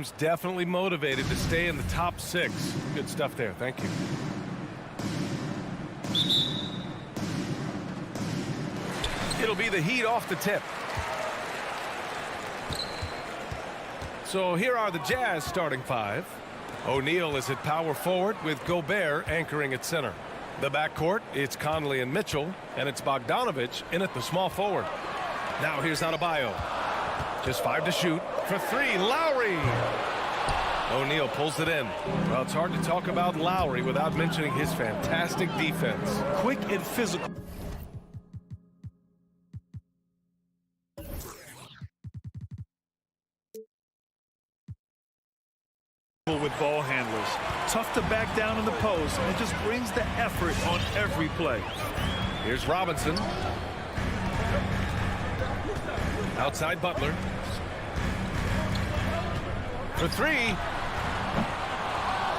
team's definitely motivated to stay in the top 6. Good stuff there. Thank you. It'll be the Heat off the tip. So here are the Jazz starting 5. O'Neal is at power forward with Gobert anchoring at center. The backcourt, it's Conley and Mitchell, and it's Bogdanovich in at the small forward. Now here's Adebayo. Just 5 to shoot. For 3, Lowry. O'Neal pulls it in. Well, it's hard to talk about Lowry without mentioning his fantastic defense. Quick and physical. With ball handlers. Tough to back down in the post, and it just brings the effort on every play. Here's Robinson. Outside Butler. For 3.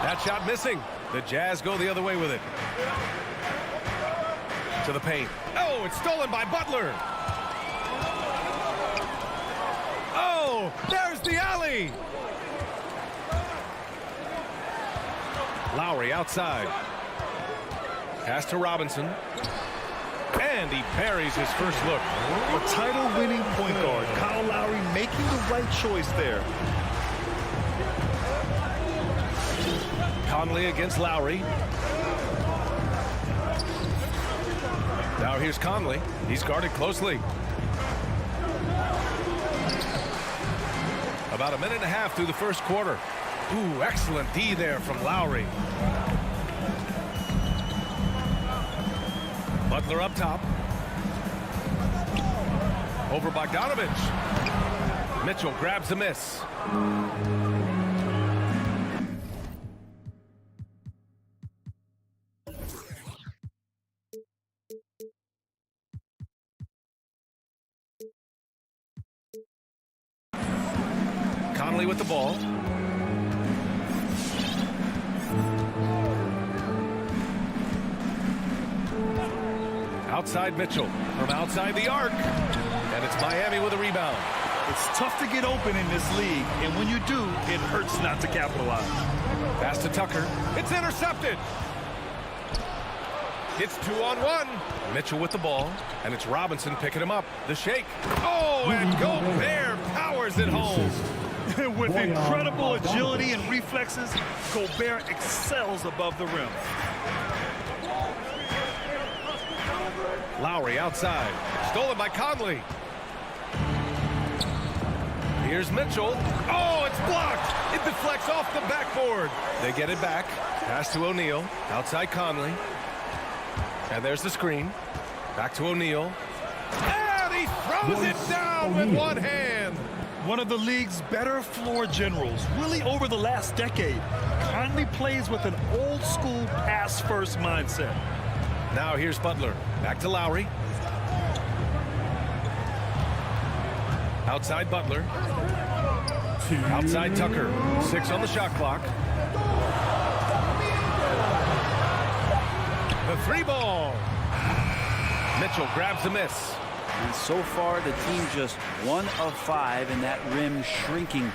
That shot missing. The Jazz go the other way with it. To the paint. Oh, it's stolen by Butler. Oh, there's the alley. Lowry outside. Pass to Robinson. And he parries his first look. A title-winning point guard. Kyle Lowry making the right choice there. Conley against Lowry. Now here's Conley. He's guarded closely. About a minute and a half through the first quarter. Ooh, excellent D there from Lowry. Butler up top. Over Bogdanovich. Mitchell grabs the miss. Conley with the ball. Outside Mitchell from outside the arc. And it's Miami with a rebound. It's tough to get open in this league, and when you do, it hurts not to capitalize. Pass to Tucker. It's intercepted. It's 2-on-1. Mitchell with the ball, and it's Robinson picking him up. The shake. Oh, and Gobert powers it home. With incredible agility and reflexes, Gobert excels above the rim. Lowry outside. Stolen by Conley. Here's Mitchell. Oh, it's blocked. It deflects off the backboard. They get it back. Pass to O'Neal. Outside Conley. And there's the screen. Back to O'Neal. And he throws it down with one hand. One of the league's better floor generals, really over the last decade. Conley plays with an old-school pass-first mindset. Now here's Butler. Back to Lowry. Outside Butler. Outside Tucker. 6 on the shot clock. The 3 ball. Mitchell grabs the miss. And so far, the team just 1 of 5, and that rim shrinking.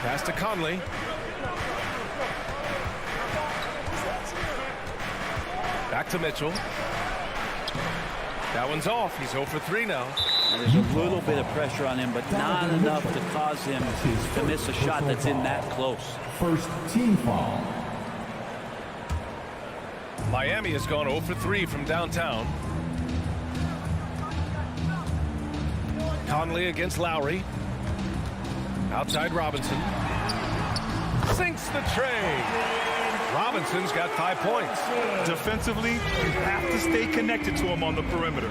Pass to Conley. Back to Mitchell. That one's off. He's 0 for 3 now. And there's a little bit of pressure on him, but not enough to cause him to miss a shot that's in that close. First team foul. Miami has gone 0 for 3 from downtown. Conley against Lowry. Outside Robinson. Sinks the tray. Robinson's got 5 points. Defensively, you have to stay connected to him on the perimeter.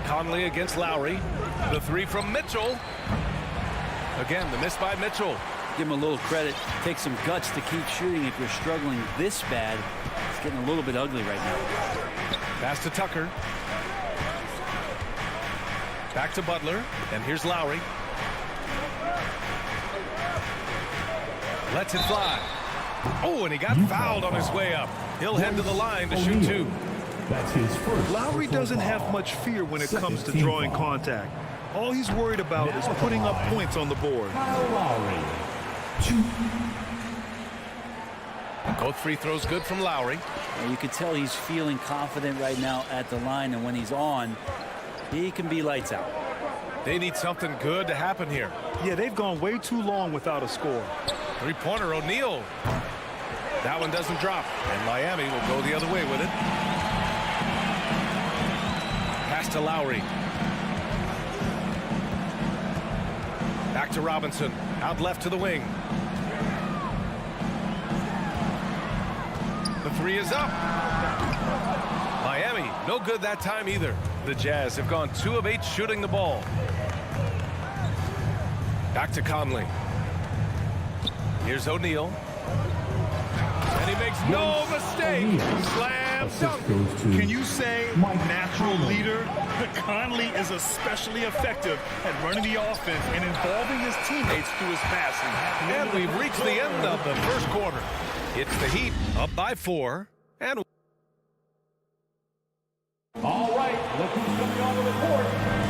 Conley against Lowry. The 3 from Mitchell. Again, the miss by Mitchell. Give him a little credit. Take some guts to keep shooting if you're struggling this bad. It's getting a little bit ugly right now. Pass to Tucker. Back to Butler. And here's Lowry. Lets it fly. Oh, and he got fouled on his way up. He'll head to the line to shoot 2. That's his first. Lowry doesn't have much fear when it comes to drawing contact. All he's worried about is putting up points on the board. Kyle Lowry. 2. Both free throws good from Lowry. And you can tell he's feeling confident right now at the line, and when he's on, he can be lights out. They need something good to happen here. Yeah, they've gone way too long without a score. Three-pointer, O'Neal. That one doesn't drop, and Miami will go the other way with it. Pass to Lowry. Back to Robinson. Out left to the wing. The three is up. Miami, no good that time either. The Jazz have gone 2 of 8 shooting the ball. Back to Conley. Here's O'Neal. And he makes no mistake. Slam dunk. Can you say natural leader? Conley is especially effective at running the offense and involving his teammates through his passing. And we've reached the end of the first quarter. It's the Heat up by 4. And All right, look who's coming on the court.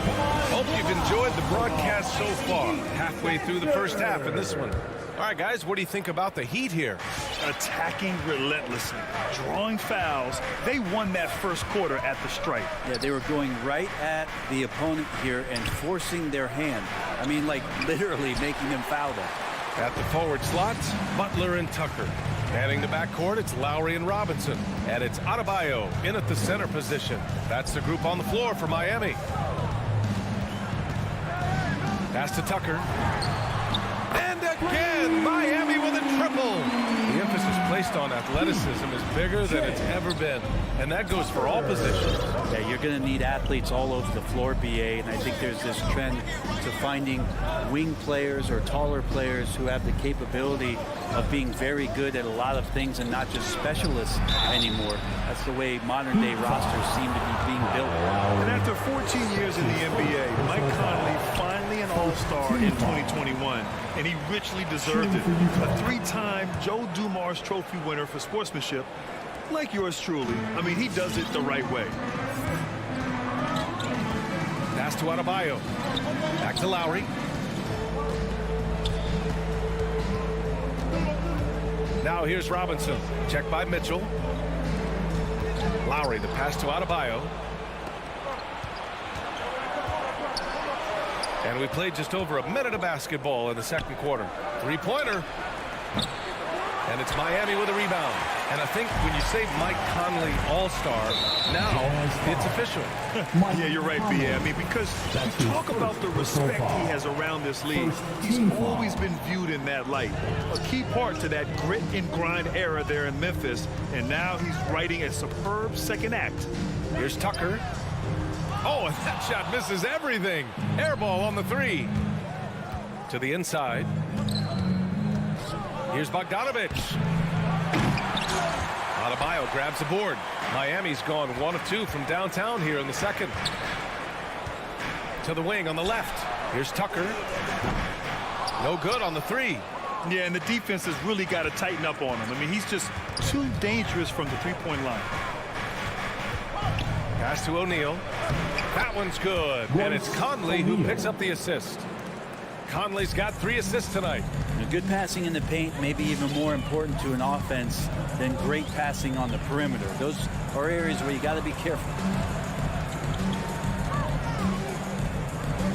Come on. hope you've enjoyed the broadcast so far. Halfway through the first half in this one. All right, guys, what do you think about the Heat here? Attacking relentlessly, drawing fouls. They won that first quarter at the stripe. Yeah, they were going right at the opponent here and forcing their hand. I mean, like literally making them foul them. At the forward slots, Butler and Tucker. Manning the backcourt, it's Lowry and Robinson. And it's Adebayo in at the center position. That's the group on the floor for Miami. Pass to Tucker. And again, Miami with a triple. The emphasis placed on athleticism is bigger than it's ever been. And that goes for all positions. Yeah, you're going to need athletes all over the floor, BA, and I think there's this trend to finding wing players or taller players who have the capability of being very good at a lot of things and not just specialists anymore. That's the way modern-day rosters seem to be being built. And after 14 years in the NBA, Mike Conley finally an all-star in 2021, and he richly deserved it. A 3-time Joe Dumars Trophy winner for sportsmanship, like yours truly. I mean, he does it the right way. Pass to Adebayo. Back to Lowry. Now here's Robinson. Checked by Mitchell. Lowry, the pass to Adebayo. And we played just over a minute of basketball in the second quarter. Three-pointer. And it's Miami with a rebound. And I think when you say Mike Conley All-Star, now it's official. Yeah, you're right, B.A. I mean, because you talk about the respect he has around this league. He's always been viewed in that light. A key part to that grit and grind era there in Memphis. And now he's writing a superb second act. Here's Tucker. Oh, and that shot misses everything. Air ball on the three. To the inside. Here's Bogdanovich. Adebayo grabs the board. Miami's gone 1 of 2 from downtown here in the second. To the wing on the left. Here's Tucker. No good on the three. Yeah, and the defense has really got to tighten up on him. I mean, he's just too dangerous from the three-point line. Pass to O'Neal. That one's good. And it's Conley who picks up the assist. Conley's got 3 assists tonight. Good passing in the paint may be even more important to an offense than great passing on the perimeter. Those are areas where you got to be careful.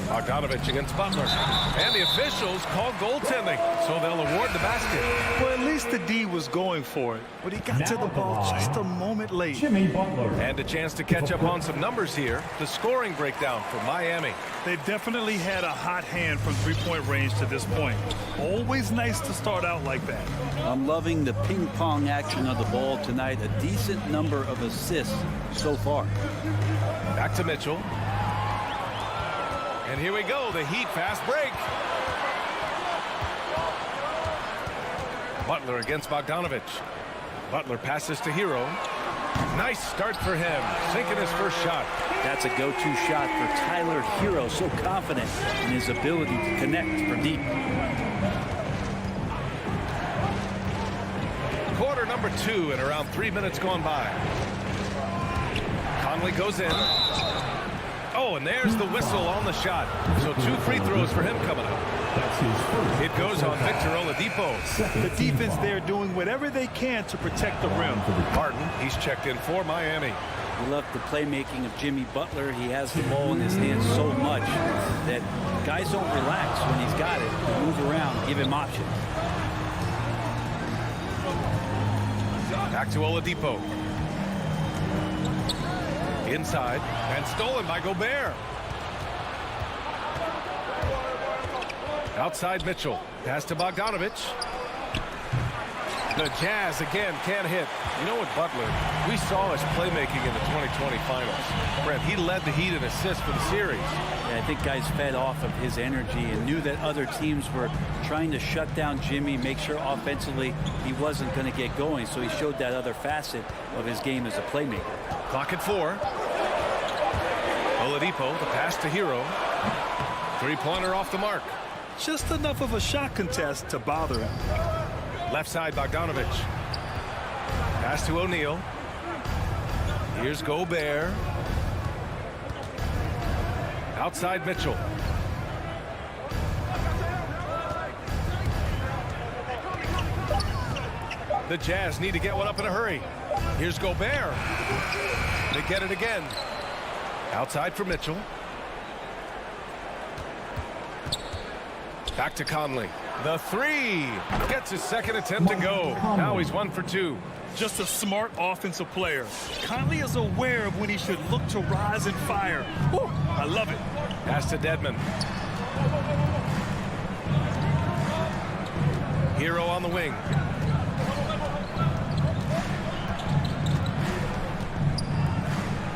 Bogdanovich against Butler. And the officials call goaltending, so they'll award the basket. Well, at least the D was going for it, but he got to the ball just a moment late. Jimmy Butler. And a chance to catch up on some numbers here. The scoring breakdown for Miami. They've definitely had a hot hand from three-point range to this point. Always nice to start out like that. I'm loving the ping-pong action of the ball tonight. A decent number of assists so far. Back to Mitchell. And here we go, the Heat fast break. Butler against Bogdanovich. Butler passes to Hero. Nice start for him, sinking his first shot. That's a go-to shot for Tyler Hero, so confident in his ability to connect from deep. Quarter number 2 and around 3 minutes gone by. Conley goes in. Oh, and there's the whistle on the shot. So 2 free throws for him coming up. It goes on Victor Oladipo. The defense there doing whatever they can to protect the rim. Martin, he's checked in for Miami. We love the playmaking of Jimmy Butler. He has the ball in his hands so much that guys don't relax when he's got it. They move around, give him options. Back to Oladipo. Inside, and stolen by Gobert. Outside Mitchell. Pass to Bogdanovich. The Jazz again can't hit. You know what, Butler? We saw his playmaking in the 2020 finals. Brent, he led the Heat in assists for the series. Yeah, I think guys fed off of his energy and knew that other teams were trying to shut down Jimmy, make sure offensively he wasn't going to get going. So he showed that other facet of his game as a playmaker. Clock at 4. Oladipo, the pass to Hero. 3-pointer off the mark. Just enough of a shot contest to bother him. Left side, Bogdanovich. Pass to O'Neal. Here's Gobert. Outside Mitchell. The Jazz need to get one up in a hurry. Here's Gobert. They get it again. Outside for Mitchell. Back to Conley. The 3 gets his second attempt to go. Now he's 1 for 2. Just a smart offensive player. Conley is aware of when he should look to rise and fire. Woo, I love it. Pass to Dedmon. Hero on the wing.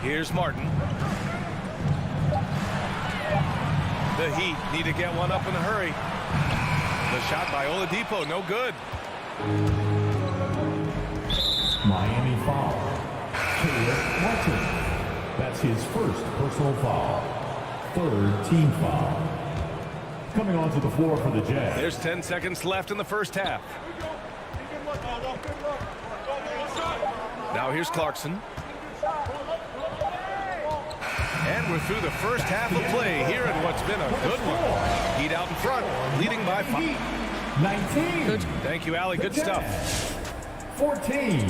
Here's Martin. The Heat need to get one up in a hurry. The shot by Oladipo, no good. Miami foul. That's his first personal foul. 3rd team foul. Coming onto the floor for the Jazz. There's 10 seconds left in the first half. Now here's Clarkson. And we're through the first half of play here in what's been a good one. Heat out in front, leading by 5. 19. Good. Thank you, Allie. Good stuff. 14.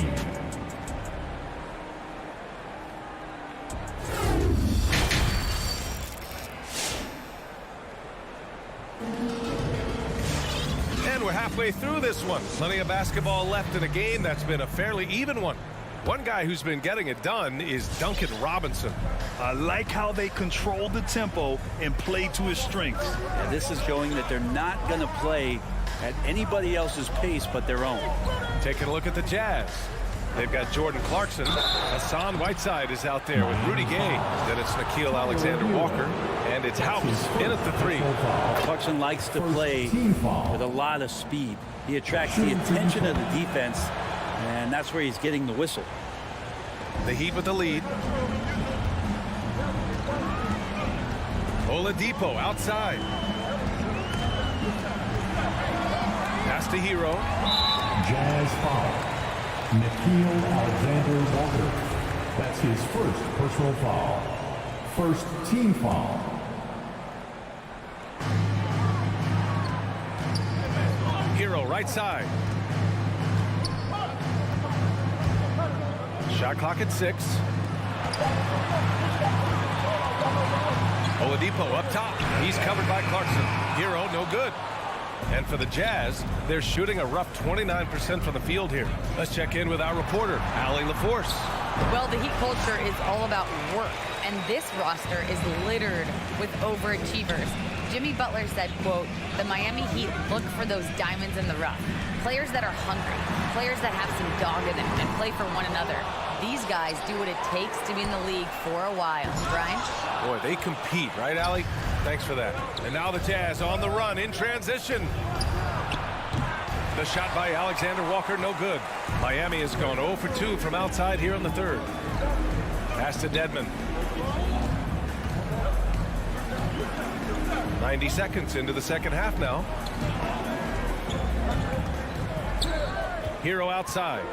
And we're halfway through this one. Plenty of basketball left in a game that's been a fairly even one. One guy who's been getting it done is Duncan Robinson. I like how they control the tempo and play to his strengths. Yeah, this is showing that they're not going to play at anybody else's pace but their own. Taking a look at the Jazz. They've got Jordan Clarkson. Hassan Whiteside is out there with Rudy Gay. Then it's Nickeil Alexander-Walker. And it's House in at the 3. Clarkson likes to play with a lot of speed. He attracts the attention of the defense, and that's where he's getting the whistle. The Heat with the lead. Oladipo outside. Pass to Hero. Jazz foul. Nickeil Alexander-Walker. That's his first personal foul. 1st team foul. Hero right side. Shot clock at 6. Oladipo up top. He's covered by Clarkson. Hero no good. And for the Jazz, they're shooting a rough 29% from the field here. Let's check in with our reporter, Allie LaForce. Well, the Heat culture is all about work, and this roster is littered with overachievers. Jimmy Butler said, quote, "The Miami Heat look for those diamonds in the rough. Players that are hungry, players that have some dog in them and play for one another. These guys do what it takes to be in the league for a while." Brian? Boy, they compete, right, Allie? Thanks for that. And now the Jazz on the run in transition. The shot by Alexander Walker, no good. Miami has gone 0 for 2 from outside here in the 3rd. Pass to Dedmon. 90 seconds into the second half now. Hero outside.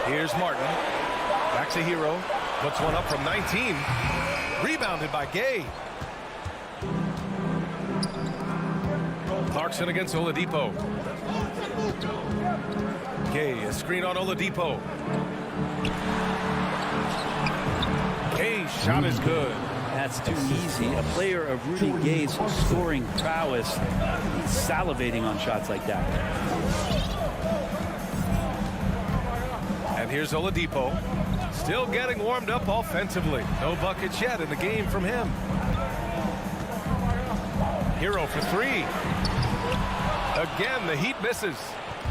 Here's Martin. Back to Hero. Puts one up from 19. Rebounded by Gay. Clarkson against Oladipo. Gay, a screen on Oladipo. Gay's shot is good. That's too easy. A player of Rudy Gay's scoring prowess, he's salivating on shots like that. And here's Oladipo. Still getting warmed up offensively. No buckets yet in the game from him. Hero for three. Again, the Heat misses.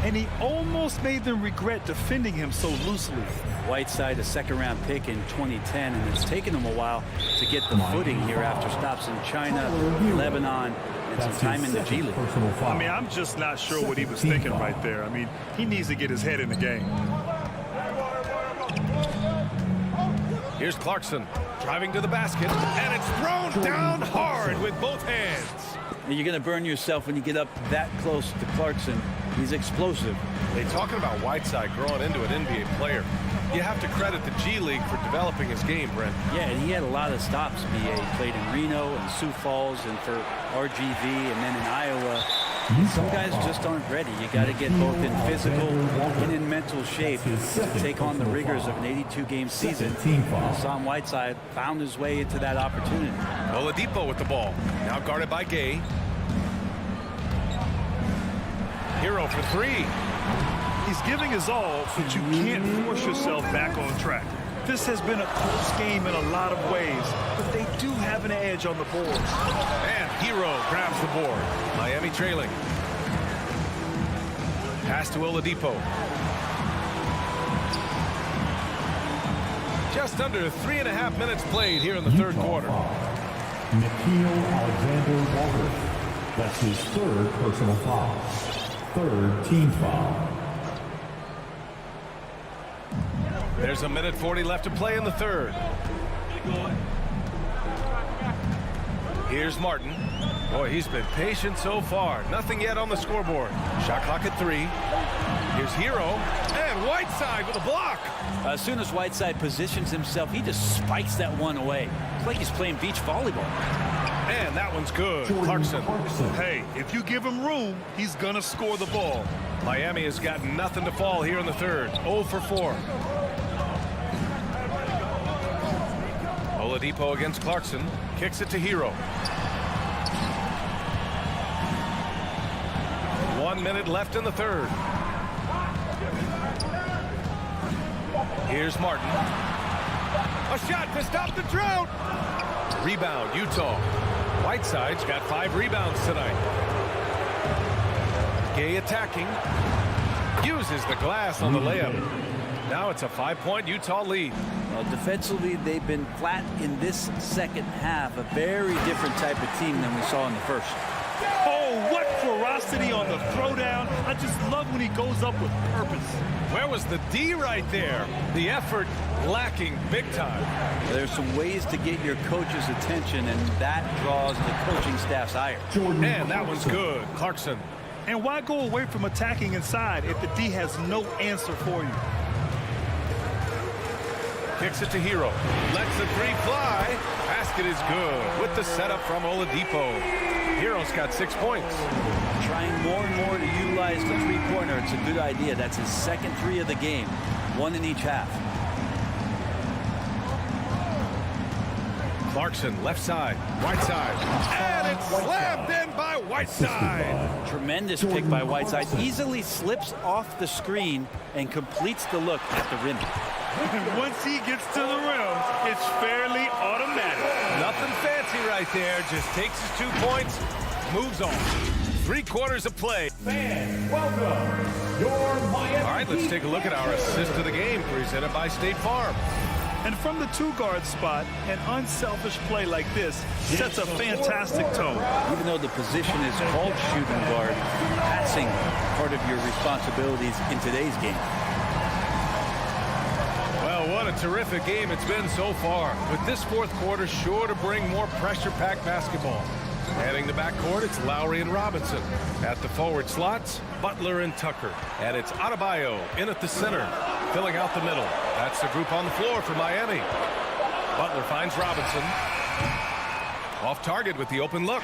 And he almost made them regret defending him so loosely. Whiteside, a second-round pick in 2010, and it's taken him a while to get the footing here after stops in China, Lebanon, and some time in the G League. I mean, I'm just not sure what he was thinking right there. I mean, he needs to get his head in the game. Here's Clarkson driving to the basket, and it's thrown down hard with both hands. You're going to burn yourself when you get up that close to Clarkson. He's explosive. They're talking about Whiteside growing into an NBA player. You have to credit the G League for developing his game, Brent. Yeah, and he had a lot of stops. He played in Reno and Sioux Falls and for RGV and then in Iowa. Some guys just aren't ready. You got to get both in physical and in mental shape to take on the rigors of an 82-game season. Hassan Whiteside found his way into that opportunity. Oladipo with the ball. Now guarded by Gay. Hero for three. He's giving his all, but you can't force yourself back on track. This has been a close game in a lot of ways, but they do have an edge on the board. And Hero grabs the board. Miami trailing. Pass to Oladipo. Just under 3.5 minutes played here in the third quarter. Nickeil Alexander-Walker. That's his third personal foul. Third team foul. There's 1:40 left to play in the third. Here's Martin. Boy, he's been patient so far. Nothing yet on the scoreboard. Shot clock at 3. Here's Hero. And Whiteside with a block. As soon as Whiteside positions himself, he just spikes that one away. It's like he's playing beach volleyball. And that one's good. Clarkson. Hey, if you give him room, he's going to score the ball. Miami has got nothing to fall here in the third. 0 for 4. Oladipo against Clarkson. Kicks it to Hero. 1 minute left in the third. Here's Martin. A shot to stop the drought. Rebound, Utah. Whiteside's got 5 rebounds tonight. Gay attacking. Uses the glass on the layup. Now it's a 5-point Utah lead. Defensively, they've been flat in this second half. A very different type of team than we saw in the first. Oh, what ferocity on the throwdown. I just love when he goes up with purpose. Where was the D right there? The effort lacking big time. There's some ways to get your coach's attention, and that draws the coaching staff's ire. And that one's good. Clarkson. And why go away from attacking inside if the D has no answer for you? Kicks it to Hero. Lets the 3 fly. Basket is good with the setup from Oladipo. Hero's got 6 points. Trying more and more to utilize the three-pointer. It's a good idea. That's his second 3 of the game. 1 in each half. Clarkson, left side. Whiteside. And it's slammed in by Whiteside. Tremendous pick by Whiteside. Easily slips off the screen and completes the look at the rim. Once he gets to the rim, it's fairly automatic. Nothing fancy right there. Just takes his 2 points, moves on. 3 quarters of play. Fans, welcome. Your Miami. All right, let's take a look at our assist of the game presented by State Farm. And from the 2-guard spot, an unselfish play like this sets a fantastic tone. Even though the position is called shooting guard, passing part of your responsibilities in today's game. Well, what a terrific game it's been so far. With this fourth quarter sure to bring more pressure-packed basketball. Heading the backcourt, it's Lowry and Robinson. At the forward slots, Butler and Tucker. And it's Adebayo in at the center. filling out the middle. That's the group on the floor for Miami. Butler finds Robinson. Off target with the open look.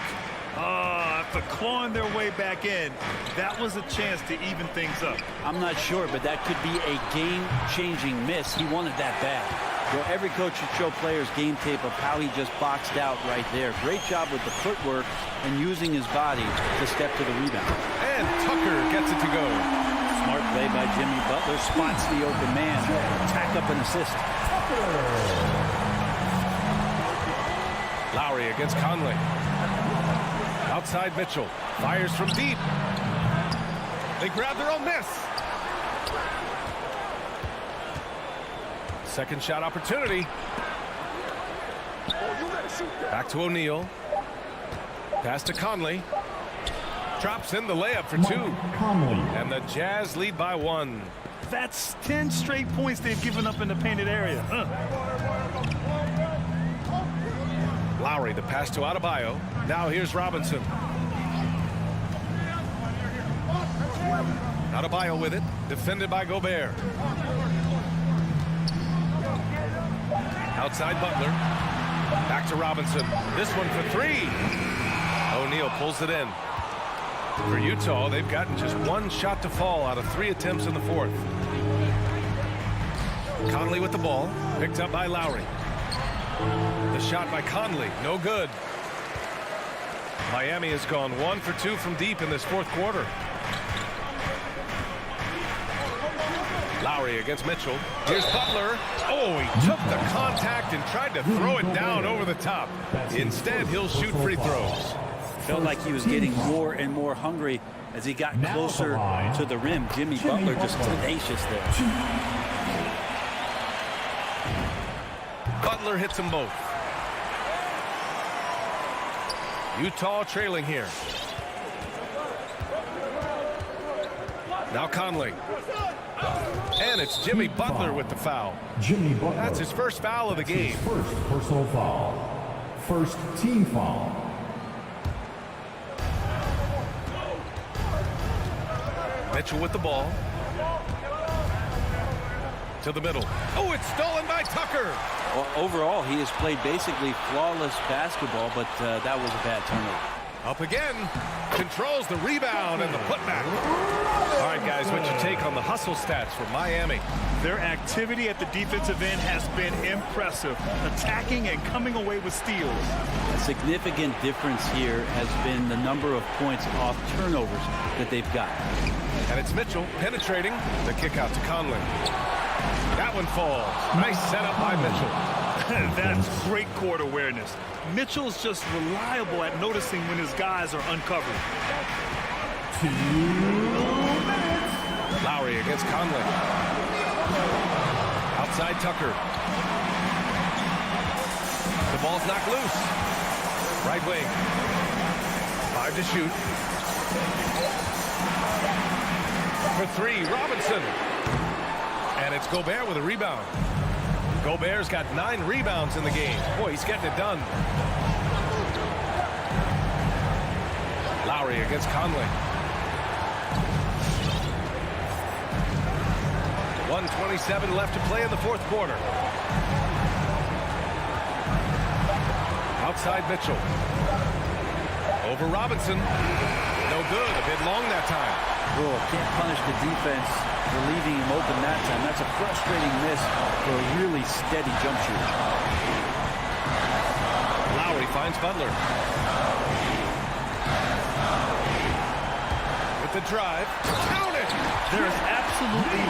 After clawing their way back in, that was a chance to even things up. I'm not sure, but that could be a game-changing miss. He wanted that bad. Well, every coach should show players game tape of how he just boxed out right there. Great job with the footwork and using his body to step to the rebound. And Tucker gets it to go. Smart play by Jimmy Butler. Spots the open man. Tack up an assist. Lowry against Conley. Outside Mitchell. Fires from deep. They grab their own miss. Second shot opportunity. Back to O'Neal. Pass to Conley. Drops in the layup for two. Conley. And the Jazz lead by 1. That's 10 straight points they've given up in the painted area. Lowry, the pass to Adebayo. Now here's Robinson. Adebayo with it. Defended by Gobert. Outside Butler. Back to Robinson. This one for 3. O'Neal pulls it in. For Utah, they've gotten just 1 shot to fall out of 3 attempts in the 4th. Conley with the ball. Picked up by Lowry. The shot by Conley, no good. Miami has gone 1 for 2 from deep in this 4th quarter. Lowry against Mitchell. Here's Butler. Oh, he took the contact and tried to throw it down over the top. Instead, he'll shoot free throws. Felt like he was getting more and more hungry as he got closer to the rim. Jimmy Butler just tenacious there. Butler hits them both. Utah trailing here. Now Conley. And it's Jimmy Butler with the foul. Jimmy Butler. That's his first foul of the game. First personal foul. First team foul. Mitchell with the ball. To the middle. Oh, it's stolen by Tucker. Well, overall, he has played basically flawless basketball, but that was a bad turnover. Up again. Controls the rebound and the putback. All right, guys, what's your take on the hustle stats for Miami? Their activity at the defensive end has been impressive, attacking and coming away with steals. A significant difference here has been the number of points off turnovers that they've got. And it's Mitchell penetrating. The kick out to Conley. That one falls. Nice setup by Mitchell. That's great court awareness. Mitchell's just reliable at noticing when his guys are uncovered. 2 minutes. Lowry against Conley. Outside Tucker. The ball's knocked loose. Right wing. 5 to shoot. For 3, Robinson. And it's Gobert with a rebound. Gobert's got 9 rebounds in the game. Boy, he's getting it done. Lowry against Conley. 1:27 left to play in the 4th quarter. Outside Mitchell. Over Robinson. No good. A bit long that time. Oh, can't punish the defense for leaving him open that time. That's a frustrating miss for a really steady jump shooter. Lowry finds Butler. With the drive. Count it! There is absolutely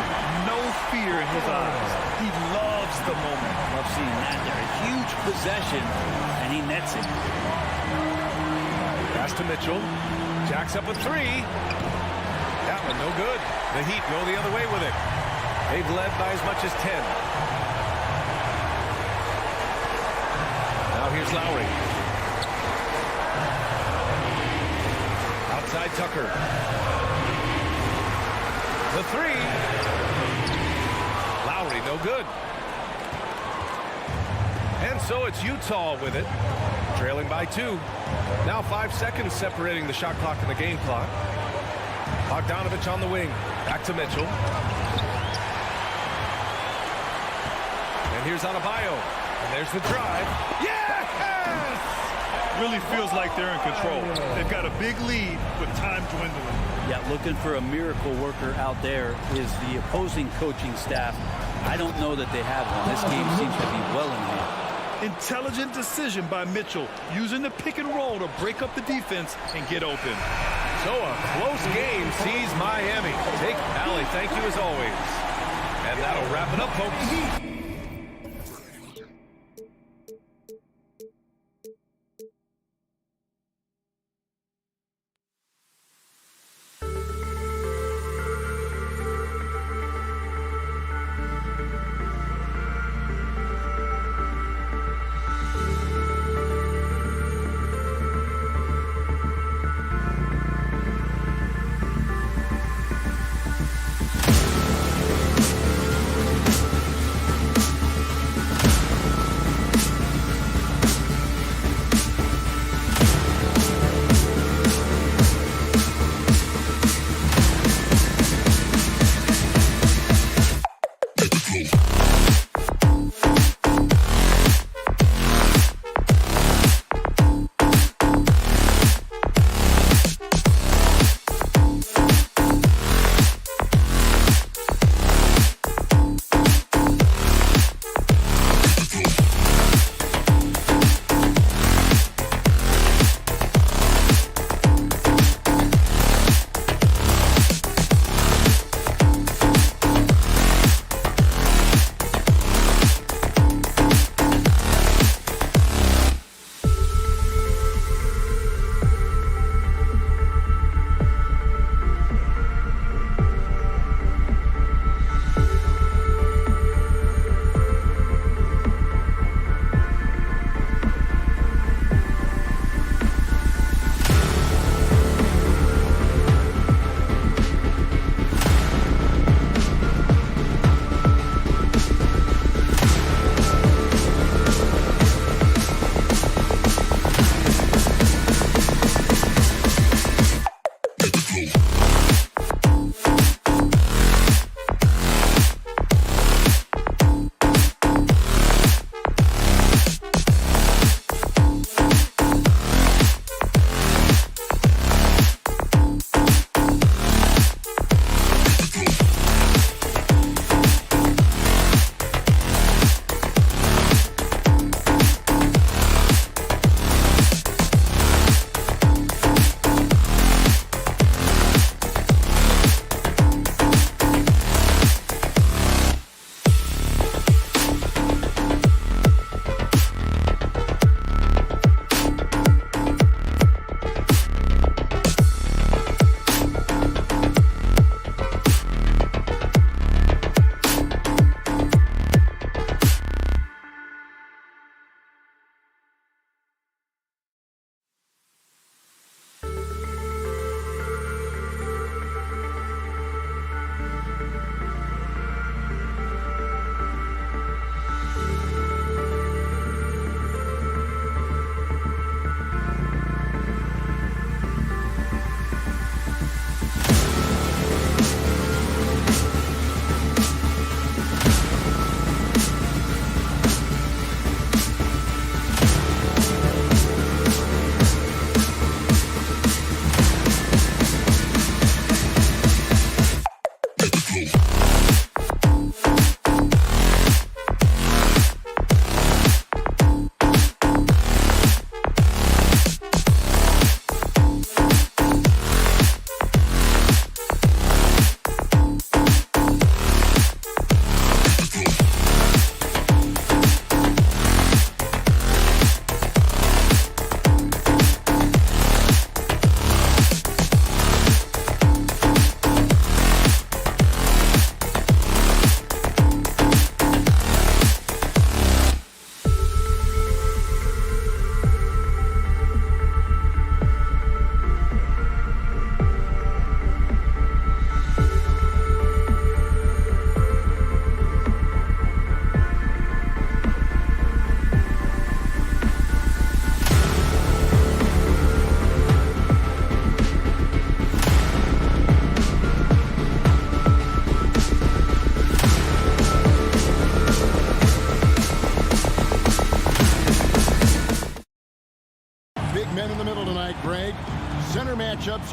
no fear in his eyes. He loves the moment. Love seeing that there. A huge possession, and he nets it. Pass to Mitchell. Jacks up a 3. That one no good. The Heat go the other way with it. They've led by as much as 10. Now here's Lowry. Outside Tucker. The 3. Lowry no good. And so it's Utah with it. Trailing by 2. Now 5 seconds separating the shot clock and the game clock. Bogdanovich on the wing. Back to Mitchell. here's Adebayo. And there's the drive. Yes! Really feels like they're in control. They've got a big lead with time dwindling. Yeah, looking for a miracle worker out there is the opposing coaching staff. I don't know that they have one. This game seems to be well in hand. Intelligent decision by Mitchell, using the pick and roll to break up the defense and get open. So a close game sees Miami. Take Allie, thank you as always. And that'll wrap it up, folks.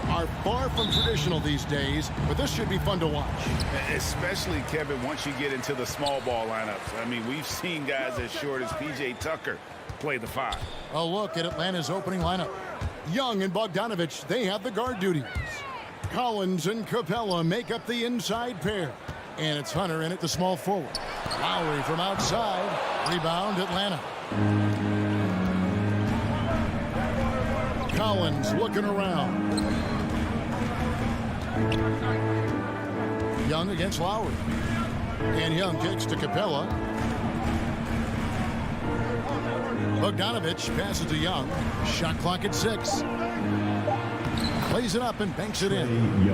are far from traditional these days, but this should be fun to watch. Especially, Kevin, once you get into the small ball lineups. I mean, we've seen guys as short as P.J. Tucker play the 5. A look at Atlanta's opening lineup. Young and Bogdanovich, they have the guard duties. Collins and Capella make up the inside pair. And it's Hunter in at the small forward. Lowry from outside. Rebound, Atlanta. Collins looking around. Young against Lowry. And Young kicks to Capella. Bogdanovich passes to Young. Shot clock at 6. Plays it up and banks it in.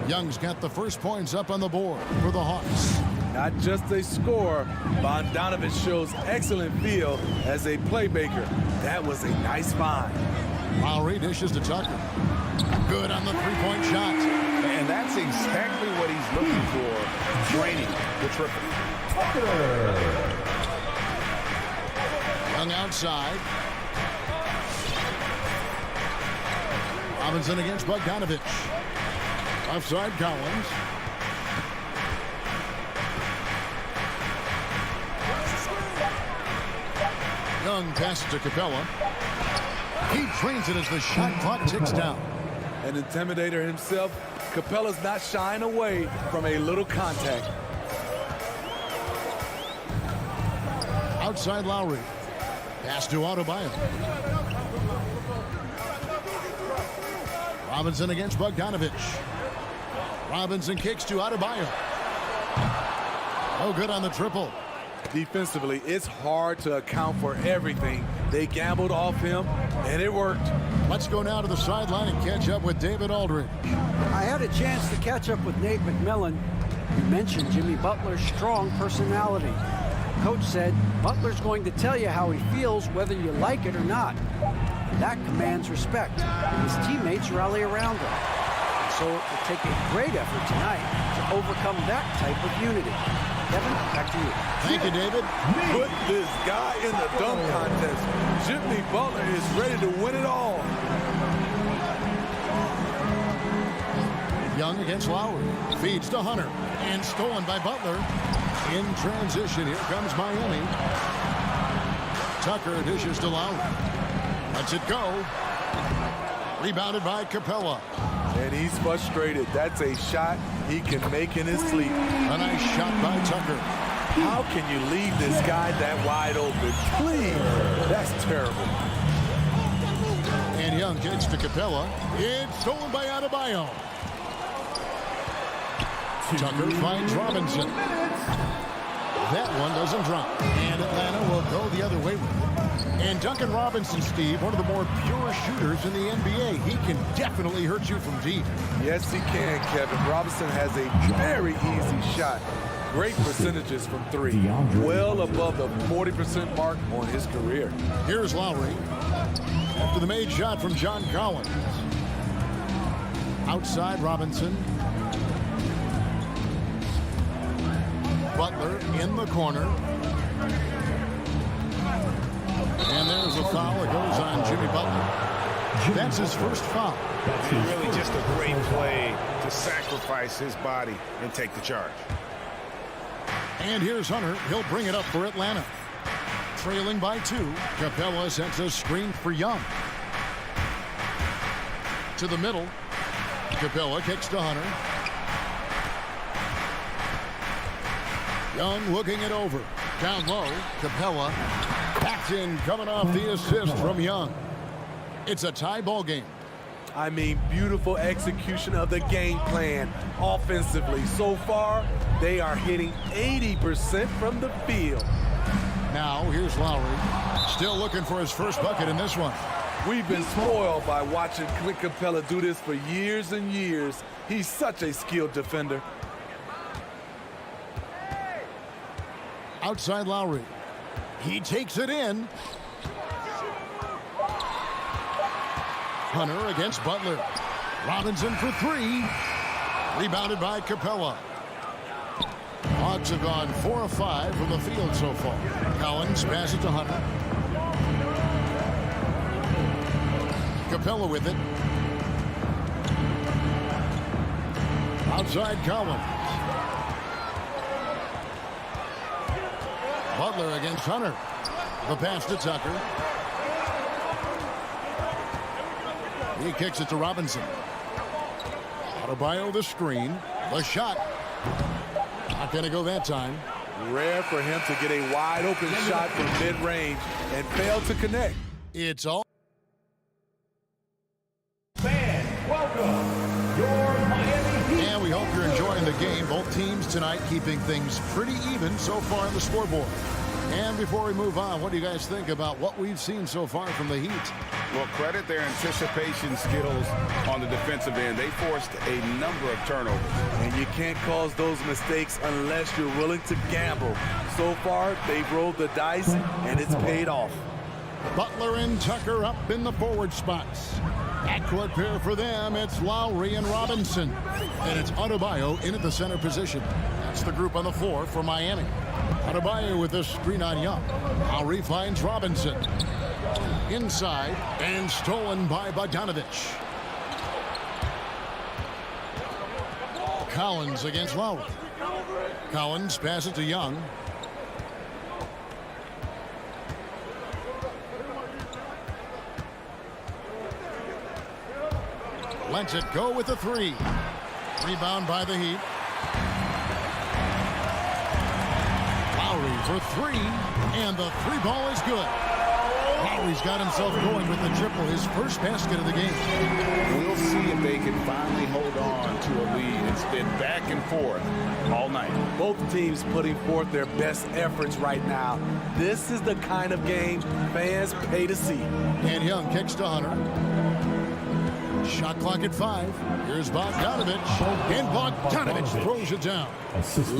Young's got the first points up on the board for the Hawks. Not just a scorer, Bogdanovich shows excellent feel as a playmaker. That was a nice find. Lowry dishes to Tucker. Good on the three-point shot. And that's exactly what he's looking for, draining the triple. Young outside. Robinson against Bogdanovich. Offside Collins. Young passes to Capella. He trains it as the shot clock ticks down. An intimidator himself, Capella's not shying away from a little contact. Outside Lowry. Pass to Adebayo. Robinson against Bogdanovich. Robinson kicks to Adebayo. Oh, good on the triple. Defensively, it's hard to account for everything. They gambled off him, and it worked. Let's go now to the sideline and catch up with David Aldridge. I had a chance to catch up with Nate McMillan. You mentioned Jimmy Butler's strong personality. Coach said Butler's going to tell you how he feels whether you like it or not. That commands respect. His teammates rally around him. So it will take a great effort tonight to overcome that type of unity. Kevin, back to you. Thank you, David. Put this guy in the dunk contest. Jimmy Butler is ready to win it all. Young against Lowry. Feeds to Hunter. And stolen by Butler. In transition, here comes Miami. Tucker dishes to Lowry. Lets it go. Rebounded by Capella. And he's frustrated. That's a shot he can make in his sleep. A nice shot by Tucker. How can you leave this guy that wide open? Please. That's terrible. And Young kicks to Capella. It's stolen by Adebayo. Tucker finds Robinson. That one doesn't drop. And Atlanta will go the other way with it. And Duncan Robinson, Steve, one of the more pure shooters in the NBA. He can definitely hurt you from deep. Yes, he can, Kevin. Robinson has a very easy shot. Great percentages from 3. Well above the 40% mark on his career. Here's Lowry. After the made shot from John Collins. Outside Robinson. Butler in the corner. And there's a foul that goes on Jimmy Butler. That's his first foul. It's really just a great play to sacrifice his body and take the charge. And here's Hunter. He'll bring it up for Atlanta. Trailing by 2. Capella sets a screen for Young. To the middle. Capella kicks to Hunter. Young looking it over. Down low. Capella. Backs in, coming off the assist from Young. It's a tie ball game. I mean, beautiful execution of the game plan offensively. So far, they are hitting 80% from the field. Now, here's Lowry. Still looking for his first bucket in this one. We've been spoiled by watching Clint Capella do this for years and years. He's such a skilled defender. Outside Lowry. He takes it in. Hunter against Butler. Robinson for 3. Rebounded by Capella. Hawks have gone 4 of 5 from the field so far. Collins passes to Hunter. Capella with it. Outside Collins. Butler against Hunter. The pass to Tucker. He kicks it to Robinson. Adebayo the screen. The shot. Not going to go that time. Rare for him to get a wide open shot from mid-range and fail to connect. It's all. Fans, welcome your Miami Heat. And we hope you're enjoying the game. Both teams tonight keeping things pretty even so far on the scoreboard. And before we move on, what do you guys think about what we've seen so far from the Heat? Well, credit their anticipation skills on the defensive end. They forced a number of turnovers. And you can't cause those mistakes unless you're willing to gamble. So far, they've rolled the dice, and it's paid off. Butler and Tucker up in the forward spots. Backcourt pair for them, it's Lowry and Robinson. And it's Adebayo in at the center position. That's the group on the floor for Miami. Adebayo with the screen on Young. Lowry finds Robinson. Inside and stolen by Bogdanovich. Collins against Lowry. Collins passes to Young. Lets it go with the three. Rebound by the Heat. Lowry for three, and the three ball is good. Lowry's got himself going with the triple, his first basket of the game. We'll see if they can finally hold on to a lead. It's been back and forth all night. Both teams putting forth their best efforts right now. This is the kind of game fans pay to see. And Young kicks to Hunter. Shot clock at 5. Here's Bogdanovich. And Bogdanovich throws it down.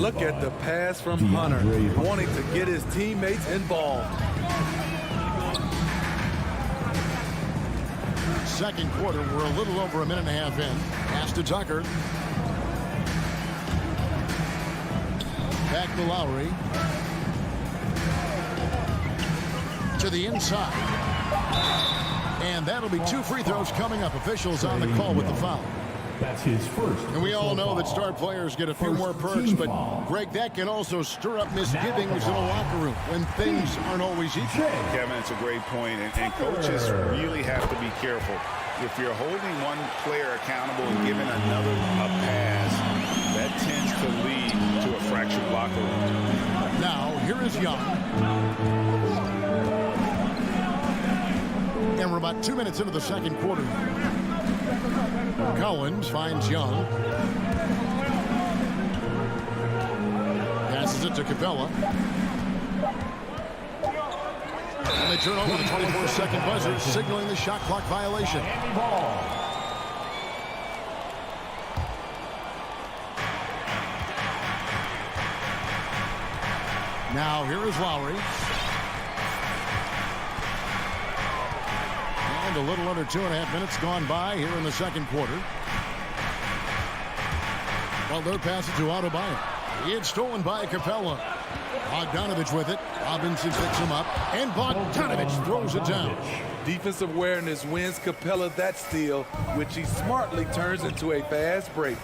Look at the pass from Hunter, wanting to get his teammates involved. Second quarter, we're a little over a minute and a half in. Pass to Tucker. Back to Lowry. To the inside. And that'll be 2 free throws coming up. Officials on the call with the foul. That's his first. And we all know that star players get a few more perks, but Greg, that can also stir up misgivings in a locker room when things aren't always easy. Kevin, it's a great point, and coaches really have to be careful. If you're holding one player accountable and giving another a pass, that tends to lead to a fractured locker room. Now, here is Young. And we're about 2 minutes into the second quarter. Collins finds Young. Passes it to Capella. And they turn over the 24-second buzzer, signaling the shot clock violation. Now here is Lowry. And a little under 2.5 minutes gone by here in the second quarter. Butler passes to Adebayo. It's stolen by Capella. Bogdanovich with it. Robinson picks him up. And Bogdanovich throws it down. Defensive awareness wins Capella that steal, which he smartly turns into a fast break.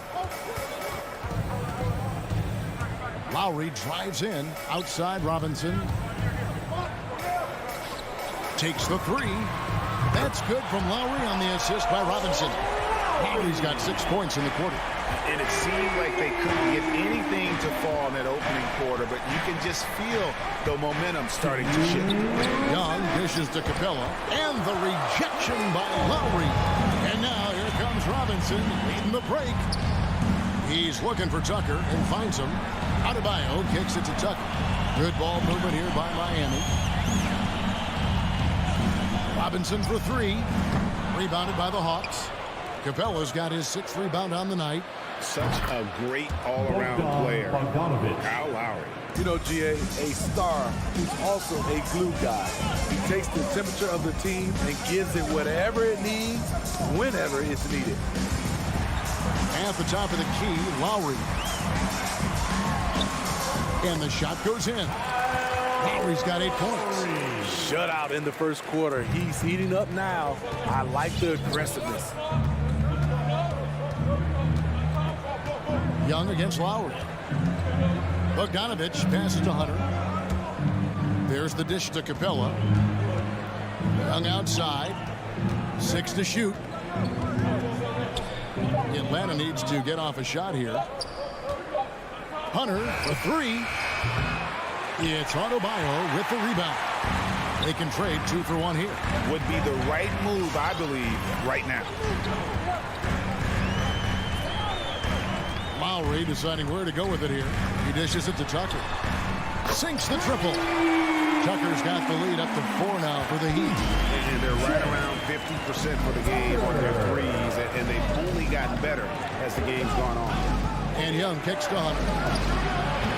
Lowry drives in. Outside Robinson. Takes the three. That's good from Lowry on the assist by Robinson. Lowry's got 6 points in the quarter. And it seemed like they couldn't get anything to fall in that opening quarter, but you can just feel the momentum starting to shift. Young dishes to Capella, and the rejection by Lowry. And now here comes Robinson leading the break. He's looking for Tucker and finds him. Adebayo kicks it to Tucker. Good ball movement here by Miami. Robinson for three. Rebounded by the Hawks. Capella's got his 6th rebound on the night. Such a great all-around player. Kyle Lowry. You know, GA, a star who's also a glue guy. He takes the temperature of the team and gives it whatever it needs, whenever it's needed. At the top of the key, Lowry. And the shot goes in. Lowry's got 8 points. Shutout in the first quarter. He's heating up now. I like the aggressiveness. Young against Lowry. Bogdanovich passes to Hunter. There's the dish to Capella. Young outside. 6 to shoot. Atlanta needs to get off a shot here. Hunter for 3. It's Adebayo with the rebound. They can trade 2 for 1 here. Would be the right move, I believe, right now. Lowry deciding where to go with it here. He dishes it to Tucker. Sinks the triple. Tucker's got the lead up to 4 now for the Heat. And they're right around 50% for the game on their threes, and they've only gotten better as the game's gone on. And Young kicks to Hunter.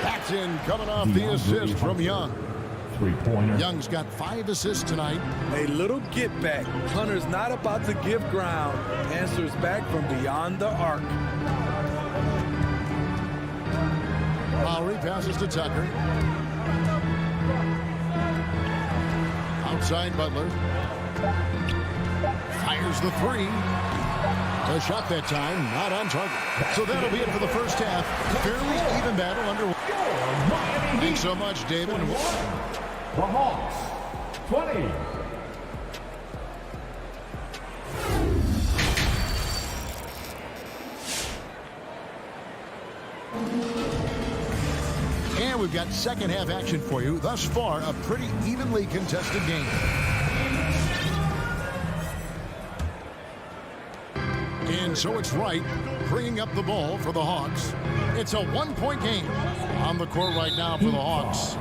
That's in, coming off the assist from Young. Three-pointer. Young's got 5 assists tonight. A little get back. Hunter's not about to give ground. Answers back from beyond the arc. Lowry passes to Tucker. Outside Butler. Fires the 3. The shot that time, not on target. So that'll be it for the first half. Fairly even battle underway. Thanks so much, David. The Hawks, 20. And we've got second half action for you. Thus far, a pretty evenly contested game. And so it's Wright bringing up the ball for the Hawks. It's a 1-point game on the court right now for the Hawks.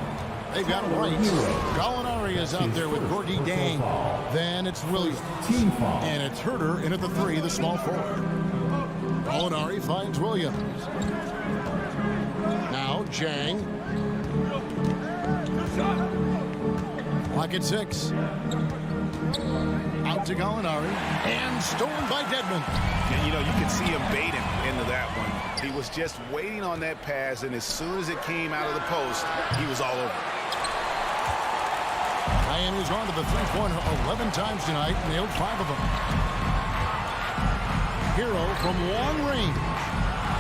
They've got Wright. Gallinari is out there with Gorgie Dang. Then it's Williams. And it's Herter in at the 3, the small forward. Gallinari finds Williams. Now Jang. Clock at 6. Out to Gallinari. And stolen by Dedmon. And, you know, you can see him baiting into that one. He was just waiting on that pass, and as soon as it came out of the post, he was all over. Miami's gone to the three-pointer 11 times tonight, nailed 5 of them. Hero from long range.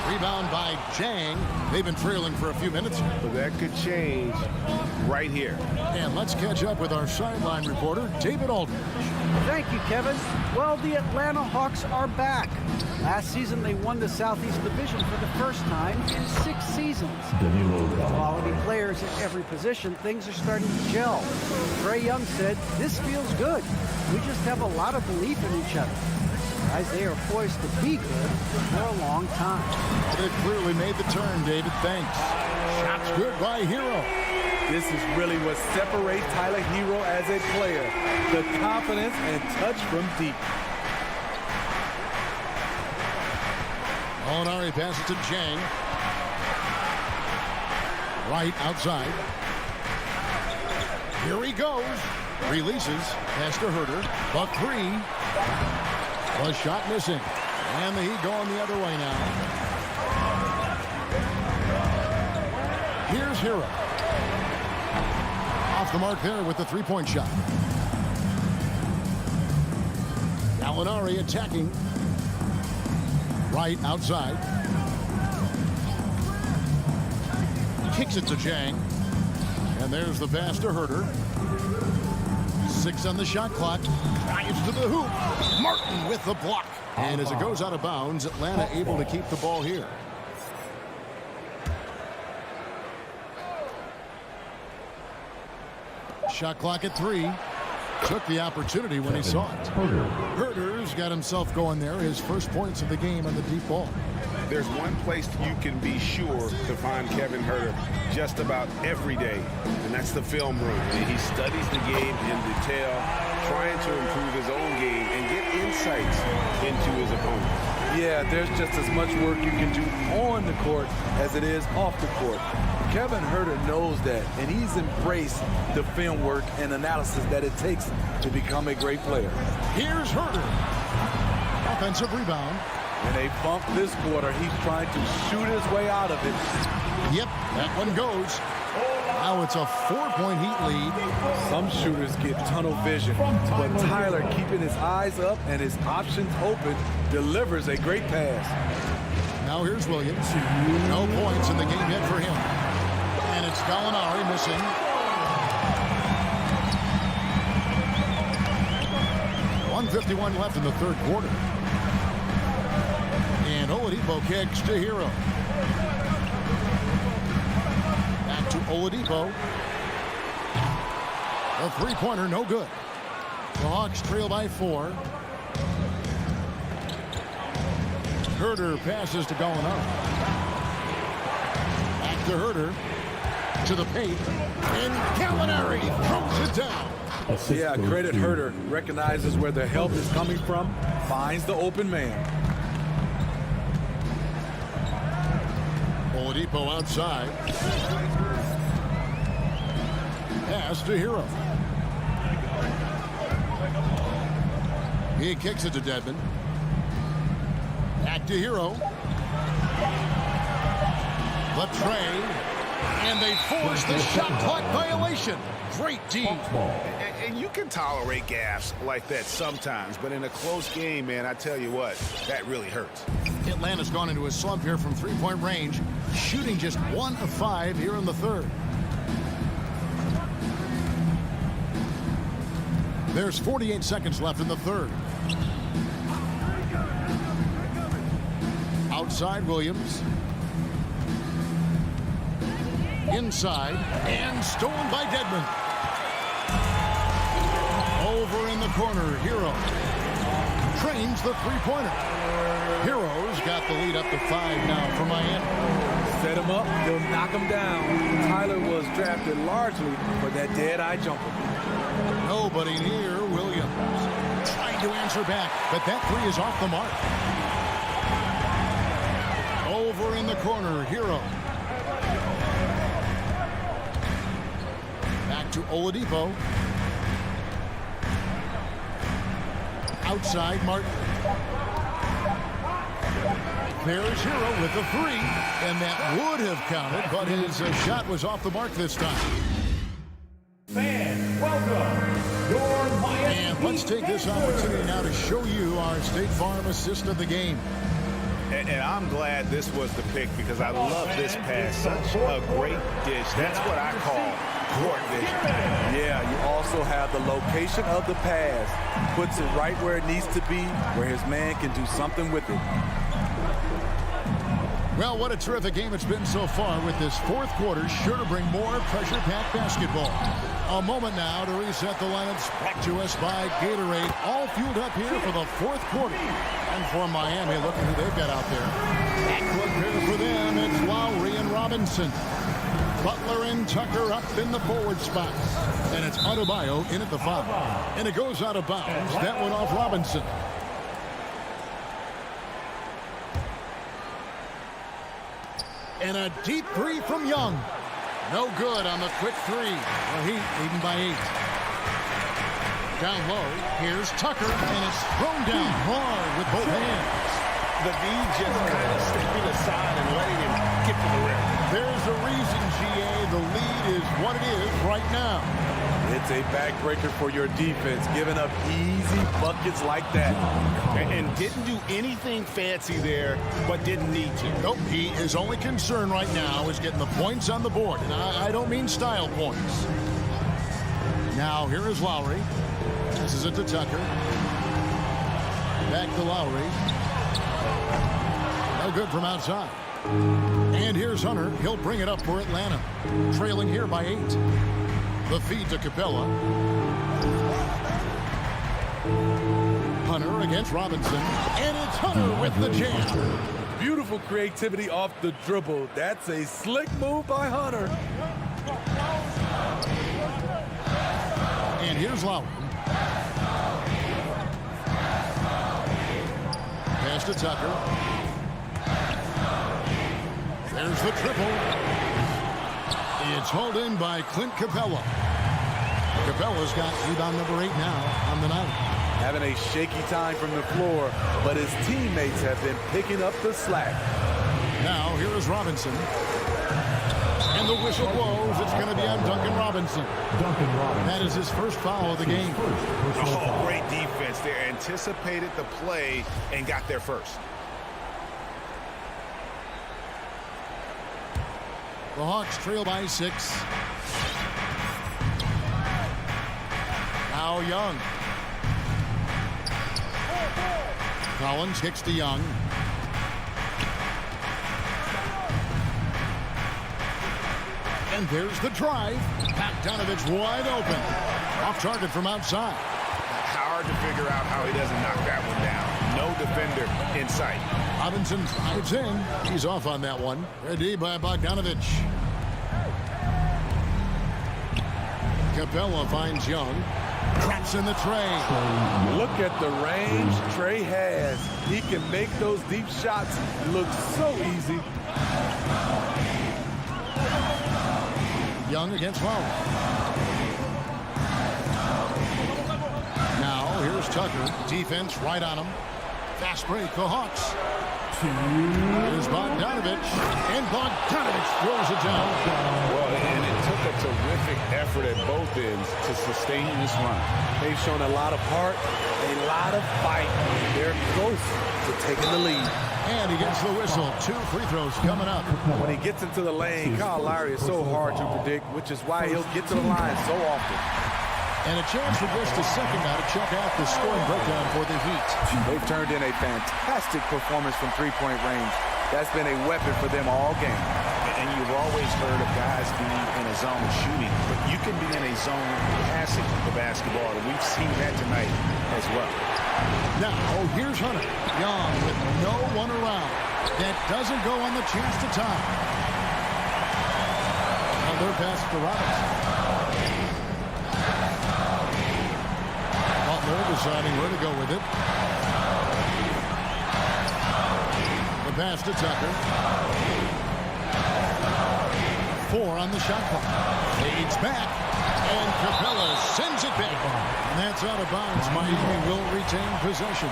Rebound by Jang. They've been trailing for a few minutes. But that could change right here. And let's catch up with our sideline reporter, David Aldridge. Thank you, Kevin. Well, the Atlanta Hawks are back. Last season, they won the Southeast Division for the first time in 6 seasons. Quality players at every position, things are starting to gel. Trae Young said, "This feels good. We just have a lot of belief in each other." Guys, they are poised to be good for a long time. They've clearly made the turn, David. Thanks. Shots good by Hero. This is really what separates Tyler Hero as a player. The confidence and touch from deep. Gallinari passes to Jang. Right outside. Here he goes. Releases. Pass to Herter. Buck 3. The shot missing. And the Heat going the other way now. Here's Hero. Off the mark there with the three-point shot. Gallinari attacking. Right outside. Kicks it to Jang. And there's the pass to Herter. 6 on the shot clock. Drives to the hoop. Martin with the block. And as it goes out of bounds, Atlanta able to keep the ball here. Shot clock at 3. Took the opportunity when he saw it. Herter's got himself going there. His first points of the game on the deep ball. There's one place you can be sure to find Kevin Herter just about every day, and that's the film room. And he studies the game in detail, trying to improve his own game and get insights into his opponent. Yeah, there's just as much work you can do on the court as it is off the court. Kevin Herter knows that, and he's embraced the film work and analysis that it takes to become a great player. Here's Herter. Offensive rebound. When they bump this quarter, he's trying to shoot his way out of it. Yep, that one goes. Now it's a 4-point Heat lead. Some shooters get tunnel vision, but Tyler, keeping his eyes up and his options open, delivers a great pass. Now here's Williams. No points in the game yet for him. And it's Gallinari missing. .151 left in the third quarter. And Oladipo kicks to Hero. Back to Oladipo. A three-pointer, no good. The Hawks trail by 4. Herter passes to Gallinari. Back to Herter. To the paint. And Gallinari throws it down. Yeah, credit Herter. Recognizes where the help is coming from. Finds the open man. Oladipo outside. Pass to Hero. He kicks it to Dedmon. Back to Hero. The trade. And they force the shot clock violation. Great D. And you can tolerate gaffes like that sometimes, but in a close game, man, I tell you what, that really hurts. Atlanta's gone into a slump here from three-point range, shooting just 1 of 5 here in the third. There's 48 seconds left in the third. Outside Williams. Inside and stolen by Dedmon. Over in the corner, Hero trains the three-pointer. Hero's got the lead up to 5 now for Miami. Set him up, he'll knock him down. Tyler was drafted largely for that dead-eye jumper. Nobody near Williams. Trying to answer back, but that 3 is off the mark. Over in the corner, Hero. Back to Oladipo. Outside Martin. There's Hero with the 3, and that would have counted, but his shot was off the mark this time. Fans, welcome your Miami. And let's take this opportunity now to show you our State Farm assist of the game. And I'm glad this was the pick because I love this pass. Such a great dish. That's what I call court vision. Yeah, you also have the location of the pass. Puts it right where it needs to be, where his man can do something with it. Well, what a terrific game it's been so far with this fourth quarter. Sure to bring more pressure-packed basketball. A moment now to reset the lineups brought to us by Gatorade. All fueled up here for the fourth quarter. And for Miami, look at who they've got out there. Backcourt pair for them, it's Lowry and Robinson. Butler and Tucker up in the forward spot. And it's Adebayo in at the 5. And it goes out of bounds. That one off Robinson. And a deep 3 from Young. No good on the quick 3. The Heat leading by 8. Down low, here's Tucker, and it's thrown down hard with both hands. The D just kind of stepping aside and letting him get to the rim. There's a reason, GA. The lead is what it is right now. It's a backbreaker for your defense, giving up easy buckets like that. And didn't do anything fancy there, but didn't need to. Nope, his only concern right now is getting the points on the board. And I don't mean style points. Now, here is Lowry. This is it to Tucker. Back to Lowry. No good from outside. And here's Hunter. He'll bring it up for Atlanta. Trailing here by 8. The feed to Capella. Hunter against Robinson. And it's Hunter with the jam. Beautiful creativity off the dribble. That's a slick move by Hunter. And here's Lowry. Pass to Tucker. There's the triple. It's hauled in by Clint Capella. Capella's got rebound number 8 now on the night. Having a shaky time from the floor, but his teammates have been picking up the slack. Now, here is Robinson. And the whistle blows. It's going to be on Duncan Robinson. That is his first foul of the game. Oh, great defense there. Anticipated the play and got there first. The Hawks trail by 6. Now Young. Collins kicks to Young. And there's the drive. Bogdanovich wide open. Off target from outside. Hard to figure out how he doesn't knock that one down. No defender in sight. Robinson drives in. He's off on that one. Ready by Bogdanovich. Capella finds Young. Drops in the tray. Look at the range Trey has. He can make those deep shots look so easy. Young against Lowry. Now here's Tucker. Defense right on him. Fast break, the Hawks. Here's Bogdanovich. And Bogdanovich throws it down. Well, and it took a terrific effort at both ends to sustain this run. They've shown a lot of heart, a lot of fight. They're close to taking the lead. And he gets the whistle. 2 free throws coming up. When he gets into the lane, Kyle Lowry is so hard to predict, which is why he'll get to the line so often. And a chance for just a second now to check out the scoring breakdown for the Heat. They've turned in a fantastic performance from three-point range. That's been a weapon for them all game. And you've always heard of guys being in a zone shooting, but you can be in a zone passing the basketball, and we've seen that tonight as well. Now, here's Hunter. Young with no one around. That doesn't go on the chance to tie. Another pass to Robinson. Butler deciding where to go with it. The pass to Tucker. 4 on the shot clock. Fades back. And Capella sends it back. And that's out of bounds. Miami will retain possession.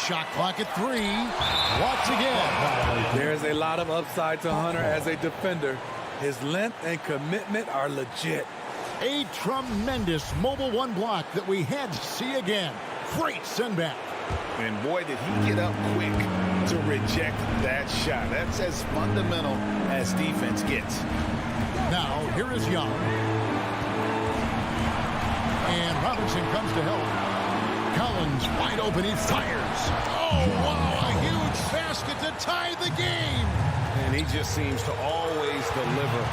Shot clock at 3. Watch again. There's a lot of upside to Hunter as a defender. His length and commitment are legit. A tremendous mobile 1 block that we had to see again. Great send back. And boy, did he get up quick to reject that shot. That's as fundamental as defense gets. Now, here is Young. And Robinson comes to help. Collins wide open. He fires. Oh, wow. A huge basket to tie the game. And he just seems to always deliver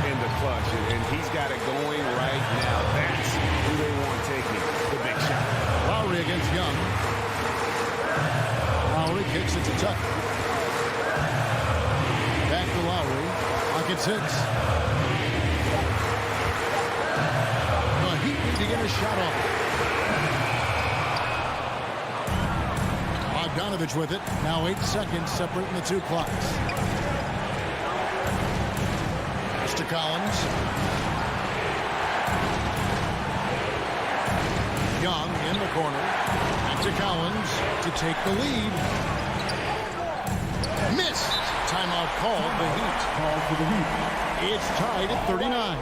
in the clutch. And he's got it going right now. That's who they want taking the big shot. Lowry against Young. Lowry kicks it to Tucker. Back to Lowry. Clock at 6. The Heat need to get a shot off. Bogdanovich with it. Now 8 seconds separating the 2 clocks. To Collins. Young in the corner. Back to Collins to take the lead. Missed. Timeout called the Heat. Called for the Heat. It's tied at 39.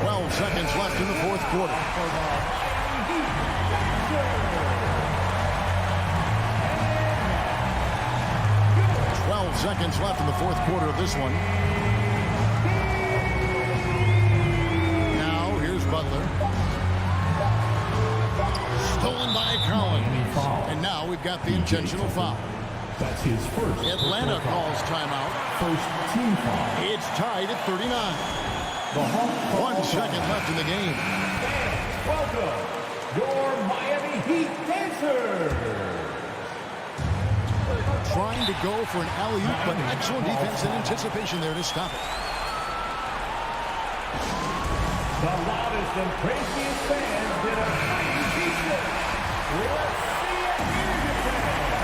12 seconds left in the 4th quarter. 12 seconds left in the 4th quarter of this one. Butler. Stolen by Collins. And now we've got the intentional foul. That's his first. Atlanta calls timeout. First team foul. It's tied at 39. The Hawks 1 second left in the game. Welcome, your Miami Heat dancers. Trying to go for an alley-oop, but excellent defense and anticipation there to stop it. The loudest and craziest fans get a Miami Heat. Let's see it here, defense.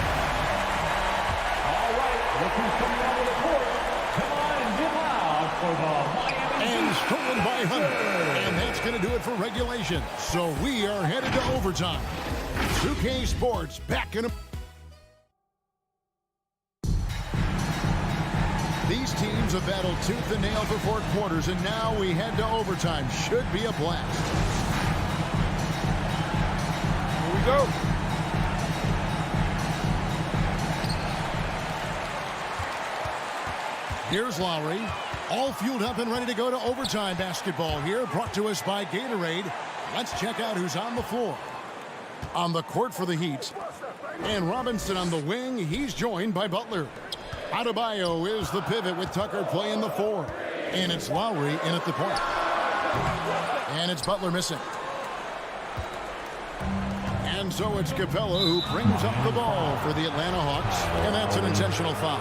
All right, look who's coming out of the court. Come on and get loud for the Miami Heat. And stolen by Hunter. And that's going to do it for regulation. So we are headed to overtime. 2K Sports back in a... These teams have battled tooth and nail for 4 quarters, and now we head to overtime. Should be a blast. Here we go. Here's Lowry. All fueled up and ready to go to overtime basketball here, brought to us by Gatorade. Let's check out who's on the floor. On the court for the Heat. And Robinson on the wing. He's joined by Butler. Adebayo is the pivot with Tucker playing the 4. And it's Lowry in at the point. And it's Butler missing. And so it's Capella who brings up the ball for the Atlanta Hawks. And that's an intentional foul.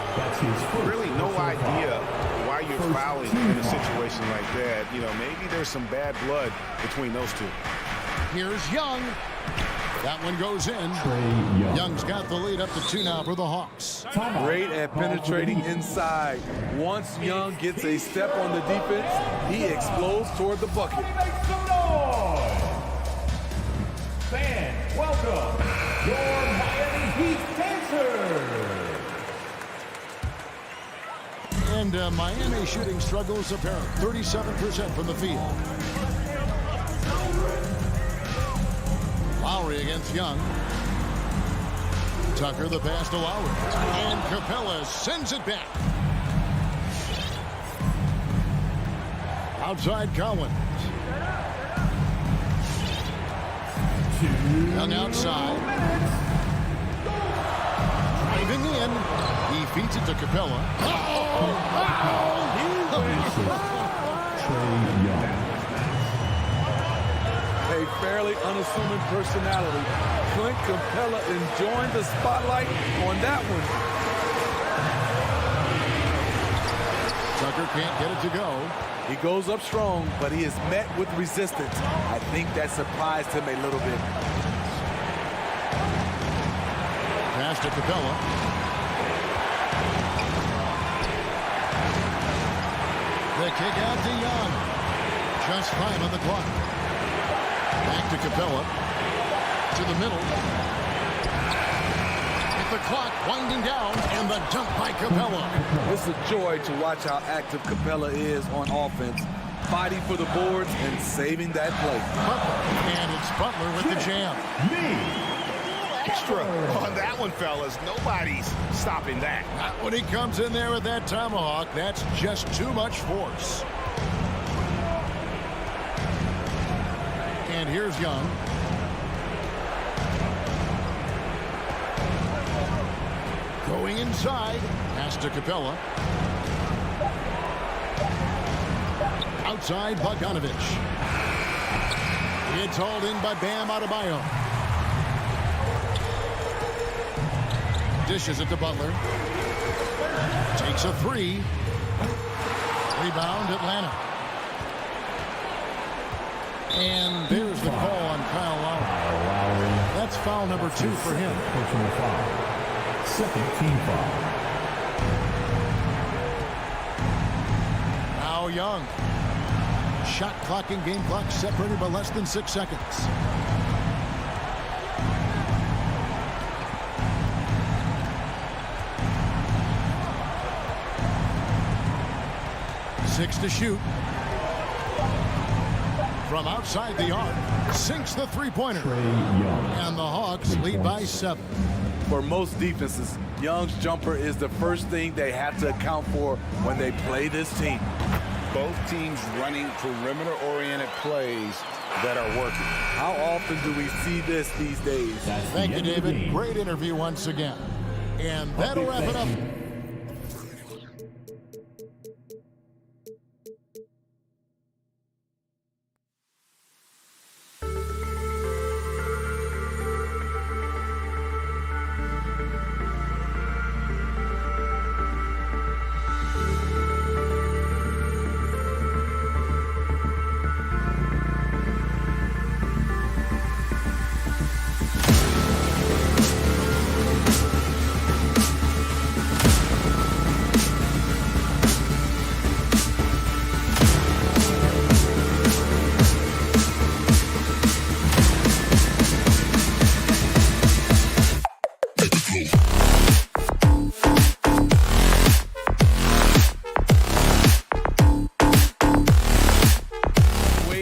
Really no idea why you're fouling in a situation like that. You know, maybe there's some bad blood between those two. Here's Young. That one goes in. Young's got the lead up to 2 now for the Hawks. Great at penetrating inside. Once Young gets a step on the defense, he explodes toward the bucket. Make some noise. Fans, welcome your Miami Heat dancers. And Miami shooting struggles apparent. 37% from the field. Lowry against Young. Tucker the pass to Lowry. And Capella sends it back. Outside Collins. Young outside. Driving in. He feeds it to Capella. A fairly unassuming personality. Clint Capella enjoying the spotlight on that one. Tucker can't get it to go. He goes up strong, but he is met with resistance. I think that surprised him a little bit. Pass to Capella. The kick out to Young. Just 5 on the clock. Back to Capella. To the middle. With the clock winding down, and the dunk by Capella. It's a joy to watch how active Capella is on offense, fighting for the boards and saving that play. Butler. And it's Butler with the jam. Extra on that one, fellas. Nobody's stopping that. Not when he comes in there with that tomahawk. That's just too much force. And here's Young. Going inside. Pass to Capella. Outside Bogdanovich. It's hauled in by Bam Adebayo. Dishes it to Butler. Takes a 3. Rebound Atlanta. And there's the call on Kyle Lowry. That's foul number 2 for him. Personal foul. Second team foul. Now Young. Shot clock and game clock separated by less than 6 seconds. Six to shoot. From outside the arc, sinks the three-pointer. And the Hawks lead by 7. For most defenses, Young's jumper is the first thing they have to account for when they play this team. Both teams running perimeter-oriented plays that are working. How often do we see this these days? Thank you, David. Great interview once again. And that'll wrap it up.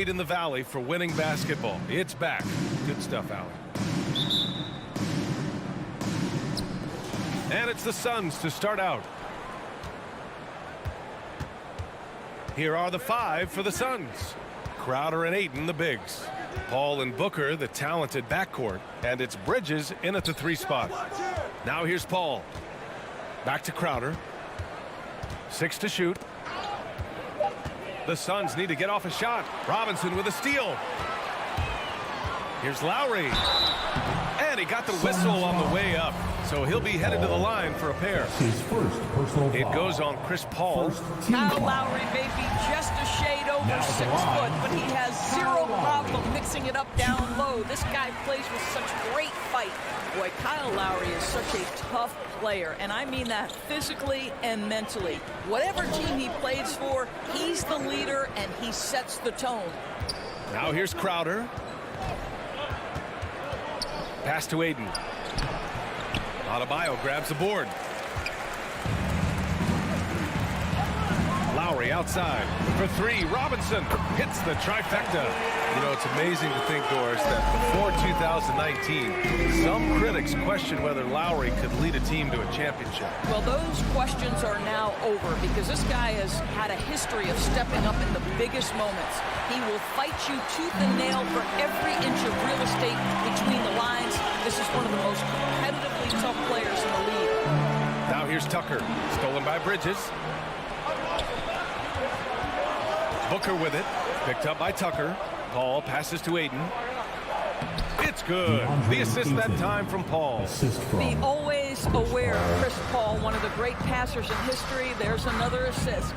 In the Valley for winning basketball. It's back. Good stuff, Allen. And it's the Suns to start out. Here are the 5 for the Suns. Crowder and Ayton, the bigs. Paul and Booker, the talented backcourt. And it's Bridges in at the 3 spot. Now here's Paul. Back to Crowder. 6 to shoot. The Suns need to get off a shot. Robinson with a steal. Here's Lowry. And he got the whistle on the way up. So he'll be headed to the line for a pair. His first personal It foul. goes on Chris Paul. Kyle Lowry may be just a shade over Now 6 the line. foot, but he has zero problem mixing it up down low. This guy plays with such great fight. Boy, Kyle Lowry is such a tough player, and I mean that physically and mentally. Whatever team he plays for, he's the leader, and he sets the tone. Now here's Crowder. Pass to Ayton. Adebayo grabs the board. Lowry outside for 3. Robinson hits the trifecta. You know, it's amazing to think, Doris, that before 2019, some critics question whether Lowry could lead a team to a championship. Well, those questions are now over because this guy has had a history of stepping up in the biggest moments. He will fight you tooth and nail for every inch of real estate between the lines. This is one of the most competitively tough players in the league. Now here's Tucker. Stolen by Bridges. Booker with it. Picked up by Tucker. Paul passes to Ayton. It's good. The assist that time from Paul. Be always aware of Chris Paul, one of the great passers in history. There's another assist.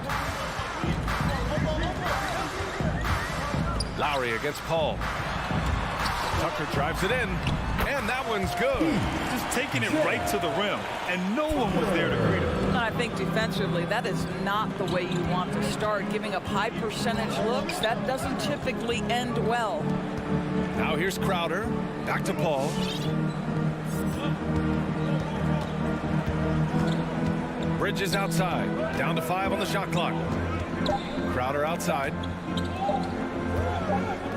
Lowry against Paul. Tucker drives it in. And that one's good. Just taking it right to the rim, and no one was there to greet him. And I think defensively, that is not the way you want to start. Giving up high percentage looks, that doesn't typically end well. Now here's Crowder. Back to Paul. Bridges outside. Down to 5 on the shot clock. Crowder outside.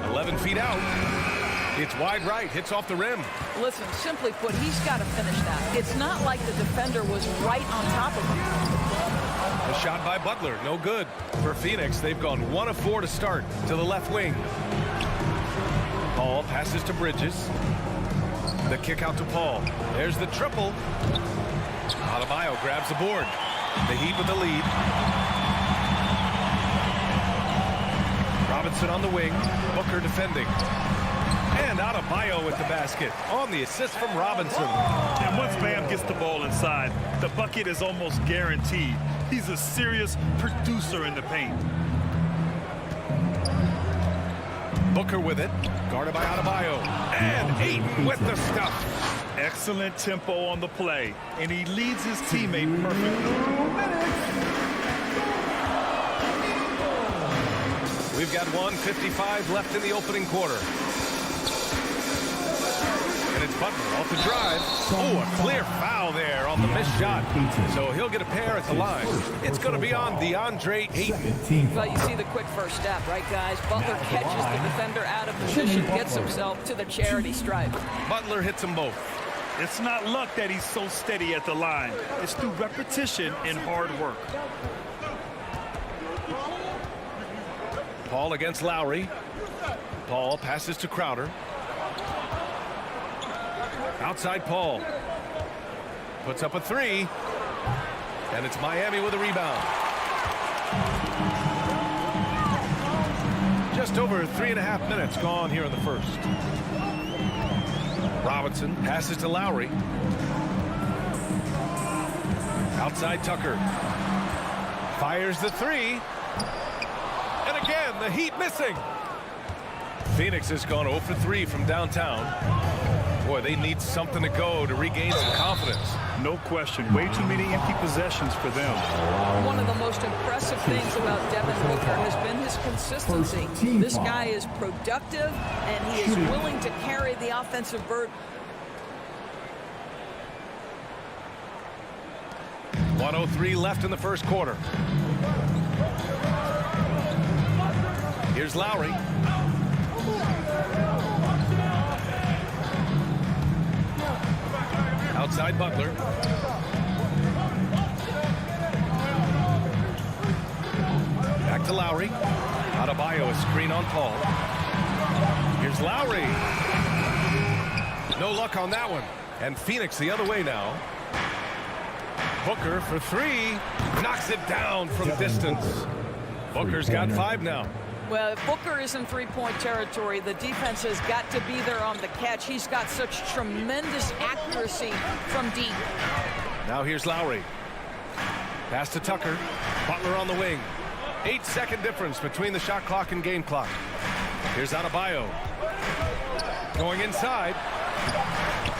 11 feet out. It's wide right. Hits off the rim. Listen, simply put, he's got to finish that. It's not like the defender was right on top of him. A shot by Butler. No good. For Phoenix, they've gone 1 of 4 to start to the left wing. Paul passes to Bridges. The kick out to Paul. There's the triple. Adebayo grabs the board. The Heat with the lead. Robinson on the wing. Booker defending. And Adebayo with the basket on the assist from Robinson. And once Bam gets the ball inside, the bucket is almost guaranteed. He's a serious producer in the paint. Booker with it. Guarded by Adebayo. And Ayton with the stuff. Excellent tempo on the play, and he leads his teammate perfectly. We've got 1:55 left in the opening quarter. And it's Butler off the drive. Oh, a clear foul there on the missed shot. So he'll get a pair at the line. It's going to be on Deandre Ayton. Well, you see the quick first step, right, guys? Butler catches the defender out of position, gets himself to the charity stripe. Butler hits them both. It's not luck that he's so steady at the line. It's through repetition and hard work. Paul against Lowry. Paul passes to Crowder. Outside Paul. Puts up a 3. And it's Miami with a rebound. Just over 3.5 minutes gone here in the first. Robinson passes to Lowry. Outside Tucker. Fires the 3. And again, the Heat missing. Phoenix has gone 0 for 3 from downtown. Boy, they need something to go to regain some confidence. No question. Way too many empty possessions for them. One of the most impressive things about Devin Booker has been his consistency. This guy is productive, and he is willing to carry the offensive burden. 1:03 left in the first quarter. Here's Lowry. Outside Butler. Back to Lowry. Adebayo, a screen on Paul. Here's Lowry. No luck on that one. And Phoenix the other way now. Booker for three. Knocks it down from distance. Booker's got 5 now. Well, if Booker is in three-point territory, the defense has got to be there on the catch. He's got such tremendous accuracy from deep. Now here's Lowry. Pass to Tucker. Butler on the wing. 8-second difference between the shot clock and game clock. Here's Adebayo. Going inside.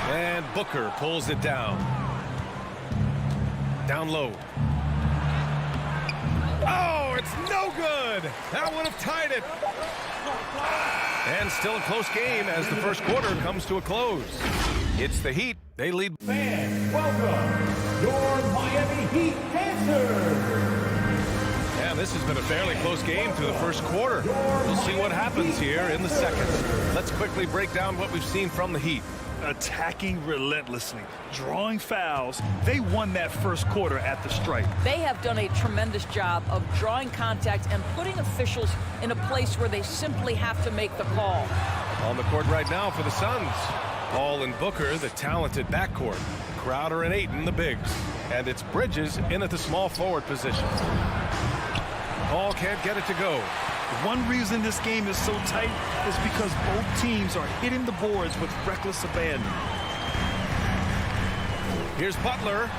And Booker pulls it down. Down low. Oh, it's no good. That would have tied it. And still a close game as the first quarter comes to a close. It's the Heat. They lead. Fans, welcome your Miami Heat dancers. Yeah, this has been a fairly close game through the first quarter. We'll see what happens here in the second. Let's quickly break down what we've seen from the Heat. Attacking relentlessly, drawing fouls. They won that first quarter at the stripe. They have done a tremendous job of drawing contact and putting officials in a place where they simply have to make the call. On the court right now for the Suns. Paul and Booker, the talented backcourt. Crowder and Ayton, the bigs. And it's Bridges in at the small forward position. Paul can't get it to go. One reason this game is so tight is because both teams are hitting the boards with reckless abandon. Here's Butler.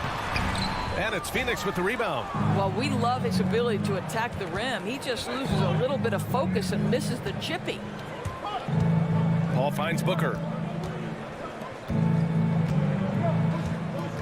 And it's Phoenix with the rebound. Well, we love his ability to attack the rim. He just loses a little bit of focus and misses the chippy. Paul finds Booker.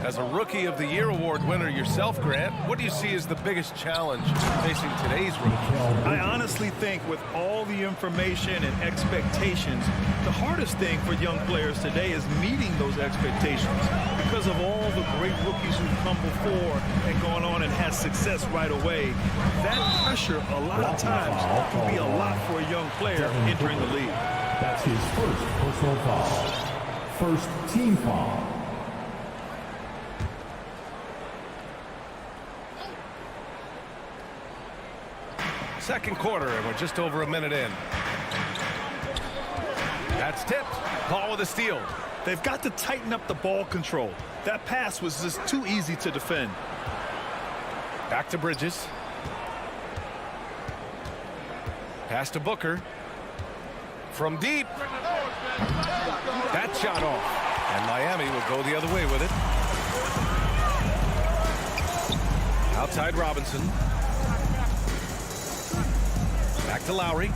As a Rookie of the Year award winner yourself, Grant, what do you see as the biggest challenge facing today's rookies? I honestly think with all the information and expectations, the hardest thing for young players today is meeting those expectations because of all the great rookies who've come before and gone on and had success right away. That pressure a lot of times can be a lot for a young player entering the league. That's his first personal foul. First team foul. Second quarter, and we're just over a minute in. That's tipped. Paul with a steal. They've got to tighten up the ball control. That pass was just too easy to defend. Back to Bridges. Pass to Booker. From deep. That shot off. And Miami will go the other way with it. Outside Robinson. Back to Lowry.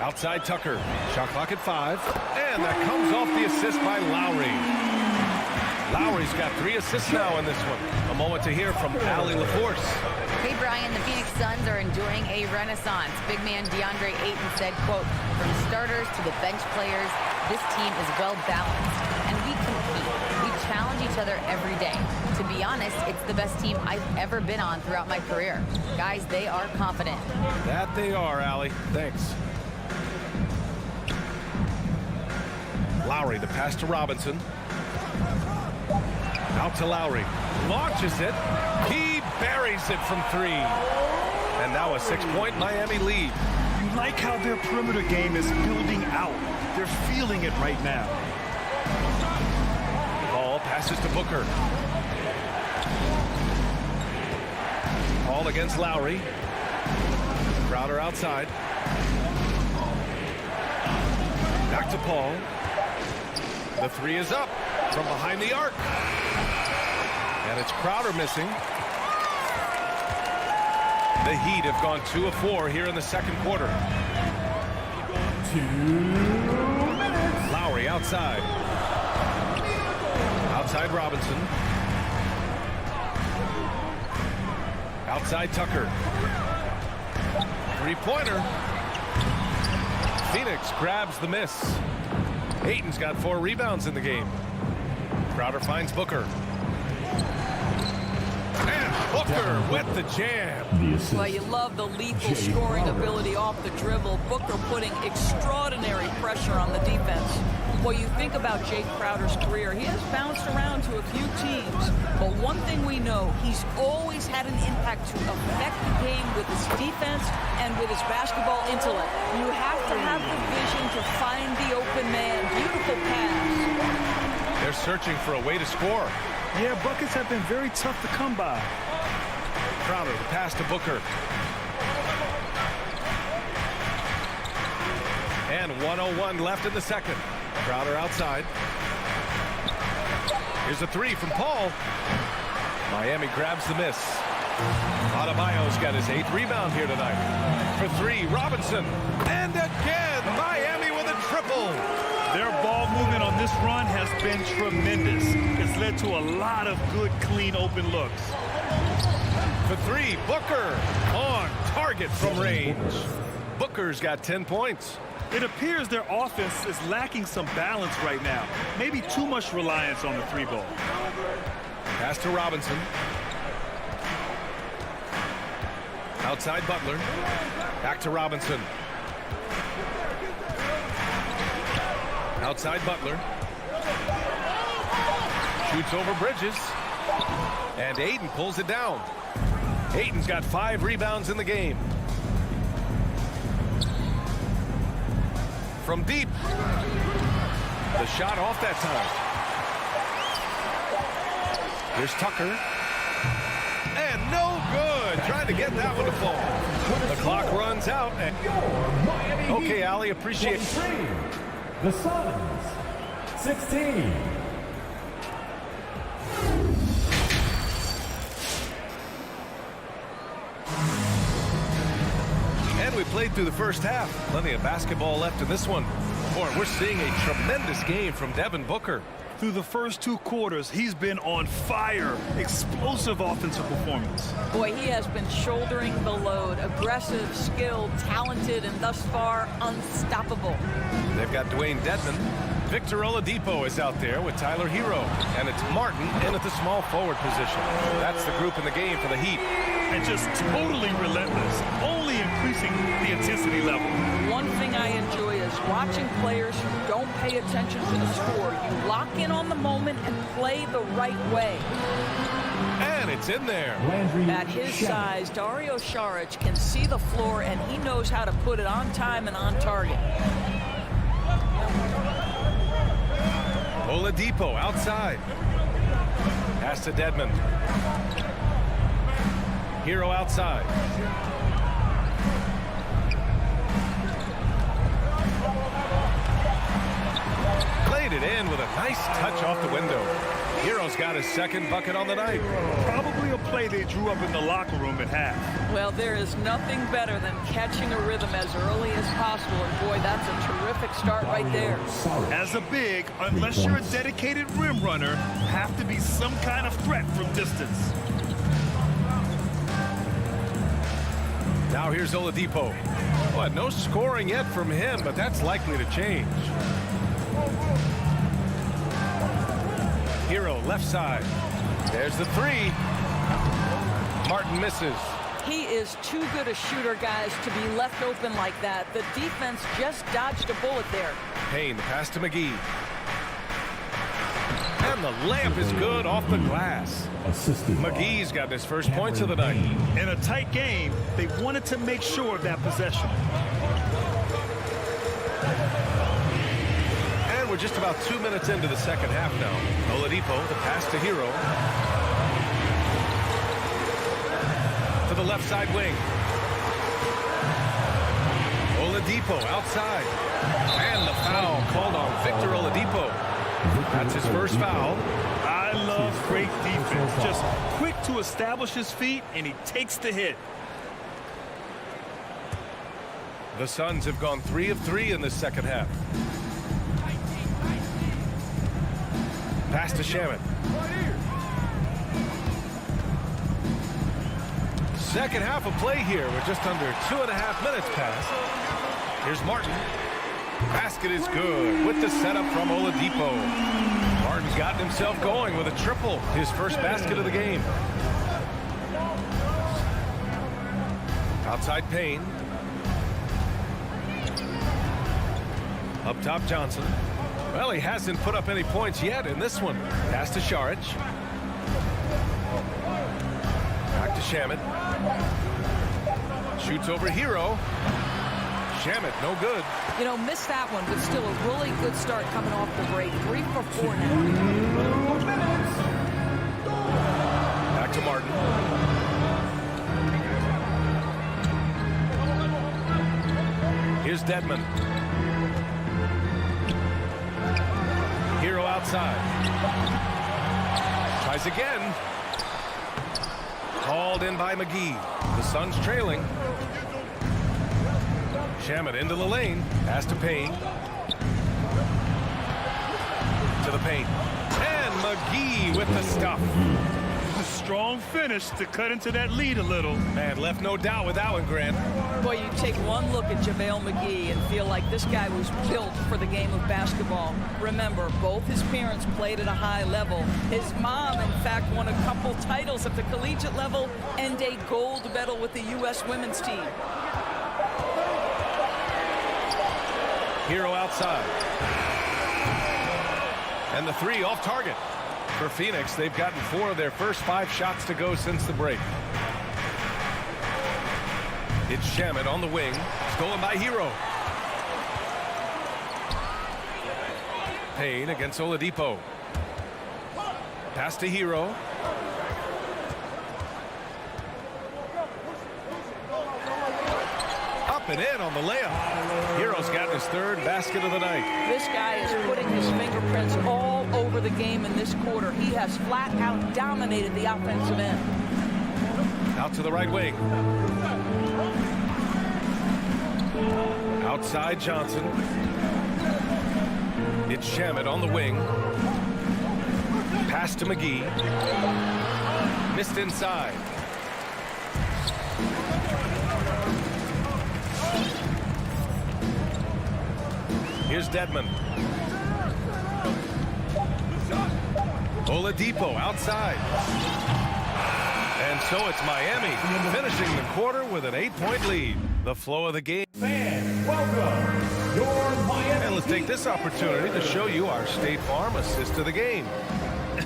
Outside Tucker. Shot clock at 5. And that comes off the assist by Lowry. Lowry's got 3 assists now in this one. A moment to hear from Allie LaForce. Hey, Brian, the Phoenix Suns are enduring a renaissance. Big man Deandre Ayton said, quote, from starters to the bench players, this team is well balanced, and we compete. We challenge each other every day. To be honest, it's the best team I've ever been on throughout my career. Guys, they are confident. That they are, Allie. Thanks. Lowry, the pass to Robinson. Out to Lowry. Launches it. He buries it from 3. And now a 6-point Miami lead. You like how their perimeter game is building out. They're feeling it right now. Ball passes to Booker. Paul against Lowry. Crowder outside. Back to Paul. The 3 is up from behind the arc. And it's Crowder missing. The Heat have gone 2 of 4 here in the second quarter. 2 minutes. Lowry outside. Outside Robinson. Outside Tucker. 3-pointer. Phoenix grabs the miss. Ayton's got 4 rebounds in the game. Crowder finds Booker. And Booker with the jam. Well, you love the lethal scoring ability off the dribble. Booker putting extraordinary pressure on the defense. Well, you think about Jake Crowder's career, he has bounced around to a few teams. But one thing we know, he's always had an impact to affect the game with his defense and with his basketball intellect. You have to have the vision to find the open man. Beautiful pass. They're searching for a way to score. Yeah, buckets have been very tough to come by. Crowder, the pass to Booker. And 1:01 left in the second. Crowder outside. Here's a three from Paul. Miami grabs the miss. Adebayo's got his 8th rebound here tonight. For three, Robinson. And again, Miami with a triple. Their ball movement on this run has been tremendous. It's led to a lot of good, clean, open looks. For three, Booker on target from range. Booker's got 10 points. It appears their offense is lacking some balance right now. Maybe too much reliance on the three ball. Pass to Robinson. Outside Butler. Back to Robinson. Outside Butler. Shoots over Bridges. And Ayton pulls it down. Ayton's got 5 rebounds in the game. From deep. The shot off that time. Here's Tucker. And no good. Trying to get that one to fall. The clock runs out. And okay, Allie, appreciate it. The Suns, 16. And we played through the first half. Plenty of basketball left in this one. Boy, we're seeing a tremendous game from Devin Booker. Through the first 2 quarters, he's been on fire. Explosive offensive performance. Boy, he has been shouldering the load. Aggressive, skilled, talented, and thus far unstoppable. They've got Dwayne Dedmon. Victor Oladipo is out there with Tyler Hero. And it's Martin in at the small forward position. That's the group in the game for the Heat. And just totally relentless, only increasing the intensity level. One thing I enjoy is watching players who don't pay attention to the score. You lock in on the moment and play the right way. And it's in there. At his size, Dario Saric can see the floor, and he knows how to put it on time and on target. Oladipo outside. Pass to Dedmon. Hero outside. Played it in with a nice touch off the window. Hero's got his 2nd bucket on the night. Probably a play they drew up in the locker room at half. Well, there is nothing better than catching a rhythm as early as possible. And boy, that's a terrific start right there. As a big, unless you're a dedicated rim runner, have to be some kind of threat from distance. Now here's Oladipo. Well, no scoring yet from him, but that's likely to change. Hero left side. There's the 3. Martin misses. He is too good a shooter, guys, to be left open like that. The defense just dodged a bullet there. Payne, the pass to McGee. And the layup is good off the glass. McGee's got his first points of the night. In a tight game, they wanted to make sure of that possession. And we're just about 2 minutes into the second half now. Oladipo, the pass to Hero. To the left side wing. Oladipo outside. And the foul called on Victor Oladipo. That's his first foul. I love great defense. Just quick to establish his feet, and he takes the hit. The Suns have gone 3 of 3 in this second half. Pass to Shaman. Second half of play here with just under 2.5 minutes passed. Here's Martin. Basket is good with the setup from Oladipo. Martin's gotten himself going with a triple, his first basket of the game. Outside Payne. Up top Johnson. Well, he hasn't put up any points yet in this one. Pass to Šarić. Back to Shamet. Shoots over Hero. Shamet, no good. You know, missed that one, but still a really good start coming off the break. 3 for 4 now. Back to Martin. Here's Dedmon. Hero outside. Tries again. Called in by McGee. The Suns trailing. Shamet into the lane. Pass to Payne. To the paint. And McGee with the stuff. A strong finish to cut into that lead a little. Man, left no doubt with that one, Grant. Boy, you take one look at Javale Mcgee and feel like this guy was built for the game of basketball. Remember, both his parents played at a high level. His mom, in fact, won a couple titles at the collegiate level and a gold medal with the U.S. women's team. Hero outside. And the 3 off target. For Phoenix, they've gotten 4 of their first 5 shots to go since the break. It's Shamet on the wing. Stolen by Hero. Payne against Oladipo. Pass to Hero. Up and in on the layup. Hero's gotten his 3rd basket of the night. This guy is putting his fingerprints all over the game in this quarter. He has flat out dominated the offensive end. Out to the right wing. Outside Johnson. It's Shamet on the wing. Pass to McGee. Missed inside. Here's Dedmon. Oladipo outside. And so it's Miami finishing the quarter with an 8-point lead. The flow of the game. Fans, welcome your Miami. And let's take this opportunity to show you our State Farm assist of the game.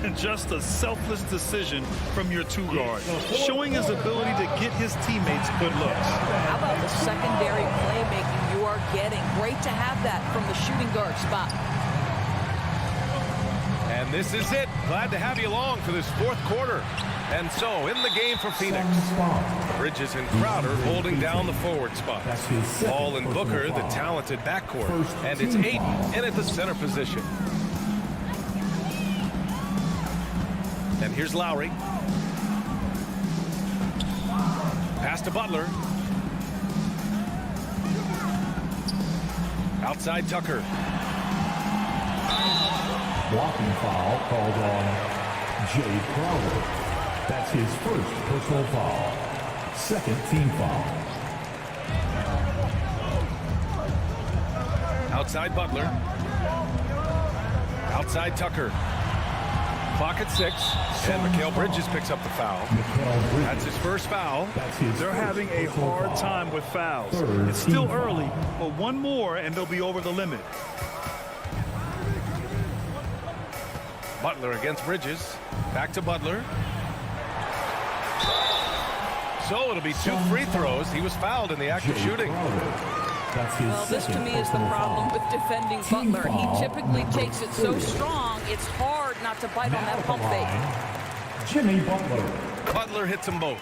And just a selfless decision from your 2 guard, showing his ability to get his teammates good looks. How about the secondary playmaking you are getting? Great to have that from the shooting guard spot. And this is it. Glad to have you along for this 4th quarter. And so, in the game for Phoenix, Bridges and Crowder holding down the forward spots. Ball and Booker, the talented backcourt. And it's Ayton in at the center position. And here's Lowry. Pass to Butler. Outside Tucker. Blocking foul called on Jay Crowder. That's his 1st personal foul. 2nd team foul. Outside Butler. Outside Tucker. Clock at 6. And Mikal Bridges picks up the foul. That's his 1st foul. They're having a hard time with fouls. It's still early, but 1 more and they'll be over the limit. Butler against Bridges. Back to Butler. So it'll be 2 free throws. He was fouled in the act of shooting. Well, this to me is the problem with defending Butler. He typically takes it so strong, it's hard not to bite on that pump fake. Jimmy Butler. Butler hits them both.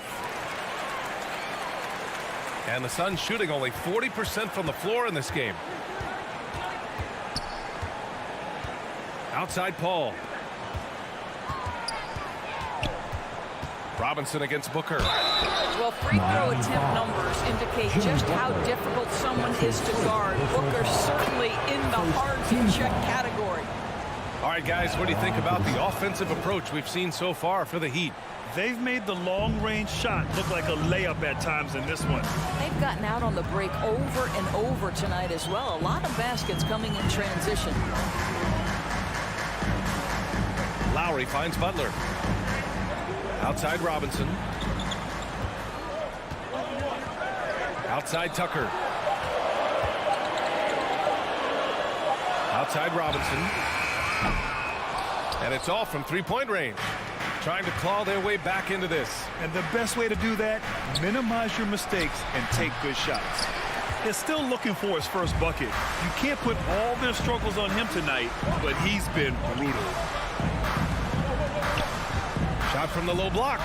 And the Suns shooting only 40% from the floor in this game. Outside Paul. Robinson against Booker. Well, free throw attempt numbers indicate just how difficult someone is to guard. Booker certainly in the hard-to-check category. All right, guys, what do you think about the offensive approach we've seen so far for the Heat? They've made the long-range shot look like a layup at times in this one. They've gotten out on the break over and over tonight as well. A lot of baskets coming in transition. Lowry finds Butler. Outside Robinson. Outside Tucker. Outside Robinson. And it's all from three-point range. Trying to claw their way back into this. And the best way to do that, minimize your mistakes and take good shots. They're still looking for his first bucket. You can't put all their struggles on him tonight, but he's been brutal. Shot from the low block.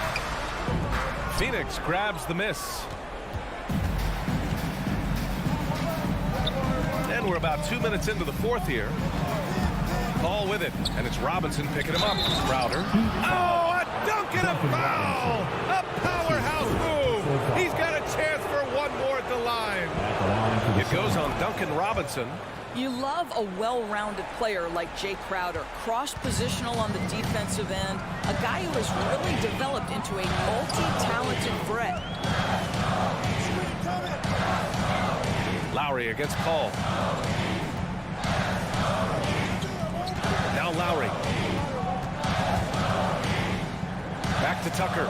Phoenix grabs the miss. And we're about 2 minutes into the fourth here. Paul with it, and it's Robinson picking him up. Crowder. Oh, a dunk and a foul! A powerhouse move! He's got a chance for one more at the line. It goes on Duncan Robinson. You love a well-rounded player like Jay Crowder, cross-positional on the defensive end, a guy who has really developed into a multi-talented threat. Lowry against Paul. Now Lowry. Back to Tucker.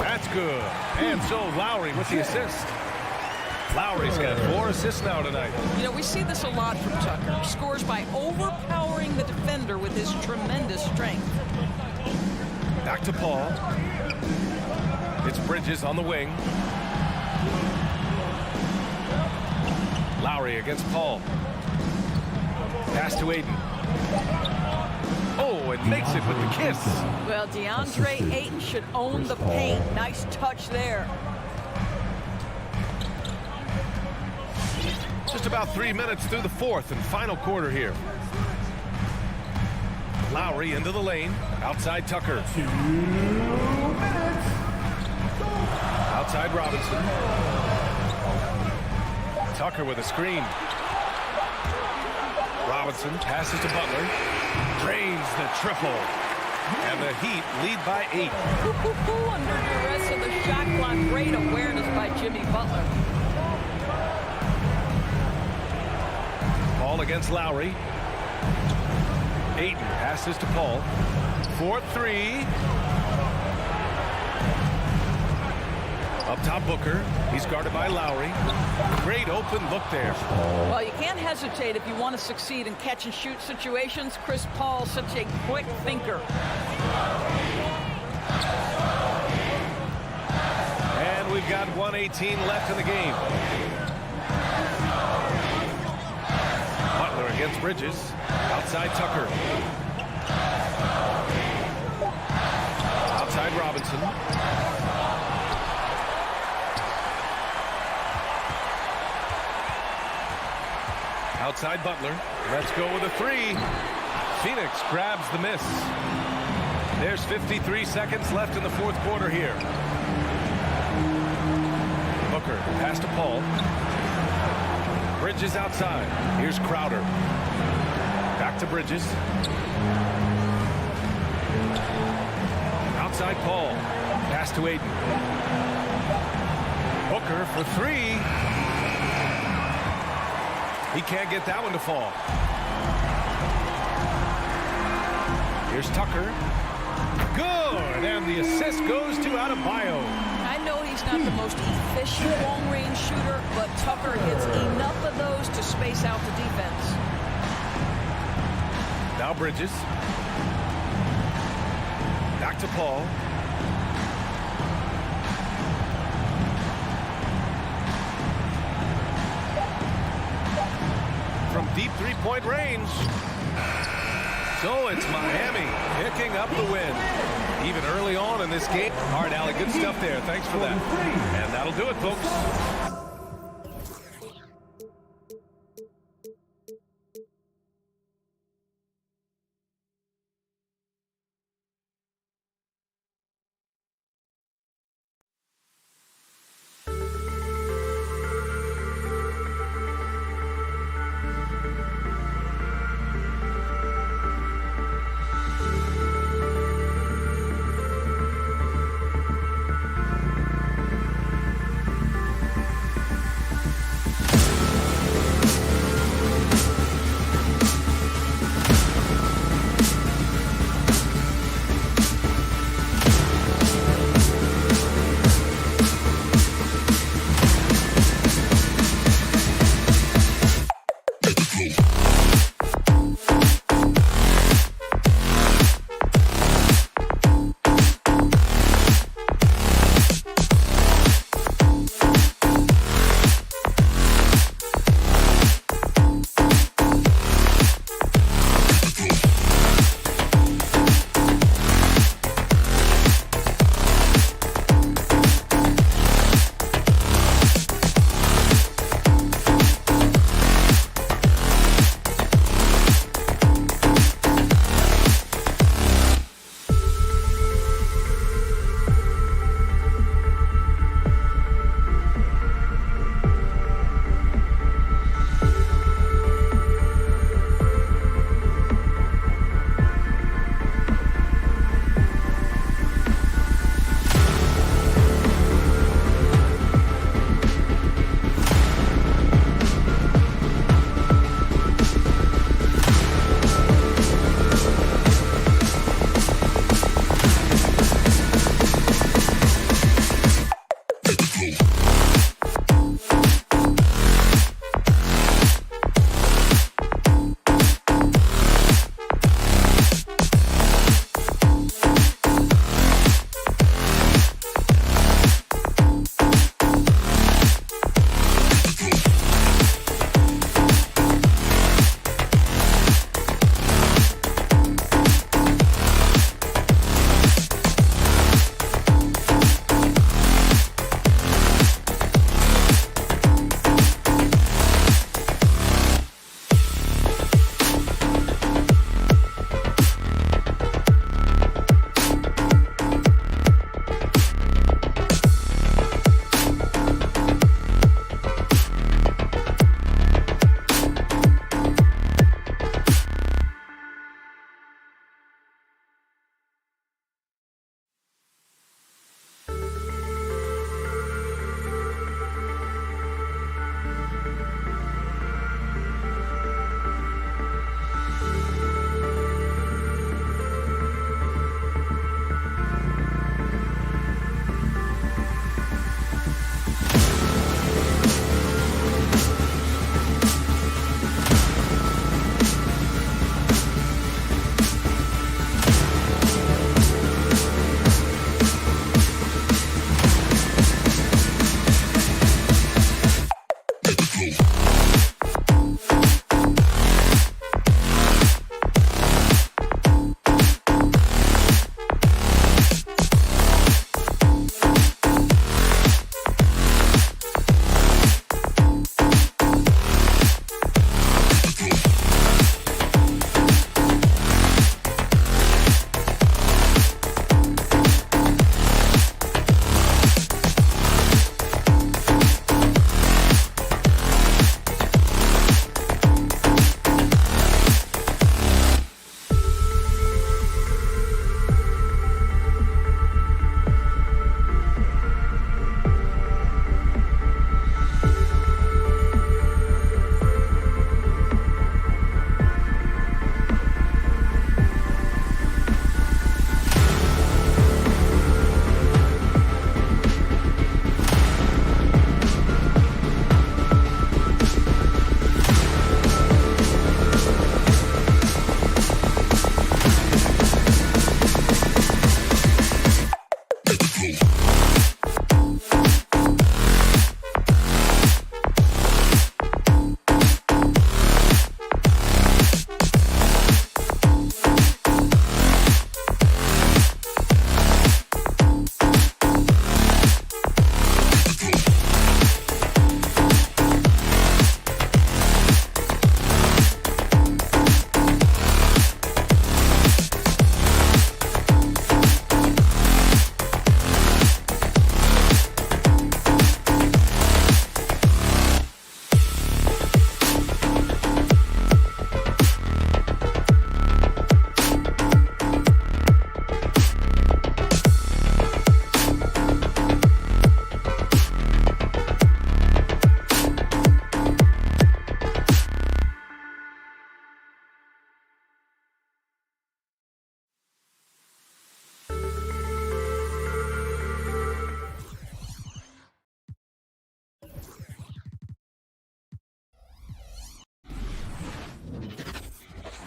That's good. And so Lowry with the assist. Lowry's got 4 assists now tonight. You know, we see this a lot from Tucker. He scores by overpowering the defender with his tremendous strength. Back to Paul. It's Bridges on the wing. Lowry against Paul. Pass to Ayton. Oh, and makes it with the kiss. Well, Deandre Ayton should own the paint. Nice touch there. Just about 3 minutes through the fourth and final quarter here. Lowry into the lane. Outside Tucker. 2 minutes. Outside Robinson. Tucker with a screen. Robinson passes to Butler. Drains the triple. And the Heat lead by 8. Under duress of the shot clock. Great awareness by Jimmy Butler. Paul against Lowry. Ayton passes to Paul. 4-3. Up top Booker. He's guarded by Lowry. Great open look there. Well, you can't hesitate if you want to succeed in catch and shoot situations. Chris Paul, such a quick thinker. And we've got 1:18 left in the game. Butler against Bridges. Outside Tucker. Outside Robinson. Outside Butler. Let's go with a 3. Phoenix grabs the miss. There's 53 seconds left in the fourth quarter here. Booker pass to Paul. Bridges outside. Here's Crowder. Back to Bridges. Outside Paul. Pass to Ayton. Booker for 3. He can't get that one to fall. Here's Tucker. Good. And the assist goes to Adebayo. I know he's not the most efficient long-range shooter, but Tucker hits enough of those to space out the defense. Now Bridges. Back to Paul. From deep three-point range. So it's Miami picking up the win. Even early on in this game. All right, Allie, good stuff there. Thanks for that. And that'll do it, folks.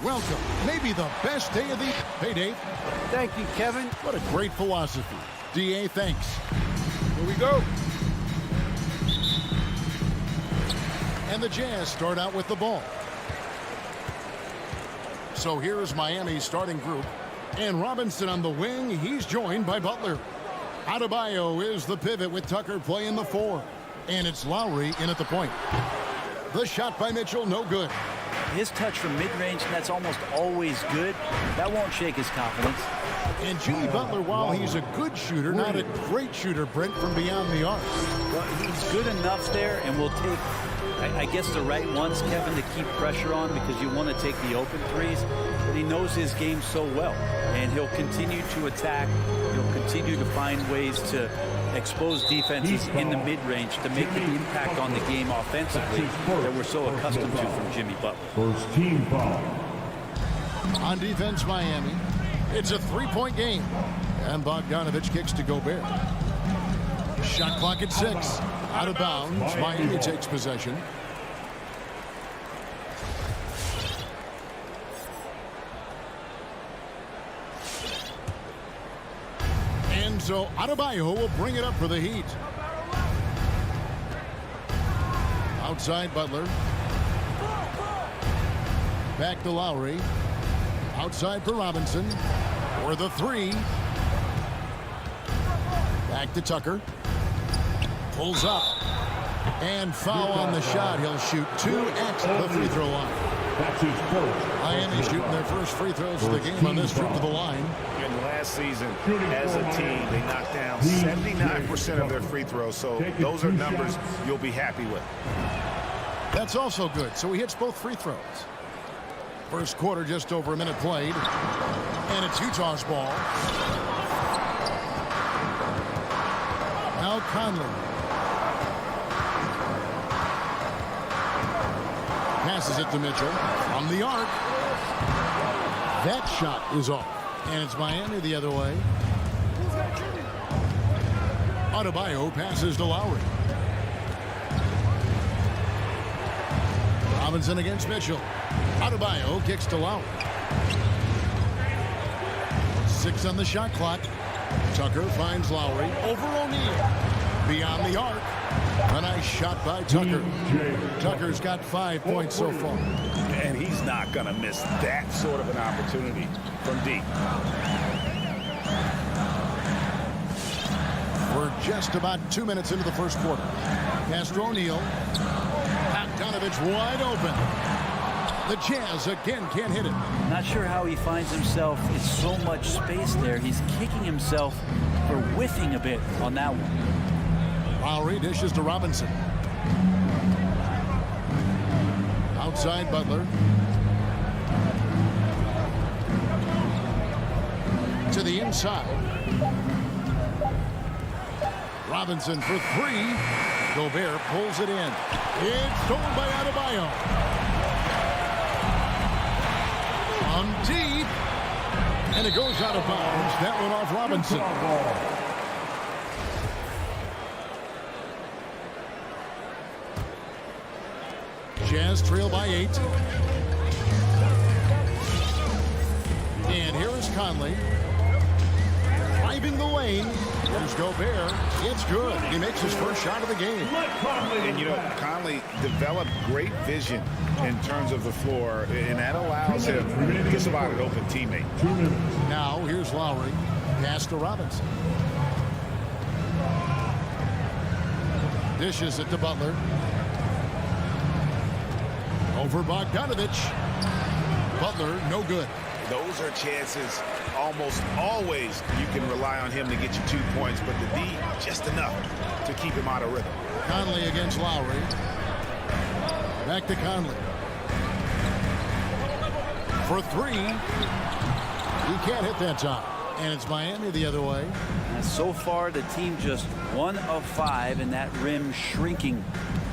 Welcome. Maybe the best day of the... Hey, Dave. Thank you, Kevin. What a great philosophy. DA, thanks. Here we go. And the Jazz start out with the ball. So here is Miami's starting group. And Robinson on the wing. He's joined by Butler. Adebayo is the pivot with Tucker playing the 4. And it's Lowry in at the point. The shot by Mitchell, no good. His touch from mid-range, that's almost always good. That won't shake his confidence. And Jimmy Butler, while he's a good shooter, not a great shooter, Brent, from beyond the arc. Well, he's good enough there, and will take, I guess, the right ones, Kevin, to keep pressure on, because you want to take the open threes. But he knows his game so well, and he'll continue to attack. He'll continue to find ways to expose defenses in the mid-range to make the impact on the game offensively that we're so accustomed to from Jimmy Butler. First team foul. On defense, Miami. It's a three-point game. And Bogdanovich kicks to Gobert. Shot clock at 6. Out of bounds. Miami takes possession. And so Adebayo will bring it up for the Heat. Outside Butler. Back to Lowry. Outside for Robinson. For the 3. Back to Tucker. Pulls up. And foul on the shot. He'll shoot 2 at the free throw line. That's his first. Miami shooting their first free throws of the game on this trip to the line. And last season, as a team, they knocked down 79% of their free throws. So those are numbers you'll be happy with. That's also good. So he hits both free throws. First quarter, just over a minute played. And it's Utah's ball. Now Conley. Passes it to Mitchell. From the arc. That shot is off. And it's Miami the other way. Adebayo passes to Lowry. Robinson against Mitchell. Adebayo kicks to Lowry. 6 on the shot clock. Tucker finds Lowry over O'Neal. Beyond the arc. A nice shot by Tucker. Tucker's got 5 points so far. And he's not going to miss that sort of an opportunity from deep. We're just about 2 minutes into the first quarter. Pass to O'Neal. Bogdanovich wide open. The Jazz again can't hit it. Not sure how he finds himself in so much space there. He's kicking himself for whiffing a bit on that one. Lowry dishes to Robinson. Outside Butler. To the inside. Robinson for 3. Gobert pulls it in. It's stolen by Adebayo. From deep. And it goes out of bounds. That one off Robinson. Jazz trail by 8. And here is Conley. Driving the lane. There's Gobert. It's good. He makes his first shot of the game. And, you know, Conley developed great vision in terms of the floor, and that allows him to spot an open teammate. Now, here's Lowry. Pass to Robinson. Dishes it to Butler. Over Bogdanovich. Butler, no good. Those are chances almost always you can rely on him to get you 2 points, but the D, just enough to keep him out of rhythm. Conley against Lowry. Back to Conley. For 3. He can't hit that time. And it's Miami the other way. And so far, the team just 1 of 5, and that rim shrinking.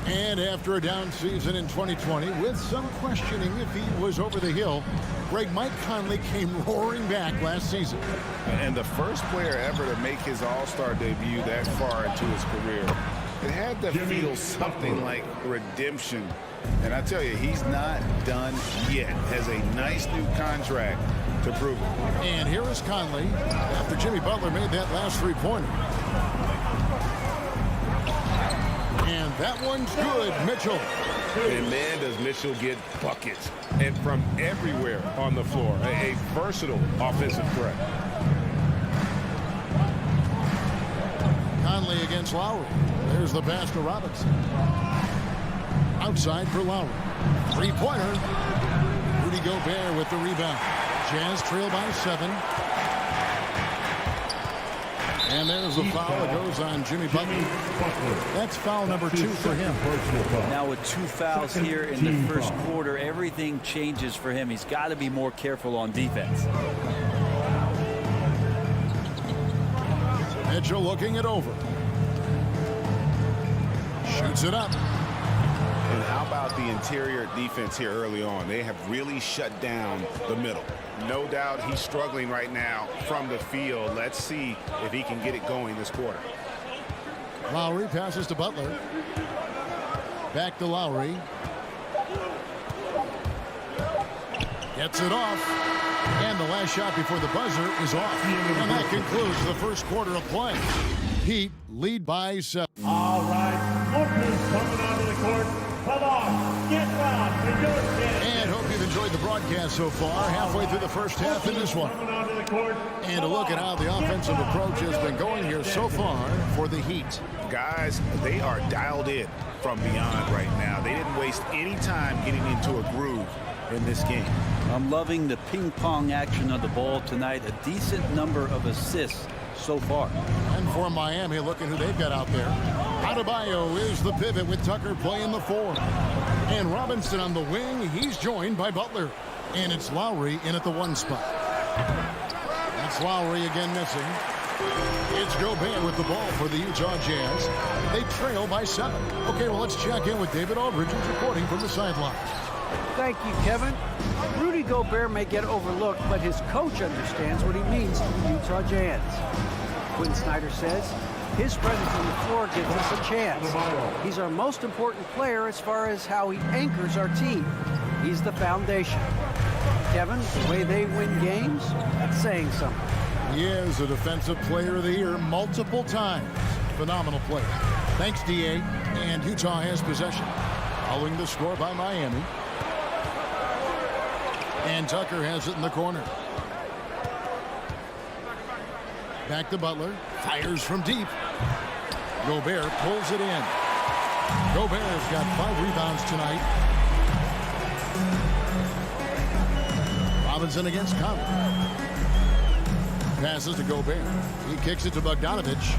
And after a down season in 2020, with some questioning if he was over the hill, Mike Conley came roaring back last season. And the first player ever to make his All-Star debut that far into his career. It had to feel something like redemption. And I tell you, he's not done yet. Has a nice new contract to prove it. And here is Conley after Jimmy Butler made that last three-pointer. And that one's good, Mitchell. And man, does Mitchell get buckets. And from everywhere on the floor. A versatile offensive threat. Conley against Lowry. There's the pass to Robinson. Outside for Lowry. Three-pointer. Rudy Gobert with the rebound. Jazz trail by 7. And there's the foul that goes on Jimmy Butler. That's foul number 2 for him. Now with 2 fouls here in the first quarter, everything changes for him. He's got to be more careful on defense. Mitchell looking it over. Shoots it up. And how about the interior defense here early on? They have really shut down the middle. No doubt he's struggling right now from the field. Let's see if he can get it going this quarter. Lowry passes to Butler. Back to Lowry. Gets it off. And the last shot before the buzzer is off. And that concludes the first quarter of play. Heat lead by 7. All right, Lucas coming onto the court. Come on, get round to your kid. And hope you've enjoyed the broadcast so far. Halfway through the first half in this one. Coming onto the court. And a look at how the offensive approach has been going here so far for the Heat. Guys, they are dialed in from beyond right now. They didn't waste any time getting into a groove in this game. I'm loving the ping pong action of the ball tonight. A decent number of assists so far. And for Miami, look at who they've got out there. Adebayo is the pivot with Tucker playing the 4. And Robinson on the wing. He's joined by Butler. And it's Lowry in at the 1 spot. That's Lowry again missing. It's Gobert with the ball for the Utah Jazz. They trail by 7. Okay, well, let's check in with David Aldridge, who's reporting from the sideline. Thank you, Kevin. Rudy Gobert may get overlooked, but his coach understands what he means to the Utah Jazz. Quinn Snyder says, his presence on the floor gives us a chance. He's our most important player as far as how he anchors our team. He's the foundation. Kevin, the way they win games, that's saying something. He is a Defensive Player of the Year multiple times. Phenomenal player. Thanks, D.A. And Utah has possession. Following the score by Miami. And Tucker has it in the corner. Back to Butler. Fires from deep. Gobert pulls it in. Gobert's got 5 rebounds tonight. Robinson against Conley. Passes to Gobert. He kicks it to Bogdanovich.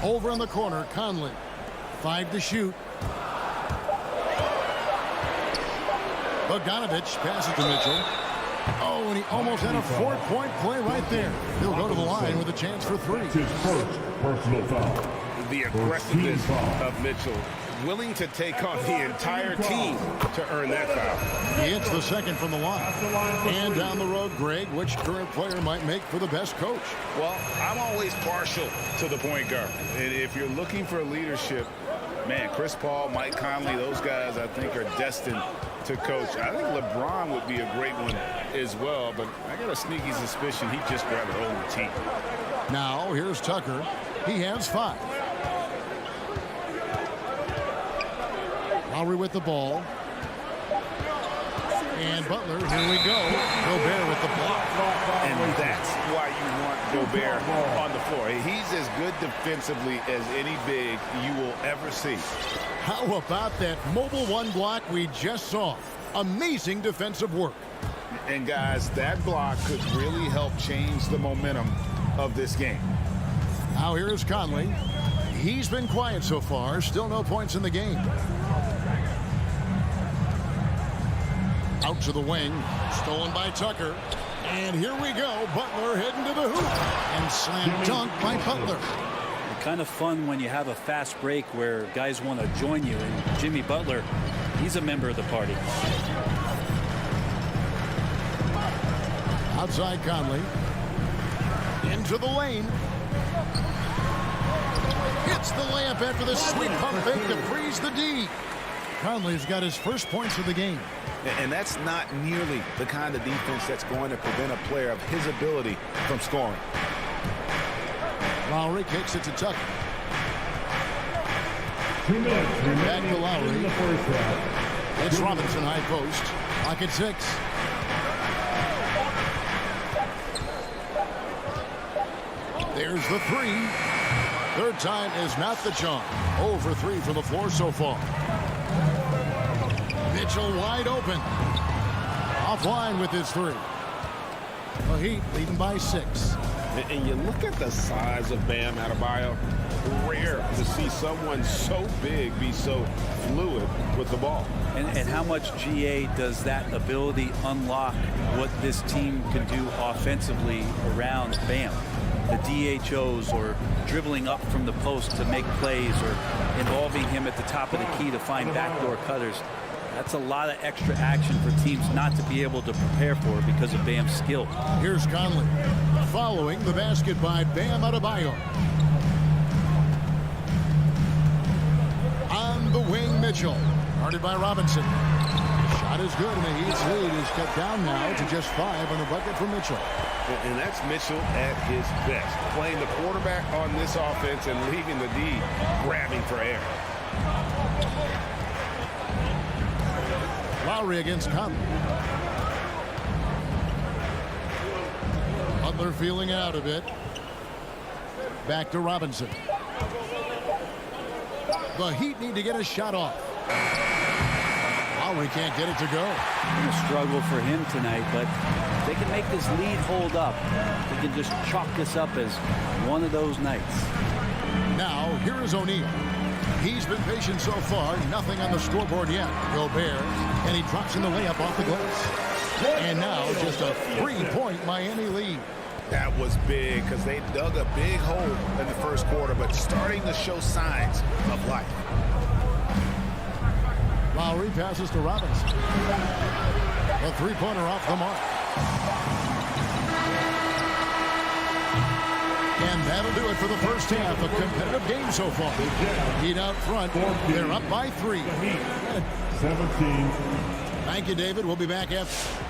Over in the corner, Conley. 5 to shoot. Bogdanovich passes to Mitchell. Oh, and he almost had a 4-point play right there. He'll go to the line with a chance for 3. His first personal foul. The aggressiveness of Mitchell, willing to take on the entire team to earn that foul. He hits the second from the line. And down the road, Greg, which current player might make for the best coach? Well, I'm always partial to the point guard. And if you're looking for leadership, man, Chris Paul, Mike Conley, those guys I think are destined to coach. I think LeBron would be a great one as well, but I got a sneaky suspicion he'd just grab an older team. Now, here's Tucker. He has 5. Lowry with the ball. And Butler, here we go. Gobert with the block. And that's why you want Gobert on the floor. He's as good defensively as any big you will ever see. How about that mobile 1 block we just saw? Amazing defensive work. And guys, that block could really help change the momentum of this game. Now here's Conley. He's been quiet so far. Still no points in the game. Out to the wing. Stolen by Tucker. And here we go. Butler heading to the hoop. And slam dunk by Butler. Kind of fun when you have a fast break where guys want to join you. And Jimmy Butler, he's a member of the party. Outside Conley. Into the lane. Hits the layup after the sweet pump fake to freeze the D. Conley's got his first points of the game. And that's not nearly the kind of defense that's going to prevent a player of his ability from scoring. Lowry kicks it to Tucker. 2 minutes Back to Lowry. in the first half. It's Robinson high post. Clock at 6. There's the 3. Third time is not the charm. 0 for 3 from the floor so far. Mitchell wide open. Offline with his 3. The Heat leading by 6. And you look at the size of Bam Adebayo. Rare to see someone so big be so fluid with the ball. And how much GA does that ability unlock what this team can do offensively around Bam? The DHOs or dribbling up from the post to make plays or involving him at the top of the key to find backdoor cutters. That's a lot of extra action for teams not to be able to prepare for because of Bam's skill. Here's Conley following the basket by Bam Adebayo. On the wing, Mitchell. Guarded by Robinson. Shot is good, and the Heat's lead is cut down now to just 5 on the bucket for Mitchell. And that's Mitchell at his best. Playing the quarterback on this offense and leaving the D grabbing for air. Lowry against Conley. Butler feeling out a bit. Back to Robinson. The Heat need to get a shot off. Lowry can't get it to go. A struggle for him tonight, but if they can make this lead hold up, they can just chalk this up as one of those nights. Now, here is O'Neal. He's been patient so far. Nothing on the scoreboard yet. Gobert, and he drops in the layup off the glass. And now just a 3-point Miami lead. That was big because they dug a big hole in the first quarter, but starting to show signs of life. Lowry passes to Robinson. A 3-pointer off the mark. And that'll do it for the first half. A competitive game so far. Heat out front. They're up by 3. 17. Thank you, David. We'll be back after.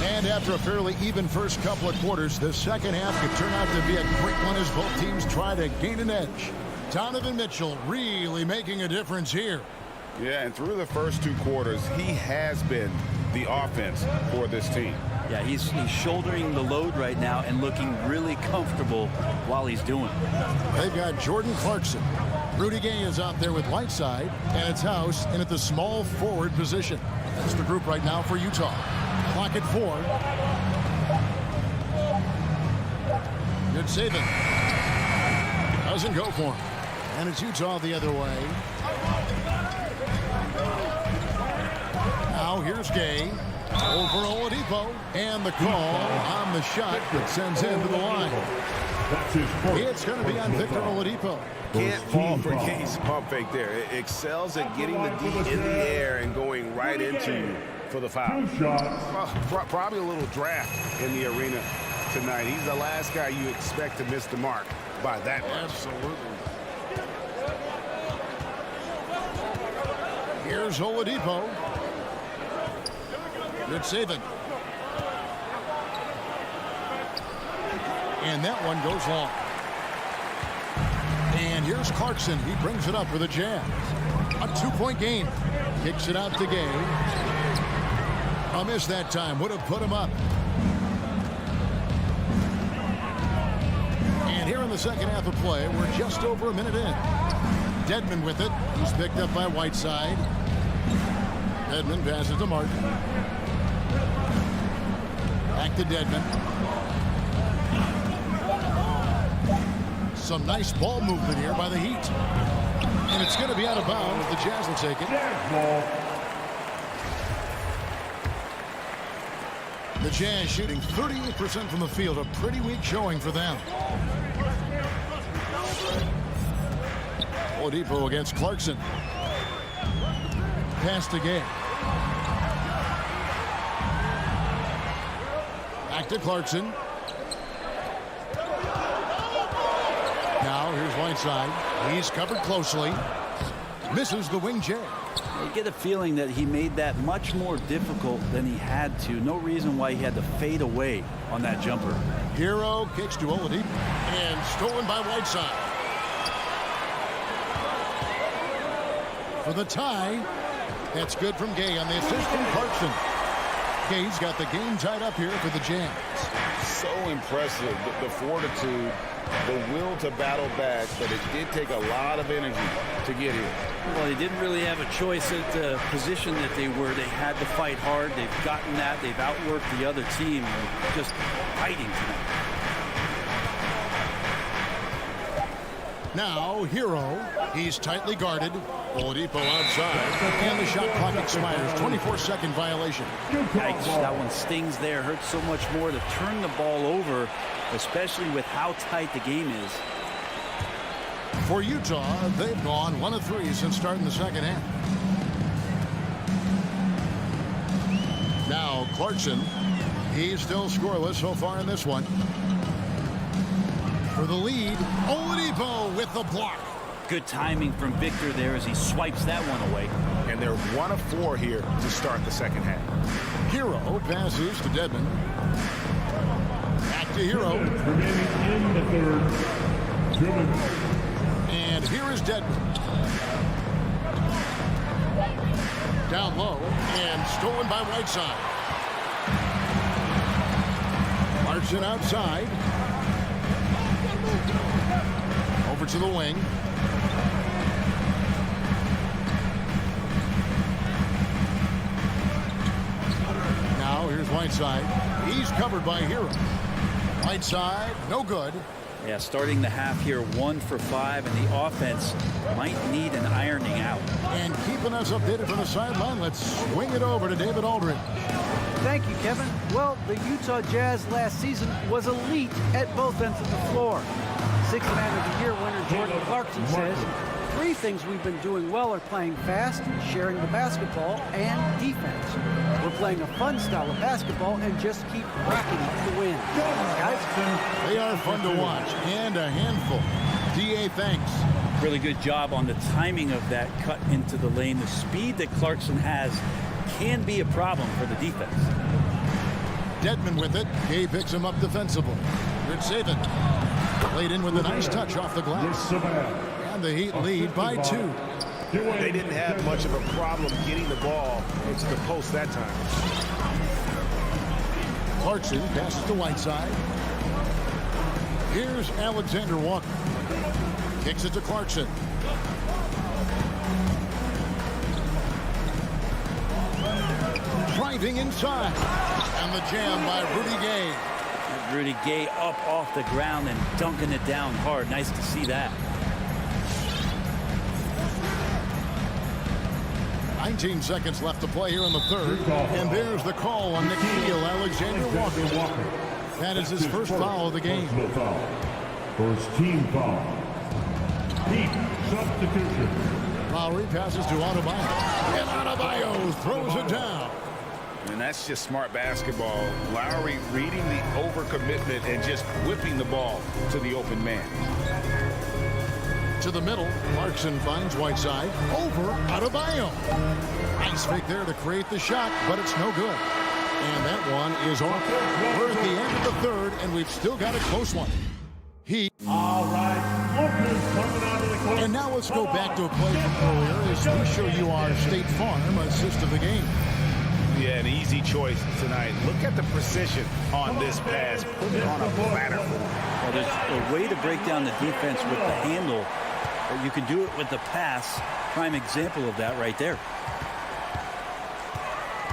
And after a fairly even first couple of quarters, the second half could turn out to be a great one as both teams try to gain an edge. Donovan Mitchell really making a difference here. Yeah, and through the first 2 quarters, he has been the offense for this team. Yeah, he's shouldering the load right now and looking really comfortable while he's doing it. They've got Jordan Clarkson. Rudy Gay is out there with Whiteside, and it's House in at the small forward position. That's the group right now for Utah. Clock at 4. Good saving. Doesn't go for him. And it's Utah the other way. Now here's Gay. Over Oladipo. And the call on the shot that sends him to the line. It's going to be on Victor Oladipo. Can't fall for Gay's pump fake there. It excels at getting the D in the air and going right into you for the foul. Probably a little draft in the arena tonight. He's the last guy you expect to miss the mark by that much. Absolutely. Here's Oladipo. Good saving. And that one goes long. And here's Clarkson. He brings it up for the Jazz. A 2-point game. Kicks it out to Gay. A miss that time. Would have put him up. And here in the second half of play, we're just over a minute in. Dedmon with it. He's picked up by Whiteside. Dedmon passes to Martin. Back to Dedmon. Some nice ball movement here by the Heat. And it's going to be out of bounds. The Jazz will take it. The Jazz shooting 38% from the field. A pretty weak showing for them. Oladipo against Clarkson. pass to Gay. Back to Clarkson. Now here's Whiteside. He's covered closely. Misses the wing J. You get a feeling that he made that much more difficult than he had to. No reason why he had to fade away on that jumper. Hero kicks to Oladipo and stolen by Whiteside. For the tie, that's good from Gay on the assist from Clarkson. Gay's got the game tied up here for the Jazz. So impressive, the fortitude, the will to battle back, but it did take a lot of energy to get here. Well, they didn't really have a choice at the position that they were. They had to fight hard. They've gotten that. They've outworked the other team. They're just fighting tonight. Now, Hero. He's tightly guarded. Oladipo outside. And the shot clock expires. 24-second violation. Yikes, that one stings there. Hurts so much more to turn the ball over, especially with how tight the game is. For Utah, they've gone 1 of 3 since starting the second half. Now, Clarkson. He's still scoreless so far in this one. For the lead, Oladipo with the block. Good timing from Victor there as he swipes that one away. And they're 1 of 4 here to start the second half. Hero passes to Dedmon. Back to Hero. Remaining in the third. And here is Dedmon. Down low and stolen by Whiteside. Clarkson outside. Over to the wing. Now here's Whiteside. He's covered by Hero. Whiteside, no good. Yeah, starting the half here 1 for 5, and the offense might need an ironing out. And keeping us updated from the sideline, let's swing it over to David Aldridge. Thank you, Kevin. Well, the Utah Jazz last season was elite at both ends of the floor. Sixth Man of the Year winner Jordan Clarkson says, 3 things we've been doing well are playing fast, sharing the basketball, and defense. We're playing a fun style of basketball and just keep racking up the wins. Guys, they are fun to watch and a handful. DA, thanks. Really good job on the timing of that cut into the lane. The speed that Clarkson has can be a problem for the defense. Dedmon with it. Gay picks him up defensively. Good saving. Played in with a nice touch off the glass. And the Heat lead by 2. They didn't have much of a problem getting the ball into the post that time. Clarkson passes to Whiteside. Here's Alexander Walker. Kicks it to Clarkson. Driving inside. And the jam by Rudy Gay. Rudy Gay up off the ground and dunking it down hard. Nice to see that. 19 seconds left to play here in the third. And there's the call on Nickeil Alexander-Walker. That is his first foul of the game. First team foul. Heat substitution. Lowry passes to Adebayo. And Adebayo throws it down. And that's just smart basketball. Lowry reading the overcommitment and just whipping the ball to the open man. To the middle, Clarkson finds Whiteside. Over Adebayo. Nice fake there to create the shot, but it's no good. And that one is off. We're at the end of the third, and we've still got a close one. All right. Coming onto the court. And now let's go back to a play from earlier as we show you our State Farm assist of the game. Yeah, an easy choice tonight. Look at the precision on this pass. Put it on a platter. Well, there's a way to break down the defense with the handle, but you can do it with the pass. Prime example of that right there.